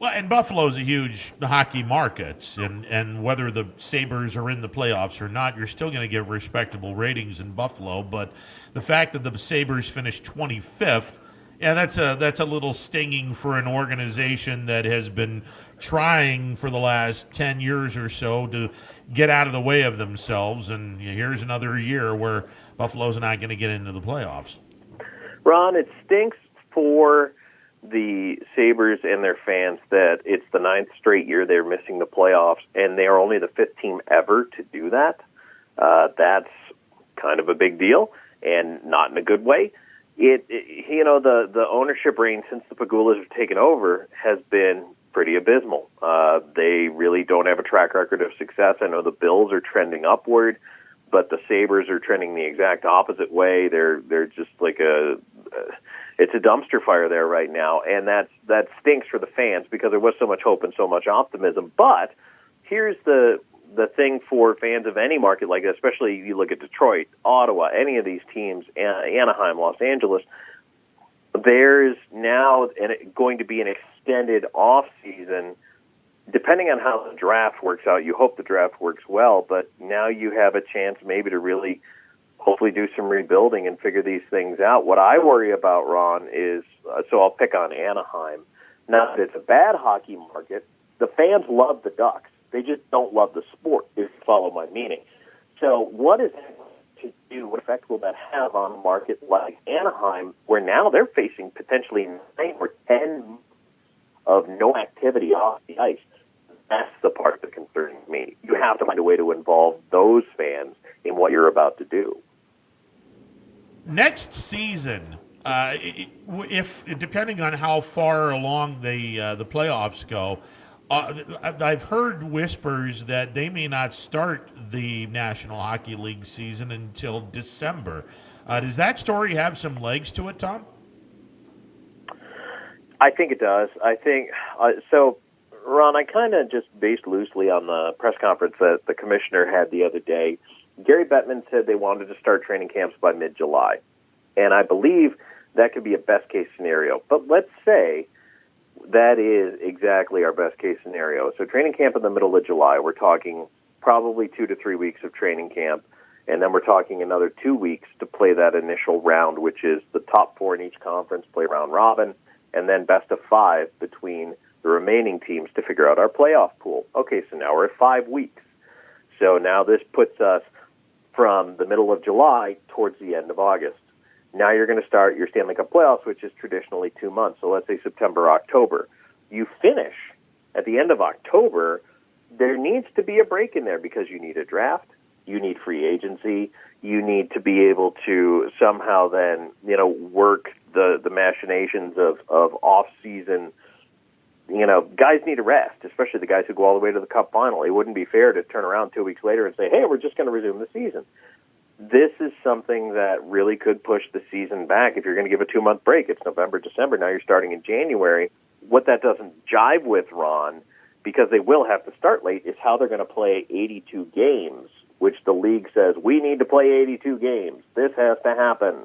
Well, and Buffalo's a huge hockey market, and whether the Sabres are in the playoffs or not, you're still going to get respectable ratings in Buffalo. But the fact that the Sabres finished 25th, yeah, that's a little stinging for an organization that has been trying for the last 10 years or so to get out of the way of themselves. And here's another year where Buffalo's not going to get into the playoffs. Ron, it stinks for the Sabres and their fans that it's the 9th straight year they're missing the playoffs, and they are only the 5th team ever to do that. That's kind of a big deal, and not in a good way. The ownership reign since the Pagulas have taken over has been pretty abysmal. They really don't have a track record of success. I know the Bills are trending upward, but the Sabres are trending the exact opposite way. They're just like it's a dumpster fire there right now, and that stinks for the fans because there was so much hope and so much optimism. But here's the thing for fans of any market like that, especially you look at Detroit, Ottawa, any of these teams, Anaheim, Los Angeles, there's now going to be an extended off season. Depending on how the draft works out, you hope the draft works well, but now you have a chance maybe to really hopefully do some rebuilding and figure these things out. What I worry about, Ron, is, so I'll pick on Anaheim. Now that it's a bad hockey market, the fans love the Ducks. They just don't love the sport, if you follow my meaning. So what is that to do? What effect will that have on a market like Anaheim, where now they're facing potentially 9 or 10 of no activity off the ice? That's the part that concerns me. You have to find a way to involve those fans in what you're about to do. Next season, if depending on how far along the playoffs go, I've heard whispers that they may not start the National Hockey League season until December. Does that story have some legs to it, Tom? I think it does. I think so. Ron, I kind of just based loosely on the press conference that the commissioner had the other day. Gary Bettman said they wanted to start training camps by mid-July, and I believe that could be a best-case scenario. But let's say that is exactly our best-case scenario. So training camp in the middle of July, we're talking probably 2 to 3 weeks of training camp, and then we're talking another 2 weeks to play that initial round, which is the top 4 in each conference play round robin, and then best of 5 between the remaining teams to figure out our playoff pool. Okay, so now we're at 5 weeks. So now this puts us from the middle of July towards the end of August. Now you're going to start your Stanley Cup playoffs, which is traditionally 2 months. So let's say September, October. You finish at the end of October, there needs to be a break in there because you need a draft, you need free agency, you need to be able to somehow then, work the machinations of off-season. Guys need a rest, especially the guys who go all the way to the Cup final. It wouldn't be fair to turn around 2 weeks later and say, hey, we're just going to resume the season. This is something that really could push the season back. If you're going to give a 2-month break, it's November, December. Now you're starting in January. What that doesn't jive with, Ron, because they will have to start late, is how they're going to play 82 games, which the league says, we need to play 82 games. This has to happen.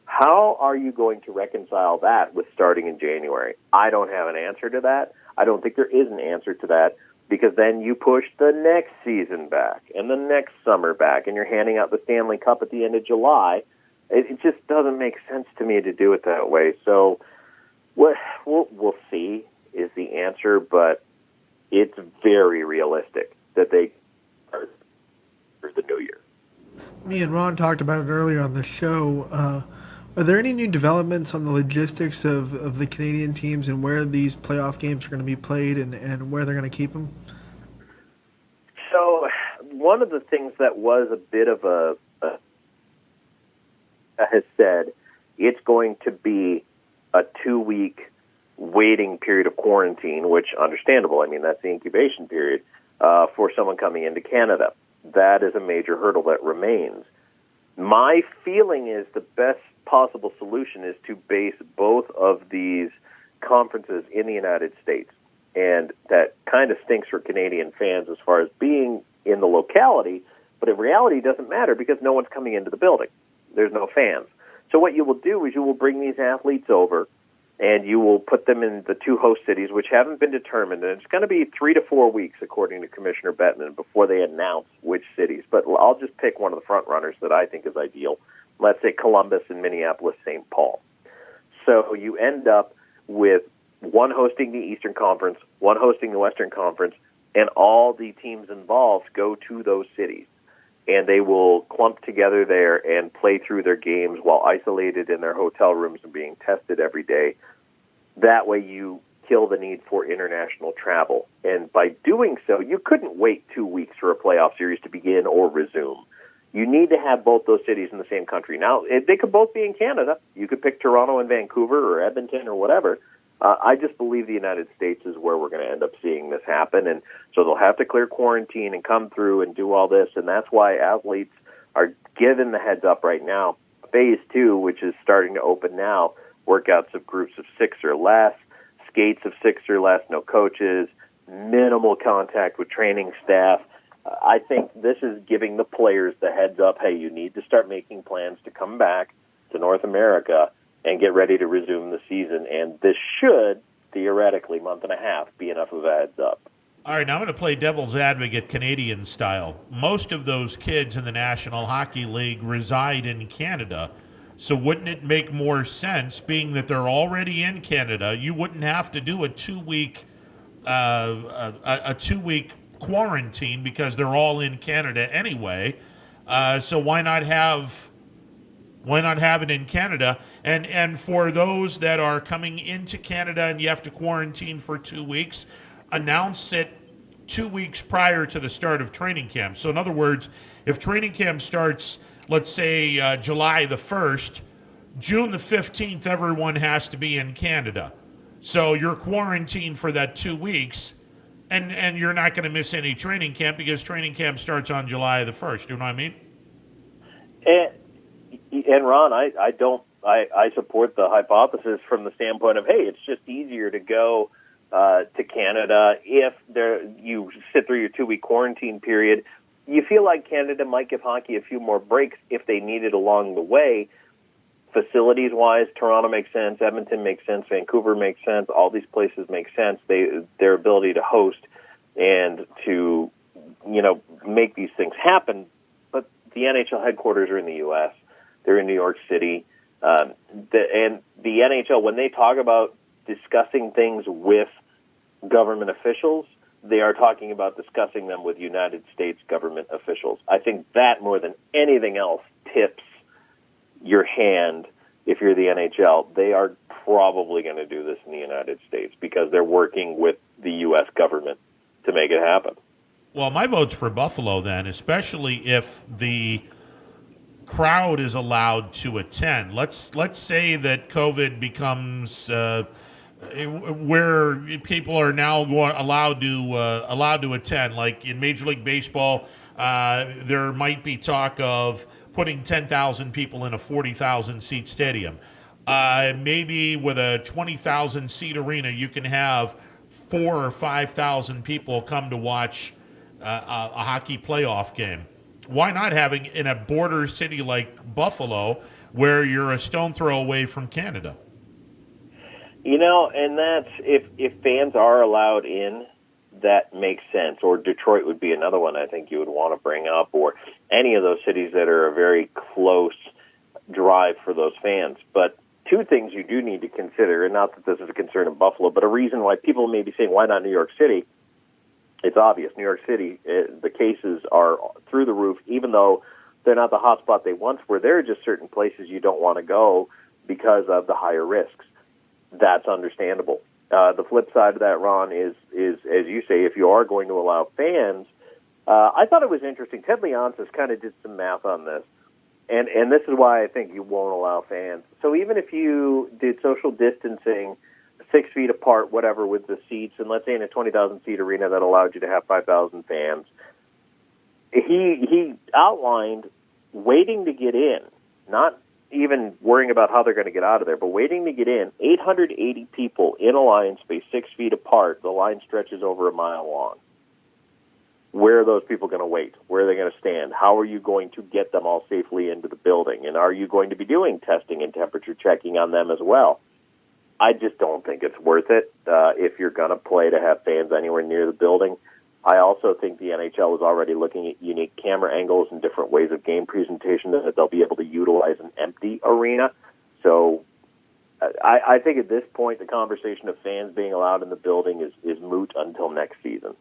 How are you going to reconcile that with starting in January? I don't have an answer to that. I don't think there is an answer to that, because then you push the next season back and the next summer back, and you're handing out the Stanley Cup at the end of July. It just doesn't make sense to me to do it that way. So we'll see is the answer, but it's very realistic that they are for the new year. Me and Ron talked about it earlier on the show. Are there any new developments on the logistics of the Canadian teams and where these playoff games are going to be played and where they're going to keep them? So one of the things that was a bit of has said it's going to be a 2-week waiting period of quarantine, which understandable. I mean, that's the incubation period for someone coming into Canada. That is a major hurdle that remains. My feeling is the best possible solution is to base both of these conferences in the United States. And that kind of stinks for Canadian fans as far as being in the locality, but in reality it doesn't matter because no one's coming into the building. There's no fans. So what you will do is you will bring these athletes over, and you will put them in the 2 host cities, which haven't been determined. And it's going to be 3 to 4 weeks, according to Commissioner Bettman, before they announce which cities. But I'll just pick one of the front runners that I think is ideal. Let's say Columbus and Minneapolis, St. Paul. So you end up with one hosting the Eastern Conference, one hosting the Western Conference, and all the teams involved go to those cities. And they will clump together there and play through their games while isolated in their hotel rooms and being tested every day. That way you kill the need for international travel. And by doing so, you couldn't wait 2 weeks for a playoff series to begin or resume. You need to have both those cities in the same country. Now, they could both be in Canada. You could pick Toronto and Vancouver or Edmonton or whatever. I just believe the United States is where we're going to end up seeing this happen. And so they'll have to clear quarantine and come through and do all this. And that's why athletes are given the heads up right now. Phase 2, which is starting to open now, workouts of groups of 6 or less, skates of 6 or less, no coaches, minimal contact with training staff. I think this is giving the players the heads up, hey, you need to start making plans to come back to North America and get ready to resume the season. And this should, theoretically, month and a half, be enough of a heads up. All right, now I'm going to play devil's advocate Canadian style. Most of those kids in the National Hockey League reside in Canada. So wouldn't it make more sense, being that they're already in Canada, you wouldn't have to do a 2-week quarantine because they're all in Canada anyway. So why not have it in Canada? And for those that are coming into Canada and you have to quarantine for 2 weeks, announce it 2 weeks prior to the start of training camp. So in other words, if training camp starts, let's say July the 1st, June the 15th, everyone has to be in Canada. So you're quarantined for that 2 weeks, and you're not going to miss any training camp because training camp starts on July the 1st. You know what I mean? And Ron, I support the hypothesis from the standpoint of, hey, it's just easier to go to Canada if you sit through your 2-week quarantine period. You feel like Canada might give hockey a few more breaks if they need it along the way. Facilities-wise, Toronto makes sense, Edmonton makes sense, Vancouver makes sense. All these places make sense. Their ability to host and to, make these things happen. But the NHL headquarters are in the U.S. They're in New York City. And the NHL, when they talk about discussing things with government officials, they are talking about discussing them with United States government officials. I think that more than anything else tips your hand if you're the NHL. They are probably going to do this in the United States because they're working with the U.S. government to make it happen. Well, my vote's for Buffalo then, especially if the crowd is allowed to attend. Let's say that COVID becomes where people are now allowed to attend. Like in Major League Baseball, there might be talk of putting 10,000 people in a 40,000 seat stadium. Maybe with a 20,000 seat arena, you can have 4,000 or 5,000 people come to watch a hockey playoff game. Why not having in a border city like Buffalo, where you're a stone throw away from Canada? And that's if fans are allowed in, that makes sense. Or Detroit would be another one I think you would want to bring up, or any of those cities that are a very close drive for those fans. But two things you do need to consider, and not that this is a concern of Buffalo, but a reason why people may be saying, why not New York City? It's obvious. New York City, the cases are through the roof, even though they're not the hotspot they once were. There are just certain places you don't want to go because of the higher risks. That's understandable. The flip side of that, Ron, is as you say, if you are going to allow fans, I thought it was interesting. Ted Leonsis kind of did some math on this, and this is why I think you won't allow fans. So even if you did social distancing, 6 feet apart, whatever, with the seats, and let's say in a 20,000-seat arena that allowed you to have 5,000 fans, he outlined waiting to get in, not even worrying about how they're going to get out of there, but waiting to get in, 880 people in a line space 6 feet apart. The line stretches over a mile long. Where are those people going to wait? Where are they going to stand? How are you going to get them all safely into the building? And are you going to be doing testing and temperature checking on them as well? I just don't think it's worth it if you're going to play to have fans anywhere near the building. I also think the NHL is already looking at unique camera angles and different ways of game presentation that they'll be able to utilize an empty arena. So I think at this point the conversation of fans being allowed in the building is moot until next season.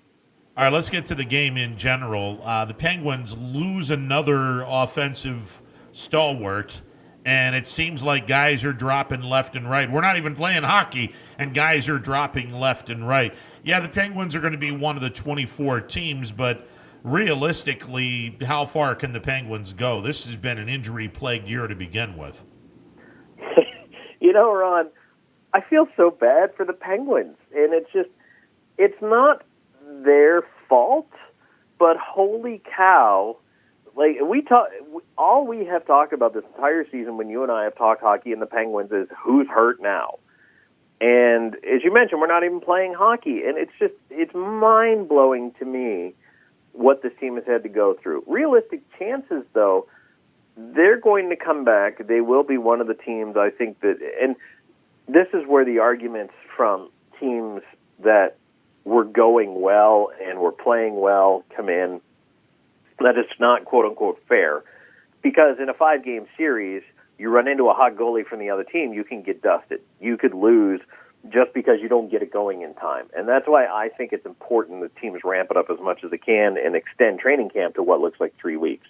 All right, let's get to the game in general. The Penguins lose another offensive stalwart, and it seems like guys are dropping left and right. We're not even playing hockey, and guys are dropping left and right. Yeah, the Penguins are going to be one of the 24 teams, but realistically, how far can the Penguins go? This has been an injury-plagued year to begin with. You know, Ron, I feel so bad for the Penguins, and it's not their fault, but holy cow, like all we have talked about this entire season when you and I have talked hockey and the Penguins is who's hurt now. And as you mentioned, we're not even playing hockey, and it's mind-blowing to me what this team has had to go through. Realistic chances, though, they're going to come back. They will be one of the teams, I think, that, and this is where the arguments from teams that were going well and were playing well come in, that it's not quote-unquote fair. Because in a 5-game series, you run into a hot goalie from the other team, you can get dusted. You could lose just because you don't get it going in time. And that's why I think it's important that teams ramp it up as much as they can and extend training camp to what looks like 3 weeks.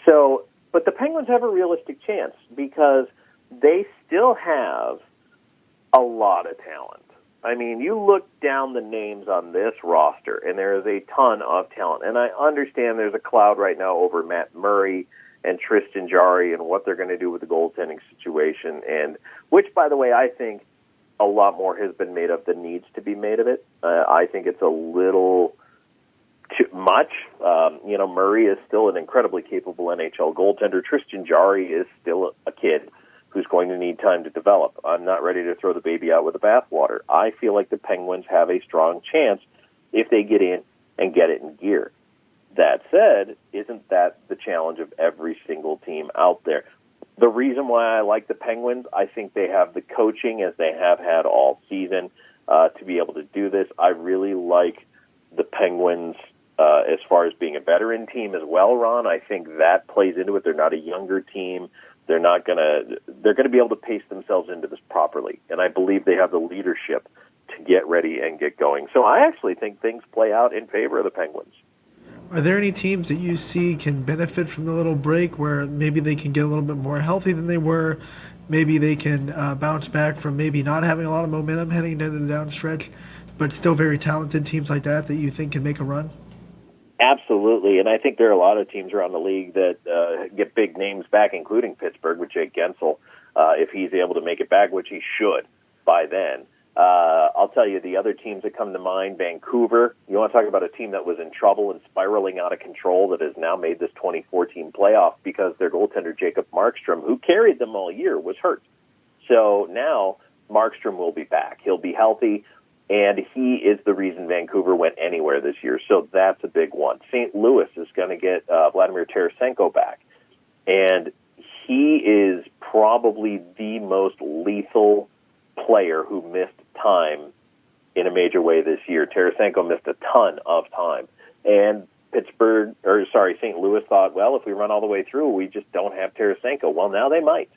So, but the Penguins have a realistic chance because they still have a lot of talent. I mean, you look down the names on this roster, and there is a ton of talent. And I understand there's a cloud right now over Matt Murray and Tristan Jarry and what they're going to do with the goaltending situation, and which, by the way, I think a lot more has been made of than needs to be made of it. I think it's a little too much. Murray is still an incredibly capable NHL goaltender. Tristan Jarry is still a kid who's going to need time to develop. I'm not ready to throw the baby out with the bathwater. I feel like the Penguins have a strong chance if they get in and get it in gear. That said, isn't that the challenge of every single team out there? The reason why I like the Penguins, I think they have the coaching, as they have had all season, to be able to do this. I really like the Penguins as far as being a veteran team as well, Ron. I think that plays into it. They're not a younger team. They're going to be able to pace themselves into this properly. And I believe they have the leadership to get ready and get going. So I actually think things play out in favor of the Penguins. Are there any teams that you see can benefit from the little break where maybe they can get a little bit more healthy than they were? Maybe they can bounce back from maybe not having a lot of momentum heading into the downstretch, but still very talented teams like that you think can make a run? Absolutely, and I think there are a lot of teams around the league that get big names back, including Pittsburgh with Jake Gensel, if he's able to make it back, which he should by then. I'll tell you, the other teams that come to mind, Vancouver, you want to talk about a team that was in trouble and spiraling out of control that has now made this 2014 playoff because their goaltender, Jacob Markstrom, who carried them all year, was hurt. So now Markstrom will be back. He'll be healthy, and he is the reason Vancouver went anywhere this year. So that's a big one. St. Louis is going to get Vladimir Tarasenko back, and he is probably the most lethal player who missed time in a major way this year. Tarasenko missed a ton of time. And St. Louis thought, well, if we run all the way through, we just don't have Tarasenko. Well, now they might.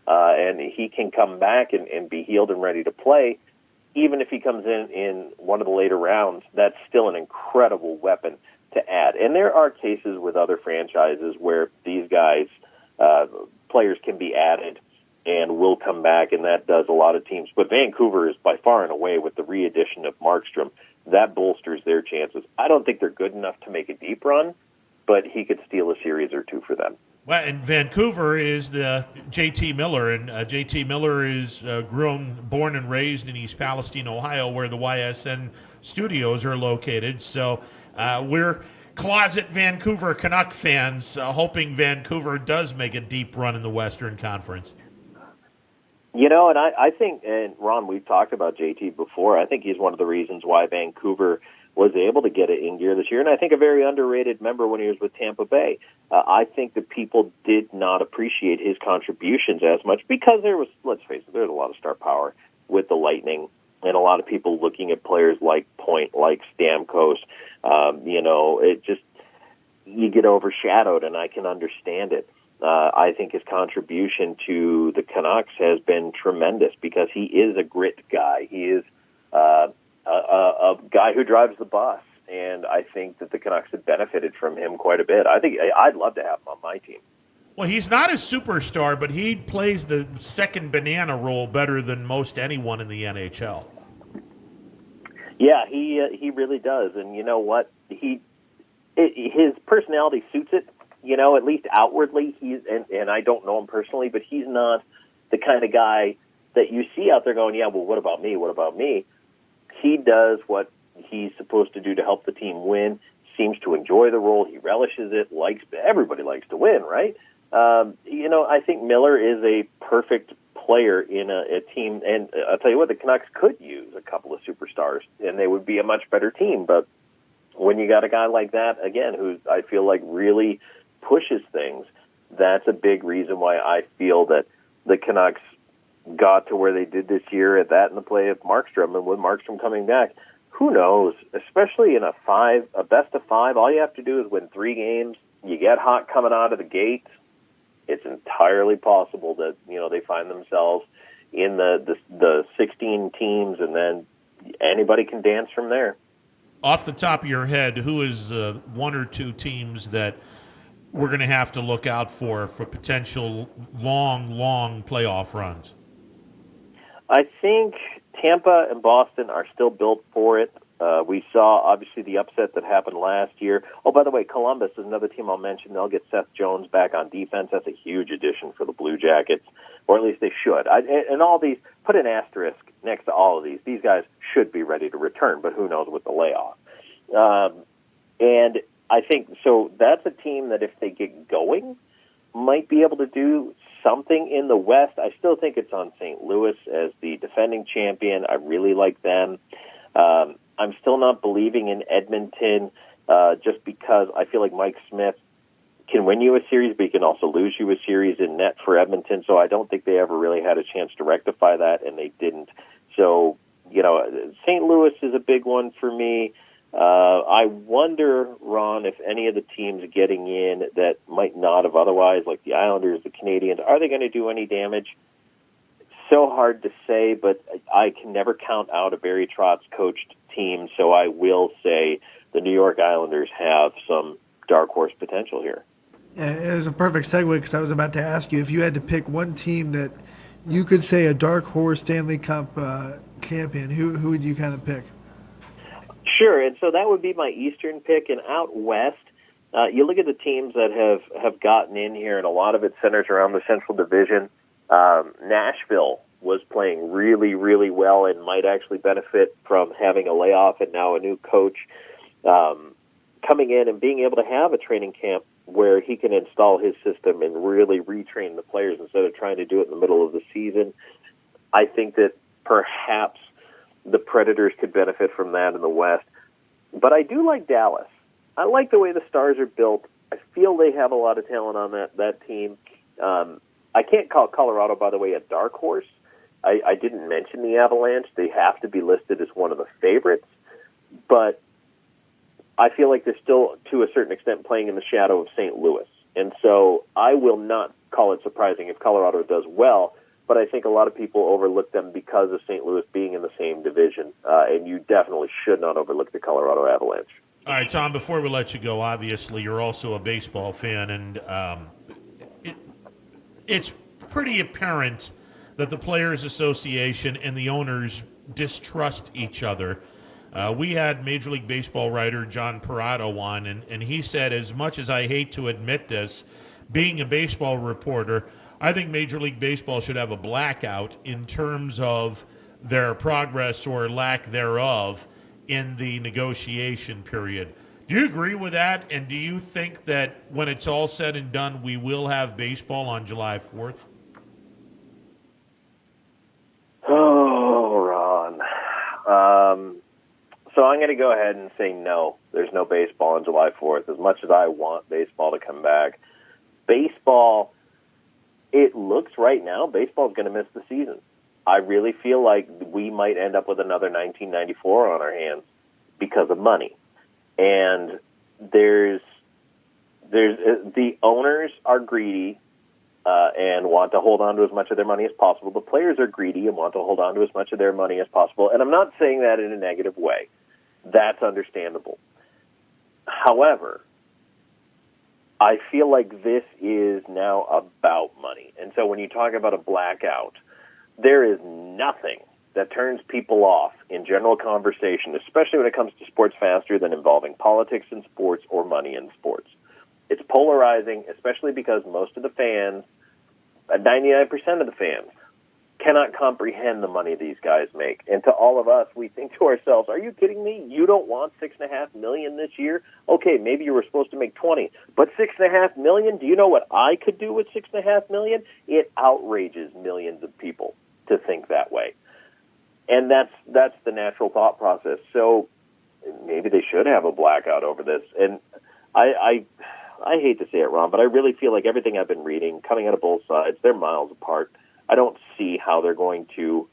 And he can come back and be healed and ready to play. Even if he comes in one of the later rounds, that's still an incredible weapon to add. And there are cases with other franchises where these guys, players can be added and will come back, and that does a lot of teams. But Vancouver is by far and away, with the re-addition of Markstrom, that bolsters their chances. I don't think they're good enough to make a deep run, but he could steal a series or two for them. Well, and Vancouver is the J.T. Miller, and J.T. Miller is born and raised in East Palestine, Ohio, where the YSN studios are located. So we're closet Vancouver Canuck fans, hoping Vancouver does make a deep run in the Western Conference. You know, and I think, and Ron, we've talked about JT before, I think he's one of the reasons why Vancouver was able to get it in gear this year, and I think a very underrated member when he was with Tampa Bay. I think that people did not appreciate his contributions as much because there was, let's face it, there's a lot of star power with the Lightning, and a lot of people looking at players like Point, like Stamkos. It just, you get overshadowed, and I can understand it. I think his contribution to the Canucks has been tremendous because he is a grit guy. He is a guy who drives the bus, and I think that the Canucks have benefited from him quite a bit. I think I'd love to have him on my team. Well, he's not a superstar, but he plays the second banana role better than most anyone in the NHL. Yeah, he really does, and you know what? His personality suits it. At least outwardly, and I don't know him personally, but he's not the kind of guy that you see out there going, yeah, well, what about me? What about me? He does what he's supposed to do to help the team win, seems to enjoy the role. He relishes it, everybody likes to win, right? I think Miller is a perfect player in a team, and I'll tell you what, the Canucks could use a couple of superstars, and they would be a much better team, but when you got a guy like that, again, who I feel like really pushes things, that's a big reason why I feel that the Canucks got to where they did this year at that in the play of Markstrom. And with Markstrom coming back, who knows? Especially in a best of five, all you have to do is win 3 games. You get hot coming out of the gate. It's entirely possible that they find themselves in the 16 teams, and then anybody can dance from there. Off the top of your head, who is 1 or 2 teams that we're going to have to look out for potential long playoff runs? I think Tampa and Boston are still built for it. We saw, obviously, the upset that happened last year. Oh, by the way, Columbus is another team I'll mention. They'll get Seth Jones back on defense. That's a huge addition for the Blue Jackets, or at least they should. And all these, put an asterisk next to all of these. These guys should be ready to return, but who knows with the layoff. And I think, so that's a team that if they get going, might be able to do something in the West. I still think it's on St. Louis as the defending champion. I really like them. I'm still not believing in Edmonton just because I feel like Mike Smith can win you a series, but he can also lose you a series in net for Edmonton. So I don't think they ever really had a chance to rectify that, and they didn't. So, St. Louis is a big one for me. I wonder, Ron, if any of the teams getting in that might not have otherwise, like the Islanders, the Canadiens, are they going to do any damage? It's so hard to say, but I can never count out a Barry Trotz coached team, so I will say the New York Islanders have some dark horse potential here. Yeah, it was a perfect segue because I was about to ask you if you had to pick one team that you could say a dark horse Stanley Cup champion, who would you kind of pick? Sure, and so that would be my Eastern pick. And out West, you look at the teams that have gotten in here, and a lot of it centers around the Central Division. Nashville was playing really, really well and might actually benefit from having a layoff and now a new coach coming in and being able to have a training camp where he can install his system and really retrain the players instead of trying to do it in the middle of the season. I think that perhaps the Predators could benefit from that in the West. But I do like Dallas. I like the way the Stars are built. I feel they have a lot of talent on that team. I can't call Colorado, by the way, a dark horse. I didn't mention the Avalanche. They have to be listed as one of the favorites. But I feel like they're still, to a certain extent, playing in the shadow of St. Louis. And so I will not call it surprising if Colorado does well, but I think a lot of people overlook them because of St. Louis being in the same division, and you definitely should not overlook the Colorado Avalanche. All right, Tom, before we let you go, obviously you're also a baseball fan, and it's pretty apparent that the Players Association and the owners distrust each other. We had Major League Baseball writer John Parado on, and he said, as much as I hate to admit this, being a baseball reporter, I think Major League Baseball should have a blackout in terms of their progress or lack thereof in the negotiation period. Do you agree with that? And do you think that when it's all said and done, we will have baseball on July 4th? Oh, Ron. So I'm going to go ahead and say no. There's no baseball on July 4th. As much as I want baseball to come back, baseball, it looks right now, baseball is going to miss the season. I really feel like we might end up with another 1994 on our hands because of money. And there's the owners are greedy and want to hold on to as much of their money as possible. The players are greedy and want to hold on to as much of their money as possible. And I'm not saying that in a negative way. That's understandable. However, I feel like this is now about money. And so when you talk about a blackout, there is nothing that turns people off in general conversation, especially when it comes to sports, faster than involving politics in sports or money in sports. It's polarizing, especially because most of the fans, 99% of the fans, cannot comprehend the money these guys make. And to all of us, we think to ourselves, are you kidding me? You don't want $6.5 million this year? Okay, maybe you were supposed to make 20, but $6.5 million? Do you know what I could do with $6.5 million? It outrages millions of people to think that way. And that's the natural thought process. So maybe they should have a blackout over this. And I hate to say it, Ron, but I really feel like everything I've been reading, coming out of both sides, they're miles apart. I don't see how they're going to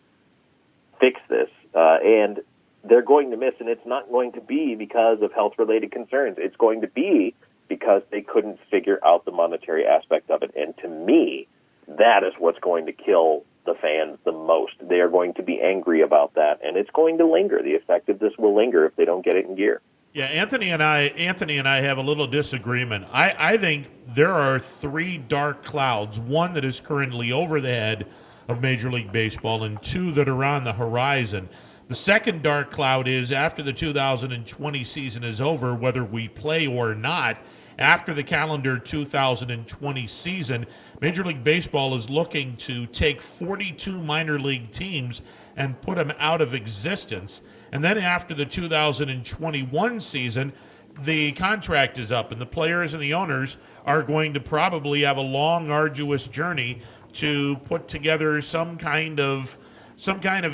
fix this. And they're going to miss, and it's not going to be because of health-related concerns. It's going to be because they couldn't figure out the monetary aspect of it. And to me, that is what's going to kill the fans the most. They are going to be angry about that, and it's going to linger. The effect of this will linger if they don't get it in gear. Yeah, Anthony and I have a little disagreement. I think there are three dark clouds, one that is currently over the head of Major League Baseball and two that are on the horizon. The second dark cloud is after the 2020 season is over, whether we play or not, after the calendar 2020 season, Major League Baseball is looking to take 42 minor league teams and put them out of existence. And then after the 2021 season, the contract is up, and the players and the owners are going to probably have a long, arduous journey to put together some kind of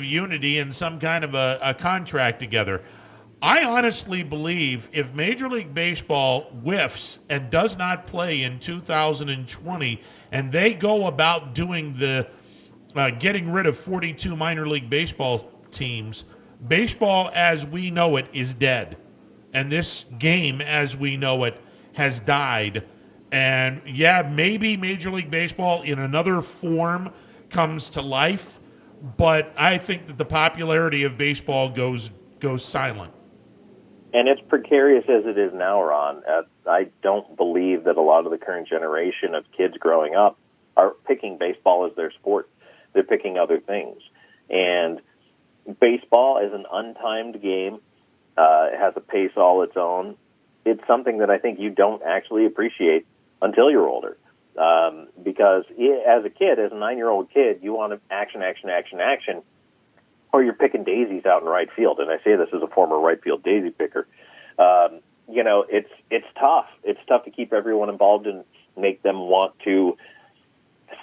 unity and some kind of a contract together. I honestly believe if Major League Baseball whiffs and does not play in 2020, and they go about doing the getting rid of 42 minor league baseball teams, baseball as we know it is dead. And this game as we know it has died. And yeah, maybe Major League Baseball in another form comes to life, but I think that the popularity of baseball goes silent. And it's precarious as it is now, Ron. I don't believe that a lot of the current generation of kids growing up are picking baseball as their sport. They're picking other things. And baseball is an untimed game. It has a pace all its own. It's something that I think you don't actually appreciate until you're older. Because as a kid, as a 9-year-old kid, you want action, or you're picking daisies out in right field. And I say this as a former right field daisy picker. It's tough. It's tough to keep everyone involved and make them want to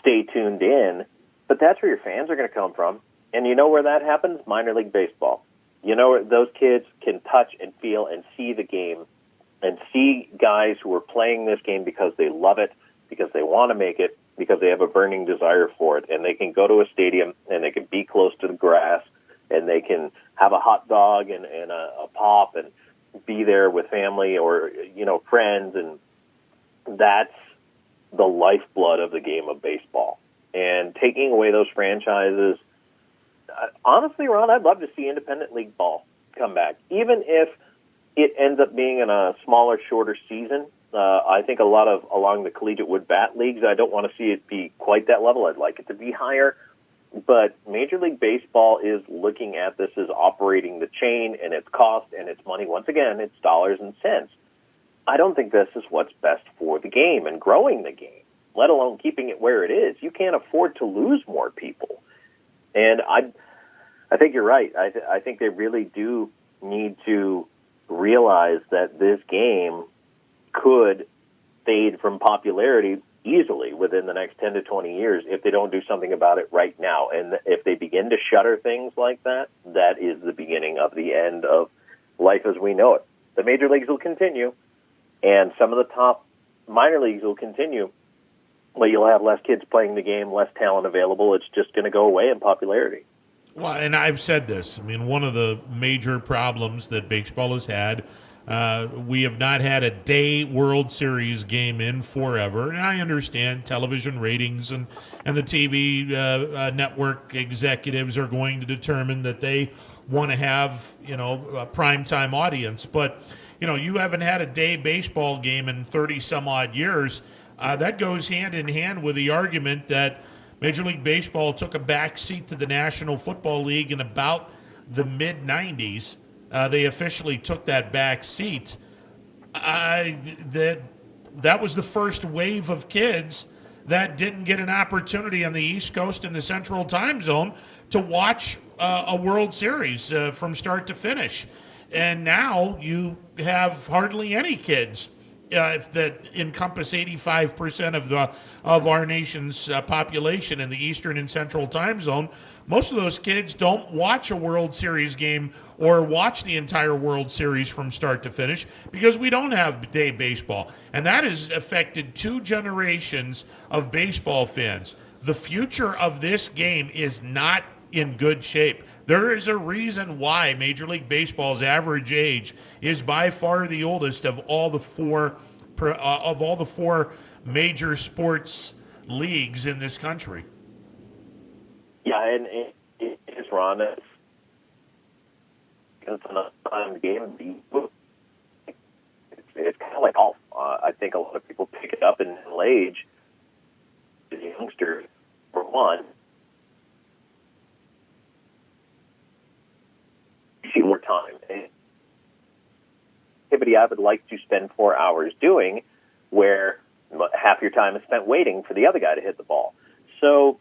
stay tuned in. But that's where your fans are going to come from. And you know where that happens? Minor league baseball. You know, those kids can touch and feel and see the game and see guys who are playing this game because they love it, because they want to make it, because they have a burning desire for it. And they can go to a stadium and they can be close to the grass and they can have a hot dog and a pop and be there with family or, friends. And that's the lifeblood of the game of baseball. And taking away those franchises, honestly, Ron, I'd love to see independent league ball come back. Even if it ends up being in a smaller, shorter season, I think a lot of along the collegiate wood bat leagues, I don't want to see it be quite that level. I'd like it to be higher. But Major League Baseball is looking at this as operating the chain and its cost and its money. Once again, it's dollars and cents. I don't think this is what's best for the game and growing the game, let alone keeping it where it is. You can't afford to lose more people. And I think you're right. I think they really do need to realize that this game could fade from popularity easily within the next 10 to 20 years if they don't do something about it right now. And if they begin to shutter things like that, that is the beginning of the end of life as we know it. The major leagues will continue, and some of the top minor leagues will continue, Well, you'll have less kids playing the game, less talent available. It's just going to go away in popularity. Well, and I've said this. I mean, one of the major problems that baseball has had, we have not had a day World Series game in forever. And I understand television ratings and the TV network executives are going to determine that they want to have, a primetime audience. But, you haven't had a day baseball game in 30 some odd years. That goes hand in hand with the argument that Major League Baseball took a back seat to the National Football League in about the mid-'90s. They officially took that back seat. That was the first wave of kids that didn't get an opportunity on the East Coast and the Central Time Zone to watch a World Series from start to finish. And now you have hardly any kids that encompass 85% of our nation's population in the Eastern and Central Time Zone. Most of those kids don't watch a World Series game or watch the entire World Series from start to finish because we don't have day baseball. And that has affected 2 generations of baseball fans. The future of this game is not in good shape. There is a reason why Major League Baseball's average age is by far the oldest of all the four major sports leagues in this country. Yeah, and it is, Ron. It's an untimed game. It's kind of like golf. I think a lot of people pick it up in middle age. The youngsters, for one, see more time. Activity I would like to spend 4 hours doing, where half your time is spent waiting for the other guy to hit the ball. So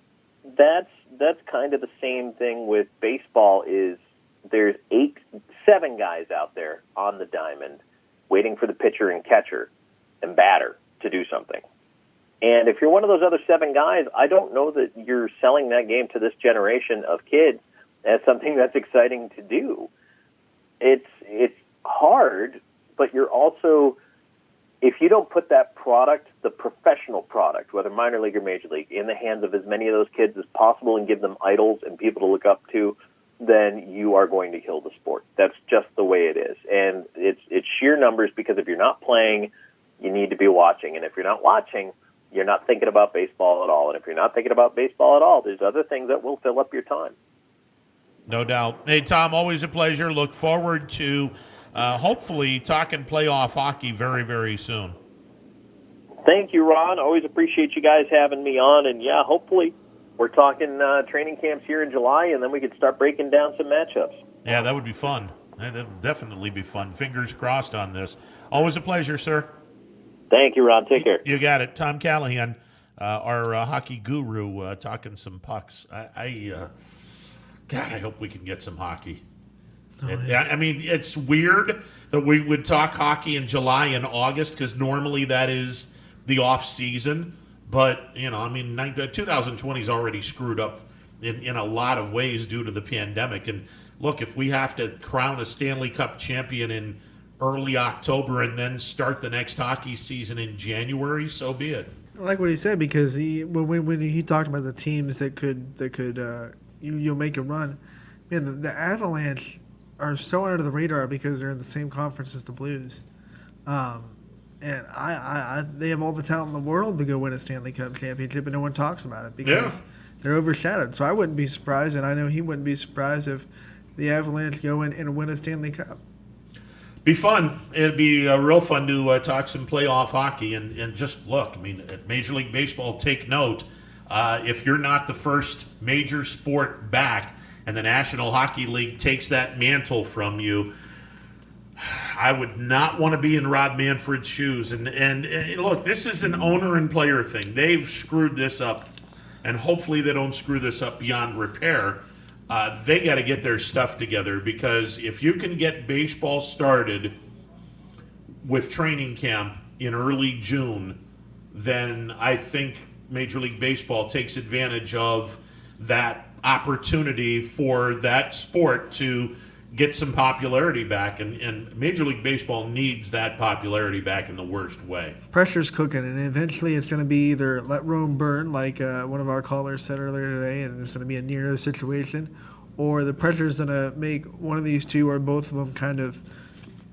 that's kind of the same thing with baseball. Is there's 7 guys out there on the diamond waiting for the pitcher and catcher and batter to do something. And if you're one of those other 7 guys, I don't know that you're selling that game to this generation of kids as something that's exciting to do. It's hard, but you're also, if you don't put that product, the professional product, whether minor league or major league, in the hands of as many of those kids as possible and give them idols and people to look up to, then you are going to kill the sport. That's just the way it is. And it's sheer numbers, because if you're not playing, you need to be watching. And if you're not watching, you're not thinking about baseball at all. And if you're not thinking about baseball at all, there's other things that will fill up your time. No doubt. Hey, Tom, always a pleasure. Look forward to hopefully talking playoff hockey very, very soon. Thank you, Ron. Always appreciate you guys having me on. And, yeah, hopefully we're talking training camps here in July, and then we can start breaking down some matchups. Yeah, that would be fun. That would definitely be fun. Fingers crossed on this. Always a pleasure, sir. Thank you, Ron. Take care. You got it. Tom Callahan, our hockey guru, talking some pucks. God, I hope we can get some hockey. I mean, it's weird that we would talk hockey in July and August because normally that is the off season. But, 2020 is already screwed up in a lot of ways due to the pandemic. And look, if we have to crown a Stanley Cup champion in early October and then start the next hockey season in January, so be it. I like what he said, because when he talked about the teams that could you'll make a run. Man, the Avalanche are so under the radar because they're in the same conference as the Blues, and they have all the talent in the world to go win a Stanley Cup championship, and no one talks about it because they're overshadowed. So I wouldn't be surprised, and I know he wouldn't be surprised if the Avalanche go in and win a Stanley Cup. Be fun. It'd be real fun to talk some playoff hockey and just look. I mean, at Major League Baseball, take note. If you're not the first major sport back and the National Hockey League takes that mantle from you, I would not want to be in Rob Manfred's shoes. And look, this is an owner and player thing. They've screwed this up, and hopefully they don't screw this up beyond repair. They got to get their stuff together, because if you can get baseball started with training camp in early June, then I think Major League Baseball takes advantage of that opportunity for that sport to get some popularity back, and Major League Baseball needs that popularity back in the worst way. Pressure's cooking, and eventually it's going to be either let Rome burn, like one of our callers said earlier today, and it's going to be a Nero situation, or the pressure's going to make one of these two or both of them kind of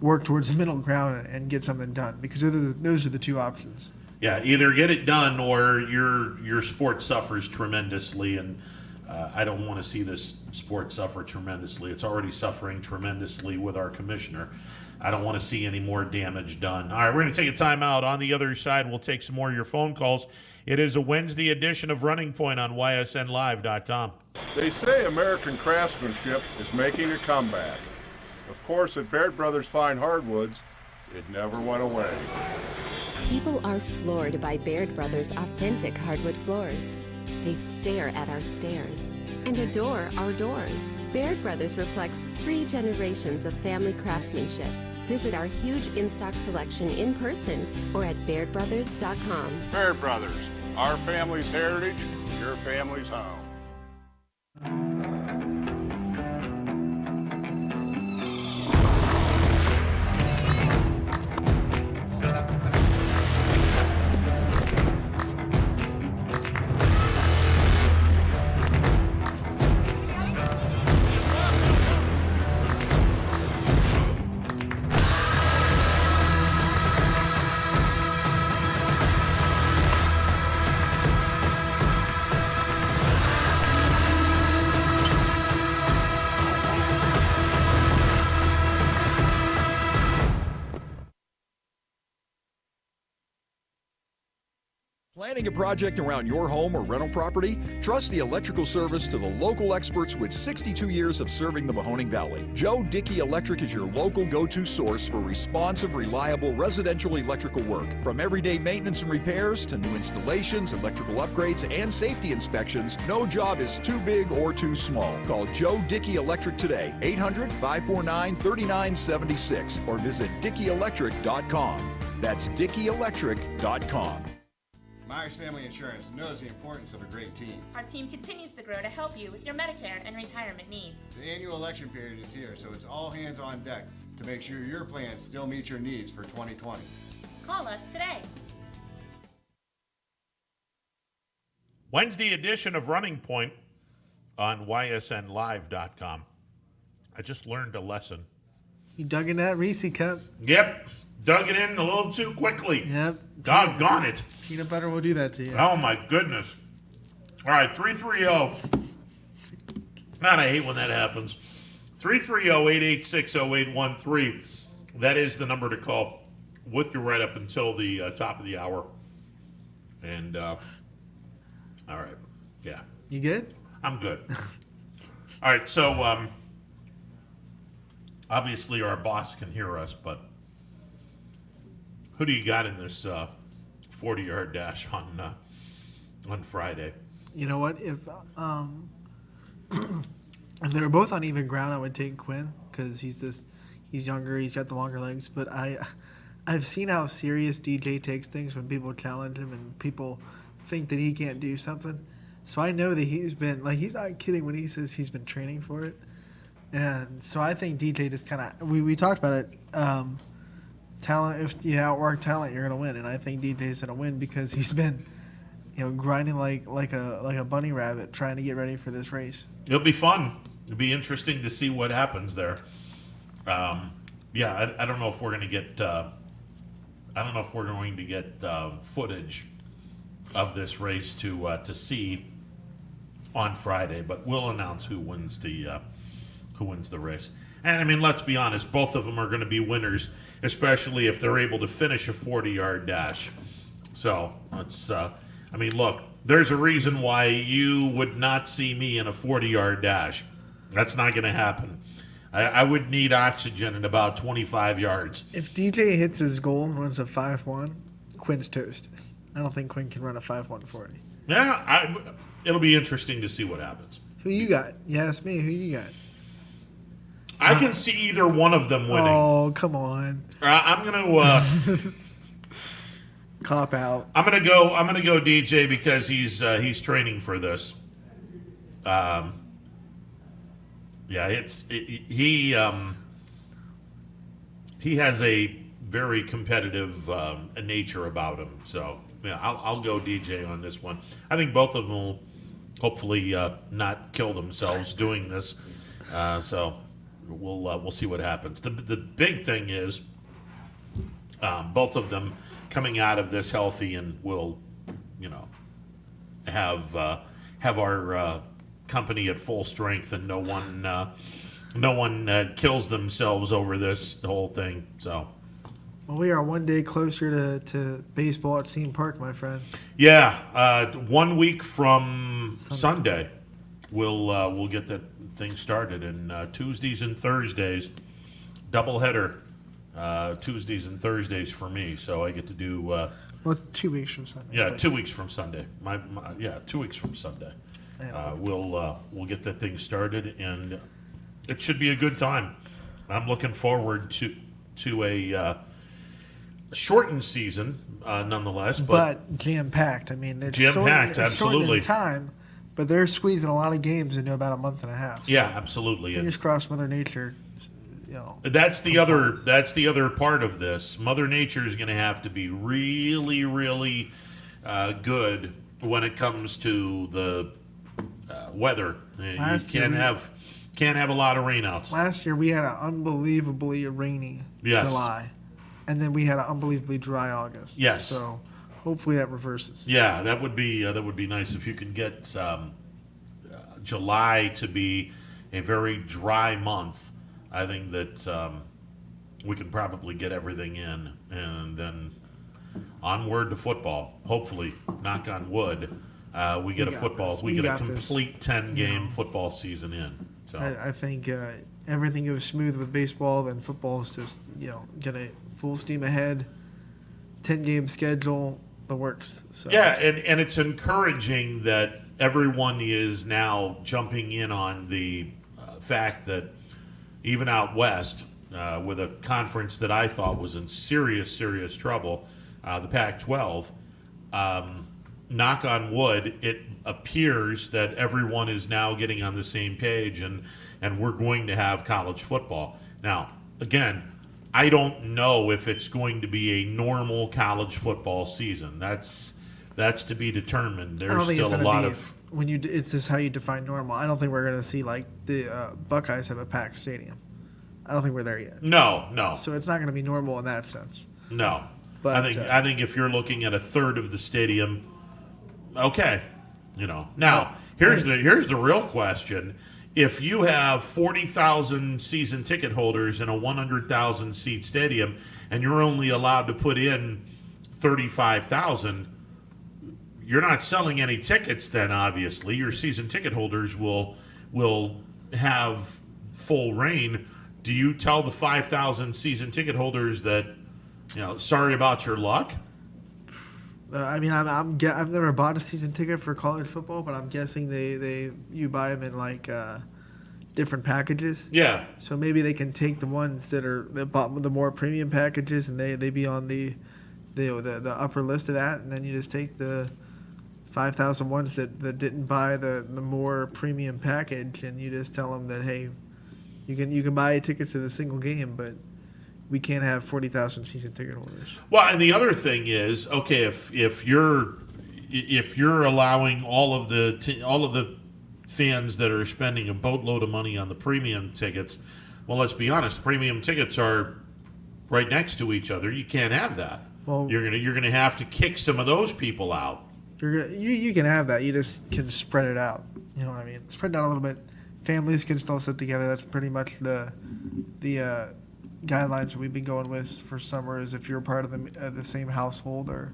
work towards the middle ground and get something done, because those are the two options. Yeah, either get it done or your sport suffers tremendously, and I don't want to see this sport suffer tremendously. It's already suffering tremendously with our commissioner. I don't want to see any more damage done. All right, we're going to take a timeout. On the other side, we'll take some more of your phone calls. It is a Wednesday edition of Running Point on ysnlive.com. They say American craftsmanship is making a comeback. Of course, at Baird Brothers Fine Hardwoods, it never went away. People are floored by Baird Brothers' authentic hardwood floors. They stare at our stairs and adore our doors. Baird Brothers reflects 3 generations of family craftsmanship. Visit our huge in-stock selection in person or at BairdBrothers.com. Baird Brothers, our family's heritage, your family's home. Planning a project around your home or rental property? Trust the electrical service to the local experts with 62 years of serving the Mahoning Valley. Joe Dickey Electric is your local go-to source for responsive, reliable residential electrical work. From everyday maintenance and repairs to new installations, electrical upgrades, and safety inspections, no job is too big or too small. Call Joe Dickey Electric today, 800-549-3976, or visit DickeyElectric.com. That's DickeyElectric.com. Myers Family Insurance knows the importance of a great team. Our team continues to grow to help you with your Medicare and retirement needs. The annual election period is here, so it's all hands on deck to make sure your plan still meets your needs for 2020. Call us today. Wednesday edition of Running Point on ysnlive.com. I just learned a lesson. You dug in that Reese cup. Yep. Dug it in a little too quickly. Yep. Doggone it. Peanut butter will do that to you. Oh, my goodness. All right, 330. Man, I hate when that happens. 330-886-0813. That is the number to call with you right up until the top of the hour. And, all right. Yeah. You good? I'm good. All right, so obviously our boss can hear us, but who do you got in this 40-yard dash on Friday? You know what? If if they were both on even ground, I would take Quinn because he's younger, he's got the longer legs. But I've seen how serious DJ takes things when people challenge him and people think that he can't do something. So I know that he's not kidding when he says he's been training for it. And so I think DJ just kind of we talked about it. Talent, if you outwork talent, you're gonna win, and I think DJ's gonna win because he's been, grinding like a bunny rabbit trying to get ready for this race. It'll be fun. It'll be interesting to see what happens there. I don't know if we're gonna get. Footage of this race to see on Friday, but we'll announce who wins the race. And I mean, let's be honest, both of them are going to be winners, especially if they're able to finish a 40-yard dash. So look, there's a reason why you would not see me in a 40-yard dash. That's not going to happen. I would need oxygen at about 25 yards. If DJ hits his goal and runs a 5.1, Quinn's toast. I don't think Quinn can run a 5.140. Yeah, it'll be interesting to see what happens. Who you got? You asked me. Who you got? I can see either one of them winning. Oh, come on. I'm gonna cop out. I'm gonna go DJ because he's training for this. Yeah, he has a very competitive nature about him. So yeah, I'll go DJ on this one. I think both of them will hopefully not kill themselves doing this. So we'll see what happens. The big thing is both of them coming out of this healthy and will, have our company at full strength, and no one kills themselves over this whole thing. So. Well, we are one day closer to baseball at Scene Park, my friend. Yeah, 1 week from Sunday, we'll get that thing started, and Tuesdays and Thursdays, doubleheader, Tuesdays and Thursdays for me. So I get to do. Well, 2 weeks from Sunday. Yeah, 2 weeks from Sunday. 2 weeks from Sunday. We'll get that thing started, and it should be a good time. I'm looking forward to a shortened season, nonetheless, but jam-packed. I mean, they're jam-packed, absolutely. In time, but they're squeezing a lot of games into about a month and a half. Yeah, absolutely. Fingers crossed, Mother Nature. That's the other part of this. Mother Nature is going to have to be really, really good when it comes to the weather. You can't have a lot of rainouts. Last year we had an unbelievably rainy July, and then we had an unbelievably dry August. Yes. So hopefully that reverses. Yeah, that would be nice if you can get July to be a very dry month. I think that we can probably get everything in, and then onward to football. Hopefully, knock on wood, we get a complete 10-game football season in. So I think everything goes smooth with baseball. Then football is just get a full steam ahead, 10-game schedule, the works. So. Yeah, and it's encouraging that everyone is now jumping in on the fact that even out west, with a conference that I thought was in serious trouble, the Pac-12, knock on wood, it appears that everyone is now getting on the same page, and we're going to have college football. Now, again, I don't know if it's going to be a normal college football season. That's to be determined. There's still a lot of... It's just how you define normal. I don't think we're going to see like the Buckeyes have a packed stadium. I don't think we're there yet. No. So it's not going to be normal in that sense. No. But I think if you're looking at a third of the stadium, okay. Now, here's the real question. If you have 40,000 season ticket holders in a 100,000 seat stadium and you're only allowed to put in 35,000, you're not selling any tickets then, obviously. Your season ticket holders will have full reign. Do you tell the 5,000 season ticket holders that, sorry about your luck? I mean, I've never bought a season ticket for college football, but I'm guessing you buy them in like different packages. Yeah. So maybe they can take the ones that bought the more premium packages, and they be on the upper list of that, and then you just take the 5,000 ones that didn't buy the more premium package, and you just tell them that, hey, you can buy tickets to the single game, but we can't have 40,000 season ticket holders. Well, and the other thing is, okay, if you're allowing all of the fans that are spending a boatload of money on the premium tickets, well, let's be honest, premium tickets are right next to each other. You can't have that. Well, you're gonna have to kick some of those people out. You can have that. You just can spread it out. You know what I mean? Spread it out a little bit. Families can still sit together. That's pretty much the guidelines that we've been going with for summer. Is if you're part of the same household or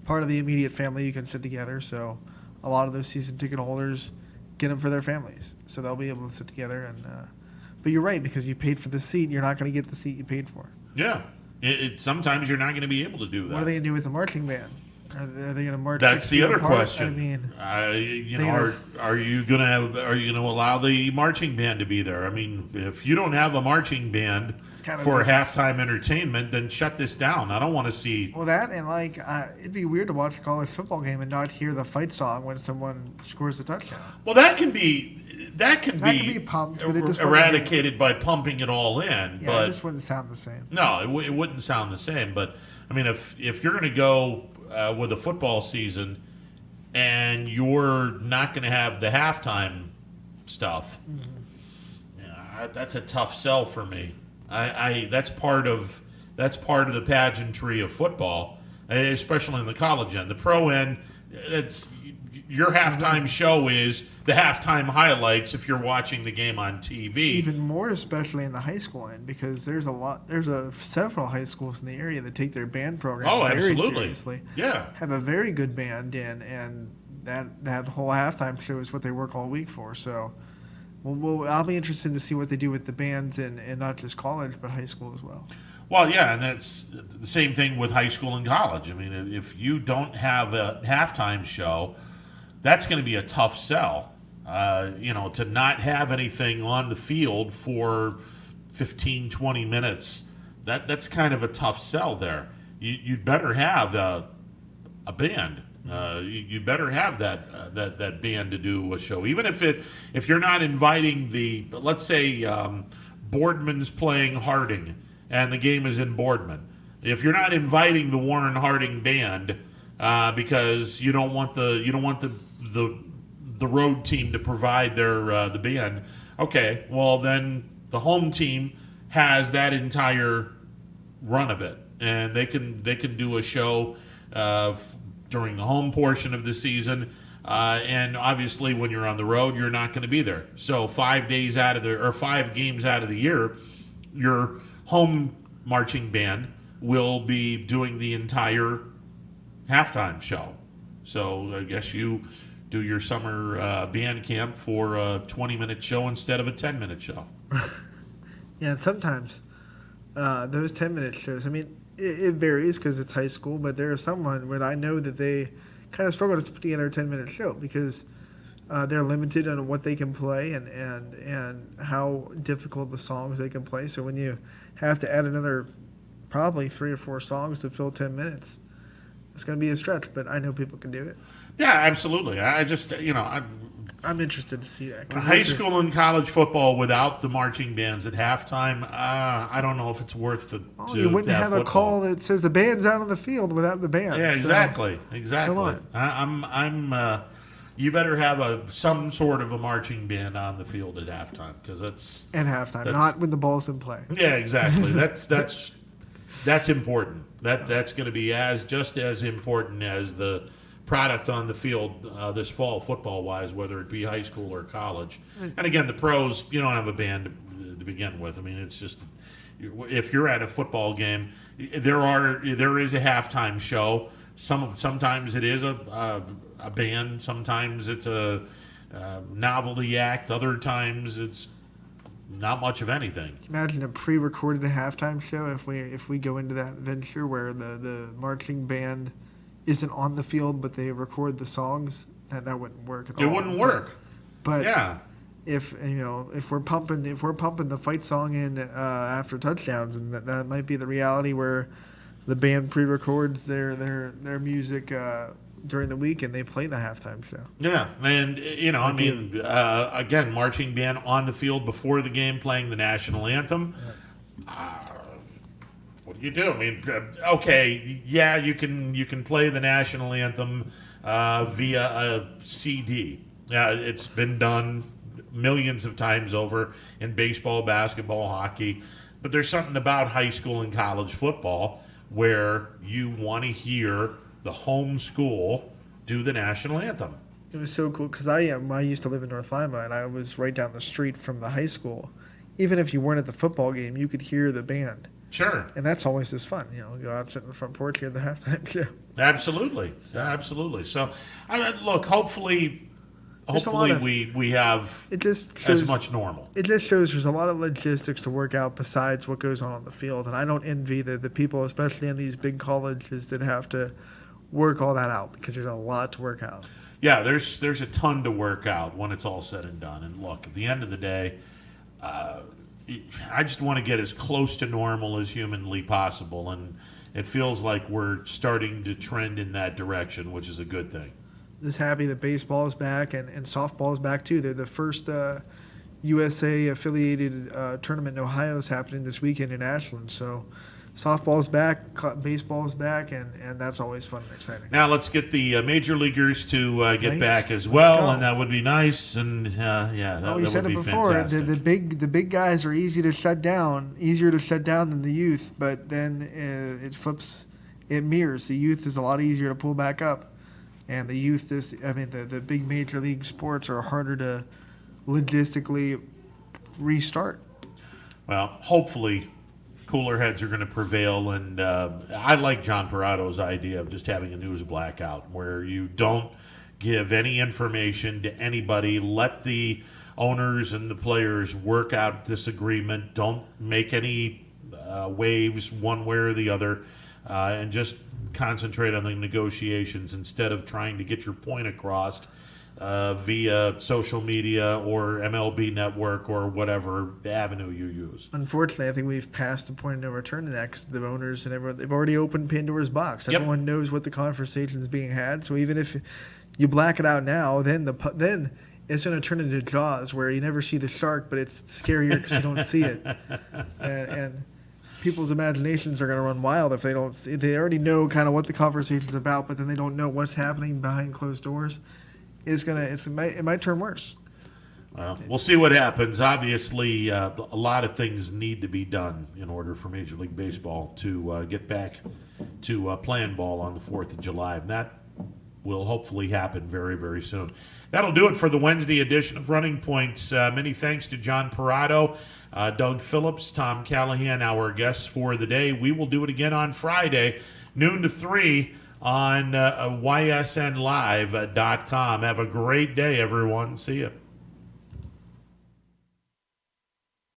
part of the immediate family, you can sit together. So a lot of those season ticket holders get them for their families, so they'll be able to sit together. And but you're right, because you paid for the seat, you're not going to get the seat you paid for. Yeah, sometimes you're not going to be able to do that. What are they going to do with the marching band? Are they going to march? That's 6 the feet other apart? question. I mean, are you going to allow the marching band to be there? I mean, if you don't have a marching band for halftime entertainment, then shut this down. I don't want to see. Well, that and it'd be weird to watch a college football game and not hear the fight song when someone scores a touchdown. Well, that can be That can be pumped, but it just wouldn't eradicated by pumping it all in. Yeah, but this wouldn't sound the same. No, it wouldn't sound the same. But I mean, if you're going to go with a football season and you're not going to have the halftime stuff, that's a tough sell for me. That's part of the pageantry of football, especially in the college end. The pro end, it's your halftime show is the halftime highlights if you're watching the game on TV. Even more, especially in the high school end, because there's several high schools in the area that take their band program very seriously. Yeah, have a very good band in, and that whole halftime show is what they work all week for. So, I'll be interested to see what they do with the bands and not just college, but high school as well. Well, yeah, and that's the same thing with high school and college. I mean, if you don't have a halftime show, that's going to be a tough sell. To not have anything on the field for 15, 20 minutes, that's kind of a tough sell there. You'd better have a band. You better have that band to do a show, even if you're not inviting let's say Boardman's playing Harding and the game is in Boardman. If you're not inviting the Warren Harding band because you don't want the road team to provide the band, okay, well then the home team has that entire run of it, and they can do a show during the home portion of the season, and obviously when you're on the road, you're not going to be there. So 5 games out of the year, your home marching band will be doing the entire halftime show. So I guess you do your summer band camp for a 20-minute show instead of a 10-minute show. Yeah, and sometimes those 10-minute shows, I mean, it varies because it's high school, but there are someone where I know that they kind of struggle to put together a 10-minute show because they're limited on what they can play and how difficult the songs they can play. So when you have to add another probably 3 or 4 songs to fill 10 minutes, it's going to be a stretch, but I know people can do it. Yeah, absolutely. I just, I'm interested to see that. High school and college football without the marching bands at halftime, I don't know if it's worth it. You wouldn't have a call that says the band's out on the field without the band. Yeah, exactly. Come on. You better have some sort of a marching band on the field at halftime because that's not when the ball's in play. Yeah, exactly. That's important. That's going to be just as important as the product on the field this fall, football-wise, whether it be high school or college. And again, the pros, you don't have a band to begin with. I mean, it's just if you're at a football game, there is a halftime show. Sometimes it is a band. Sometimes it's a novelty act. Other times it's not much of anything. Imagine a pre-recorded halftime show if we go into that venture where the marching band isn't on the field but they record the songs. That wouldn't work at all. It wouldn't work. But yeah, if we're pumping the fight song in after touchdowns, and that might be the reality where the band pre-records their music during the week and they play the halftime show. Yeah, and again, marching band on the field before the game playing the national anthem. What do you do? I mean, okay, yeah, you can play the national anthem via a CD. Yeah, it's been done millions of times over in baseball, basketball, hockey. But there's something about high school and college football where you want to hear the home school do the national anthem. It was so cool because I used to live in North Lima and I was right down the street from the high school. Even if you weren't at the football game, you could hear the band. Sure. And that's always just fun, go out, sit in the front porch, hear the halftime show. Absolutely. Absolutely. So, look, hopefully we have as much normal. It just shows there's a lot of logistics to work out besides what goes on the field. And I don't envy the people, especially in these big colleges, that have to work all that out because there's a lot to work out. Yeah, there's a ton to work out when it's all said and done. And look, at the end of the day, I just want to get as close to normal as humanly possible. And it feels like we're starting to trend in that direction, which is a good thing. just happy that baseball is back and softball is back too. They're the first USA affiliated tournament in Ohio is happening this weekend in Ashland. So softball's back, baseball's back, and that's always fun and exciting. Now let's get the major leaguers to get Nice. back as Let's well, go. and that would be nice. And that We would said be it before. fantastic. The big guys are easier to shut down than the youth. But then it flips, it mirrors. The youth is a lot easier to pull back up, and the youth the big major league sports are harder to logistically restart. Well, hopefully, cooler heads are going to prevail, and I like John Parado's idea of just having a news blackout where you don't give any information to anybody. Let the owners and the players work out this agreement. Don't make any waves one way or the other, and just concentrate on the negotiations instead of trying to get your point across via social media or MLB Network or whatever avenue you use. Unfortunately, I think we've passed the point of no return to that because the owners and everyone, they've already opened Pandora's box. Yep. Everyone knows what the conversation is being had. So even if you black it out now, then it's going to turn into Jaws where you never see the shark, but it's scarier because you don't see it. And people's imaginations are going to run wild if they don't see. They already know kind of what the conversation's about, but then they don't know what's happening behind closed doors. It might turn worse. Well, we'll see what happens. Obviously, a lot of things need to be done in order for Major League Baseball to get back to playing ball on the 4th of July. And that will hopefully happen very, very soon. That'll do it for the Wednesday edition of Running Points. Many thanks to John Parado, Doug Phillips, Tom Callahan, our guests for the day. We will do it again on Friday, noon to 3 on ysnlive.com. Have a great day, everyone. See you.